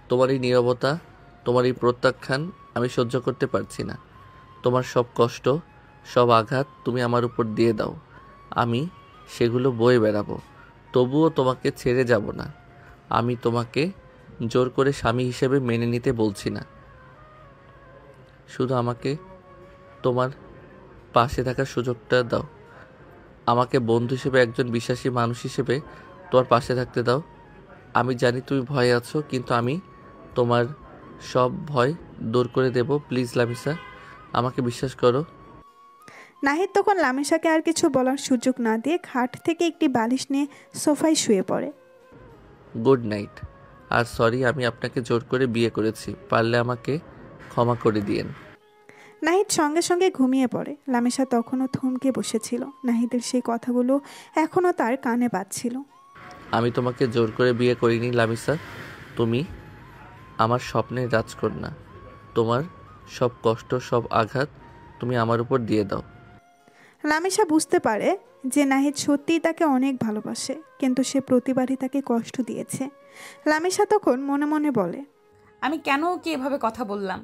তোমার এই নীরবতা, তোমার এই প্রত্যাখ্যান আমি সহ্য করতে পারছি না। তোমার সব কষ্ট, সব আঘাত তুমি আমার উপর দিয়ে দাও, আমি সেগুলো বয়ে বেড়াবো। তবুও তোমাকে ছেড়ে যাব না। আমি তোমাকে জোর করে স্বামী হিসেবে মেনে নিতে বলছি না। শুধু আমাকে তোমার পাশে থাকার সুযোগটা দাও। আমাকে বন্ধু হিসেবে, একজন বিশ্বাসী মানুষ হিসেবে তোমার পাশে থাকতে দাও। আমি জানি তুমি ভয়ে আছো, কিন্তু আমি তোমার সব ভয় দূর করে দেব। প্লিজ লামিসা, আমাকে বিশ্বাস করো। নাহিদ তখন লামিসাকে আর কিছু বলার সুযোগ না দিয়ে খাট থেকে একটি বালিশ নিয়ে সোফায় শুয়ে পড়ে। Good night. আর সরি, আমি আপনাকে জোর করে বিয়ে করেছি, পারলে আমাকে ক্ষমা করে দিয়েন। নাহিদ সঙ্গে সঙ্গে ঘুমিয়ে পড়ে। লামিসা তখনও থমকে বসেছিল। নাহিদের সেই কথাগুলো এখনও তার কানে বাজছিল। আমি তোমাকে জোর করে বিয়ে করিনি লামিসা, তুমি আমার স্বপ্নের রাজকন্যা। তোমার সব কষ্ট, সব আঘাত তুমি আমার উপর দিয়ে দাও। লামিসা বুঝতে পারে যে নাহিদ সত্যিই তাকে অনেক ভালোবাসে, কিন্তু সে প্রতিবারই তাকে কষ্ট দিয়েছে। লামিসা তখন মনে মনে বলে, আমি কেন ওকে এভাবে কথা বললাম?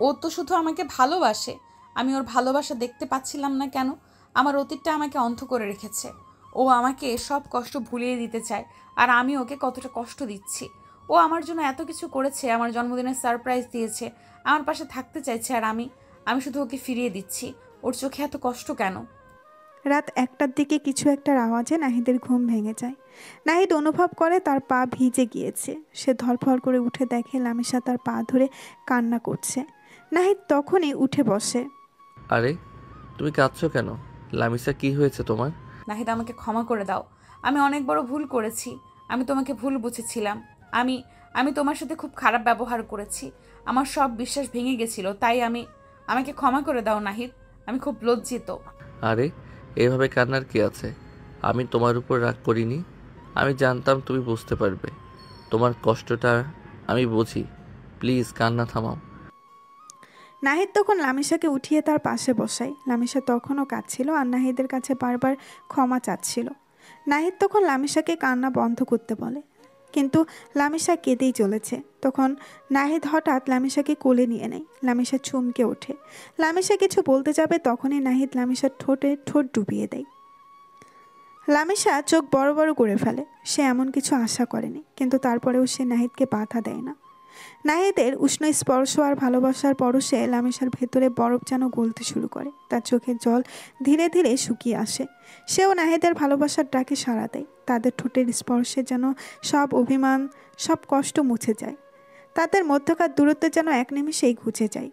ও তো শুধু আমাকে ভালোবাসে, আমি ওর ভালোবাসা দেখতে পাচ্ছিলাম না কেন? আমার অতীতটা আমাকে অন্ধ করে রেখেছে। ও আমাকে সব কষ্ট ভুলিয়ে দিতে চায়, আর আমি ওকে কতটা কষ্ট দিচ্ছি। ও আমার জন্য এত কিছু করেছে, আমার জন্মদিনের সারপ্রাইজ দিয়েছে, আমার পাশে থাকতে চাইছে, আর আমি শুধু ওকে ফিরিয়ে দিচ্ছি। ওর চোখে এত কষ্ট কেন? রাত 1টার দিকে কিছু একটার আওয়াজে নাহিদের ঘুম ভেঙে যায়। নাহিদ অনুভব করে তার পা ভিজে গিয়েছে। সে ধরফর করে উঠে দেখে লামিসা তার পা ধরে কান্না করছে। নাহিদ তখনই উঠে বসে। আরে তুমি কাঁদছো কেন? লামিসা, কি হয়েছে তোমার? নাহিদ, আমাকে ক্ষমা করে দাও। আমি অনেক বড় ভুল করেছি। আমি তোমাকে ভুল বুঝেছিলাম। আমি তোমার সাথে খুব খারাপ ব্যবহার করেছি। আমার সব বিশ্বাস ভেঙে গেছিল, তাই আমাকে ক্ষমা করে দাও নাহিদ। আমি খুব লজ্জিত। আরে এভাবে কান্নার কি আছে? আমি তোমার উপর রাগ করিনি। আমি জানতাম তুমি বুঝতে পারবে। তোমার কষ্টটা আমি বুঝি। প্লিজ কান্না থামাও। নাহিদ তখন লামিসাকে উঠিয়ে তার পাশে বসায়। লামিসা তখনও কাঁদছিল আর নাহিদের কাছে বারবার ক্ষমা চাচ্ছিল। নাহিদ তখন লামিসাকে কান্না বন্ধ করতে বলে, কিন্তু লামিসা কেঁদেই চলেছে। তখন নাহিদ হঠাৎ লামিসাকে কোলে নিয়ে নেয়। লামিসা চমকে ওঠে। লামিসা কিছু বলতে যাবে, তখনই নাহিদ লামিসার ঠোঁটে ঠোঁট ডুবিয়ে দেয়। লামিসা চোখ বড় বড় করে ফেলে। সে এমন কিছু আশা করেনি, কিন্তু তারপরেও সে নাহিদকে বাধা দেয় না। নাহিদের উষ্ণ স্পর্শ আর ভালোবাসার পরশে লামিসার ভেতরে বরফ যেন গলতে শুরু করে। তার চোখের জল ধীরে ধীরে শুকিয়ে আসে। সেও নাহিদের ভালোবাসার ডাকে সাড়া দেয়। তাদের ঠোঁটের স্পর্শে যেন সব অভিমান, সব কষ্ট মুছে যায়। তাদের মধ্যকার দূরত্ব যেন এক নিমেষেই ঘুচে যায়।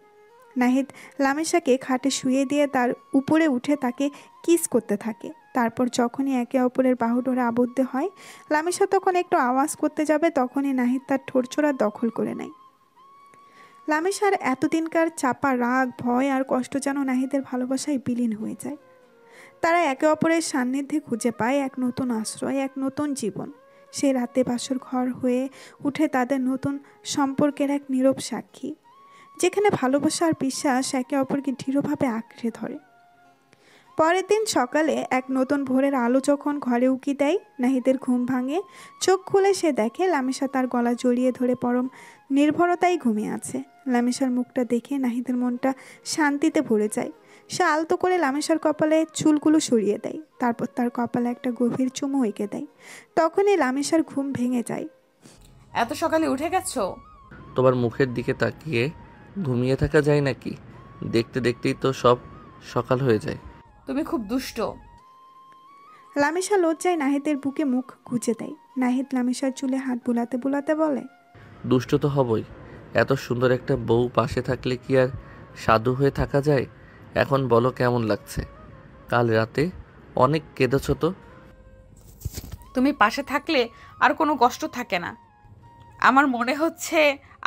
নাহিদ লামিসাকে খাটে শুয়ে দিয়ে তার উপরে উঠে তাকে কিস করতে থাকে। তারপর যখনই একে অপরের বাহু ধরে আবদ্ধ হয়, লামিসা তখন একটু আওয়াজ করতে যাবে, তখনই নাহিদ তার ঠোঁটচোরা দখল করে নেয়। লামিসার এতদিনকার চাপা রাগ, ভয় আর কষ্ট যেন নাহিদের ভালোবাসায় বিলীন হয়ে যায়। তারা একে অপরের সান্নিধ্যে খুঁজে পায় এক নতুন আশ্রয়, এক নতুন জীবন। সে রাতে বাসর ঘর হয়ে উঠে তাদের নতুন সম্পর্কের এক নীরব সাক্ষী, যেখানে ভালোবাসা আর বিশ্বাস একে অপরকে দৃঢ়ভাবে আঁকড়ে ধরে। পরের দিন সকালে এক নতুন ভোরের আলো যখন ঘরে উকি দেয়, নাহিদের ঘুম ভাঙে। চোখ খুলে সে দেখে লামিসা তার গলা জড়িয়ে ধরে পরম নির্ভরতায় ঘুমিয়ে আছে। লামিসার মুখটা দেখে নাহিদের মনটা শান্তিতে ভরে যায়। সে আলতো করে লামিসার কপালে চুলগুলো সরিয়ে দেয়, তারপর তার কপালে একটা গভীর চুমু এঁকে দেয়। তখনই লামিসার ঘুম ভেঙে যায়। এত সকালে উঠে গেছো? তোমার মুখের দিকে তাকিয়ে ঘুমিয়ে থাকা যায় নাকি? দেখতে দেখতেই তো সব সকাল হয়ে যায়। তুমি খুব দুষ্ট। লামিসা লজ্জায় নাহিদের বুকে মুখ গুজে দেয়। নাহিদ লামিসার চুলে হাত বুলাতে বুলাতে বলে, দুষ্ট তো হবই। এত সুন্দর একটা বউ পাশে থাকলে কি আর সাধু হয়ে থাকা যায়? এখন বলো কেমন লাগছে? কাল রাতে অনেক কেঁদেছ তো। তুমি পাশে থাকলে আর কোনো কষ্ট থাকে না। আমার মনে হচ্ছে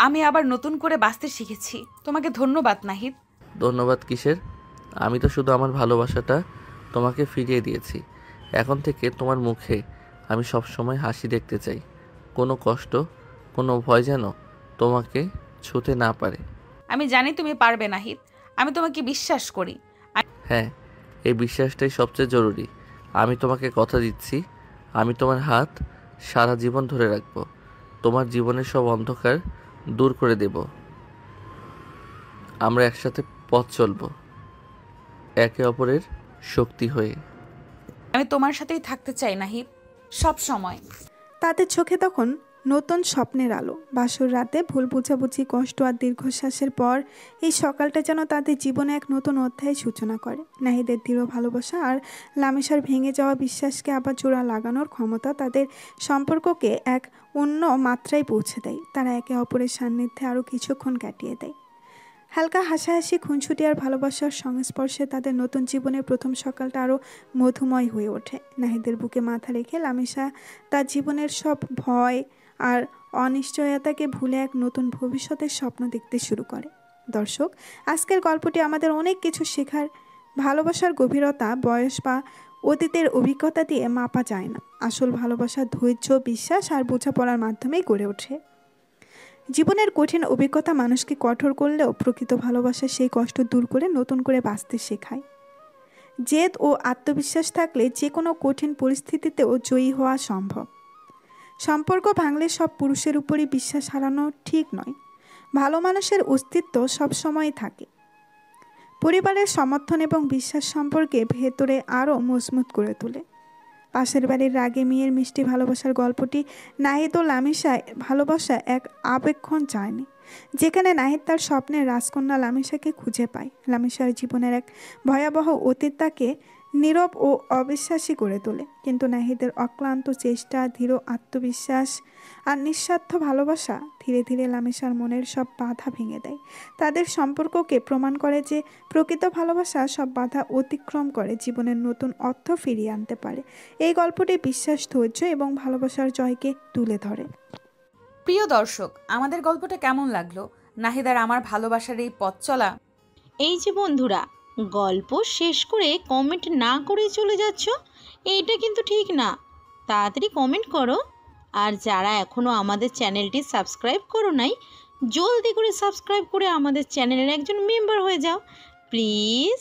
আমি আবার নতুন করে বাঁচতে শিখেছি। তোমাকে ধন্যবাদ নাহিদ। ধন্যবাদ কিসের? আমি তো শুধু আমার ভালোবাসাটা তোমাকে ফিরিয়ে দিয়েছি। এখন থেকে তোমার মুখে আমি সবসময় হাসি দেখতে চাই। কোনো কষ্ট, কোনো ভয় যেন তোমাকে ছুঁতে না পারে। আমি জানি তুমি পারবে নাহিদ। আমি তোমাকে বিশ্বাস করি। হ্যাঁ, এই বিশ্বাসটাই সবচেয়ে জরুরি। আমি তোমাকে কথা দিচ্ছি, আমি তোমার হাত সারা জীবন ধরে রাখবো। তোমার জীবনের সব অন্ধকার দূর করে দেব। আমরা একসাথে পথ চলব, একে অপরের শক্তি হয়ে। আমি তোমার সাথেই থাকতে চাই নাহিদ, সব সময়। তাদের চোখে তখন নতুন স্বপ্নের আলো। বাসর রাতে ভুল বোঝাবুঝি, কষ্ট আর দীর্ঘশ্বাসের পর এই সকালটা যেন তাদের জীবনে এক নতুন অধ্যায়ের সূচনা করে। নাহিদের দৃঢ় ভালোবাসা আর লামিসার ভেঙে যাওয়া বিশ্বাসকে আবার জোড়া লাগানোর ক্ষমতা তাদের সম্পর্ককে এক অন্য মাত্রায় পৌঁছে দেয়। তারা একে অপরের সান্নিধ্যে আরও কিছুক্ষণ কাটিয়ে দেয়। হালকা হাসাহাসি, খুনছুটি আর ভালোবাসার সংস্পর্শে তাদের নতুন জীবনের প্রথম সকালটা আরও মধুময় হয়ে ওঠে। নাহিদের বুকে মাথা রেখে লামিসা তার জীবনের সব ভয় আর অনিশ্চয়তাকে ভুলে এক নতুন ভবিষ্যতের স্বপ্ন দেখতে শুরু করে। দর্শক, আজকের গল্পটি আমাদের অনেক কিছু শেখার। ভালোবাসার গভীরতা বয়স বা অতীতের অভিজ্ঞতা দিয়ে মাপা যায় না। আসল ভালোবাসা ধৈর্য, বিশ্বাস আর বোঝাপড়ার মাধ্যমেই গড়ে ওঠে। জীবনের কঠিন অভিজ্ঞতা মানুষকে কঠোর করলেও প্রকৃত ভালোবাসা সেই কষ্ট দূর করে নতুন করে বাঁচতে শেখায়। জেদ ও আত্মবিশ্বাস থাকলে যে কোনো কঠিন পরিস্থিতিতেও জয়ী হওয়া সম্ভব। সম্পর্ক ভাঙলে সব পুরুষের উপরই বিশ্বাস হারানো ঠিক নয়। ভালো মানুষের অস্তিত্ব সবসময় থাকে। পরিবারের সমর্থন এবং বিশ্বাস সম্পর্কে ভেতরে আরও মজবুত করে তোলে। পাশের বাড়ির রাগে মেয়ের মিষ্টি ভালোবাসার গল্পটি নাহিদ ও লামিসায় ভালোবাসা এক আবেক্ষণ চায়নি, যেখানে নাহিদ তার স্বপ্নের রাজকন্যা লামিসাকে খুঁজে পায়। লামিসার জীবনের এক ভয়াবহ অতীত তাকে নীরব ও অবিশ্বাসী করে তোলে, কিন্তু নাহিদের অক্লান্ত চেষ্টা, দৃঢ় আত্মবিশ্বাস আর নিঃস্বার্থ ভালোবাসা ধীরে ধীরে লামিসার মনের সব বাধা ভেঙে দেয়। তাদের সম্পর্ককে প্রমাণ করে যে প্রকৃত ভালোবাসা সব বাধা অতিক্রম করে জীবনের নতুন অর্থ ফিরিয়ে আনতে পারে। এই গল্পটি বিশ্বাস, ধৈর্য এবং ভালোবাসার জয়কে তুলে ধরে। প্রিয় দর্শক, আমাদের গল্পটা কেমন লাগলো? নাহিদ আর আমার ভালোবাসার এই পথ চলা। এই যে বন্ধুরা, গল্প শেষ করে কমেন্ট না করে চলে যাচ্ছ, এইটা কিন্তু ঠিক না। তাড়াতাড়ি কমেন্ট করো। আর যারা এখনও আমাদের চ্যানেলটি সাবস্ক্রাইব করো নাই, জলদি করে সাবস্ক্রাইব করে আমাদের চ্যানেলের একজন মেম্বার হয়ে যাও প্লিজ।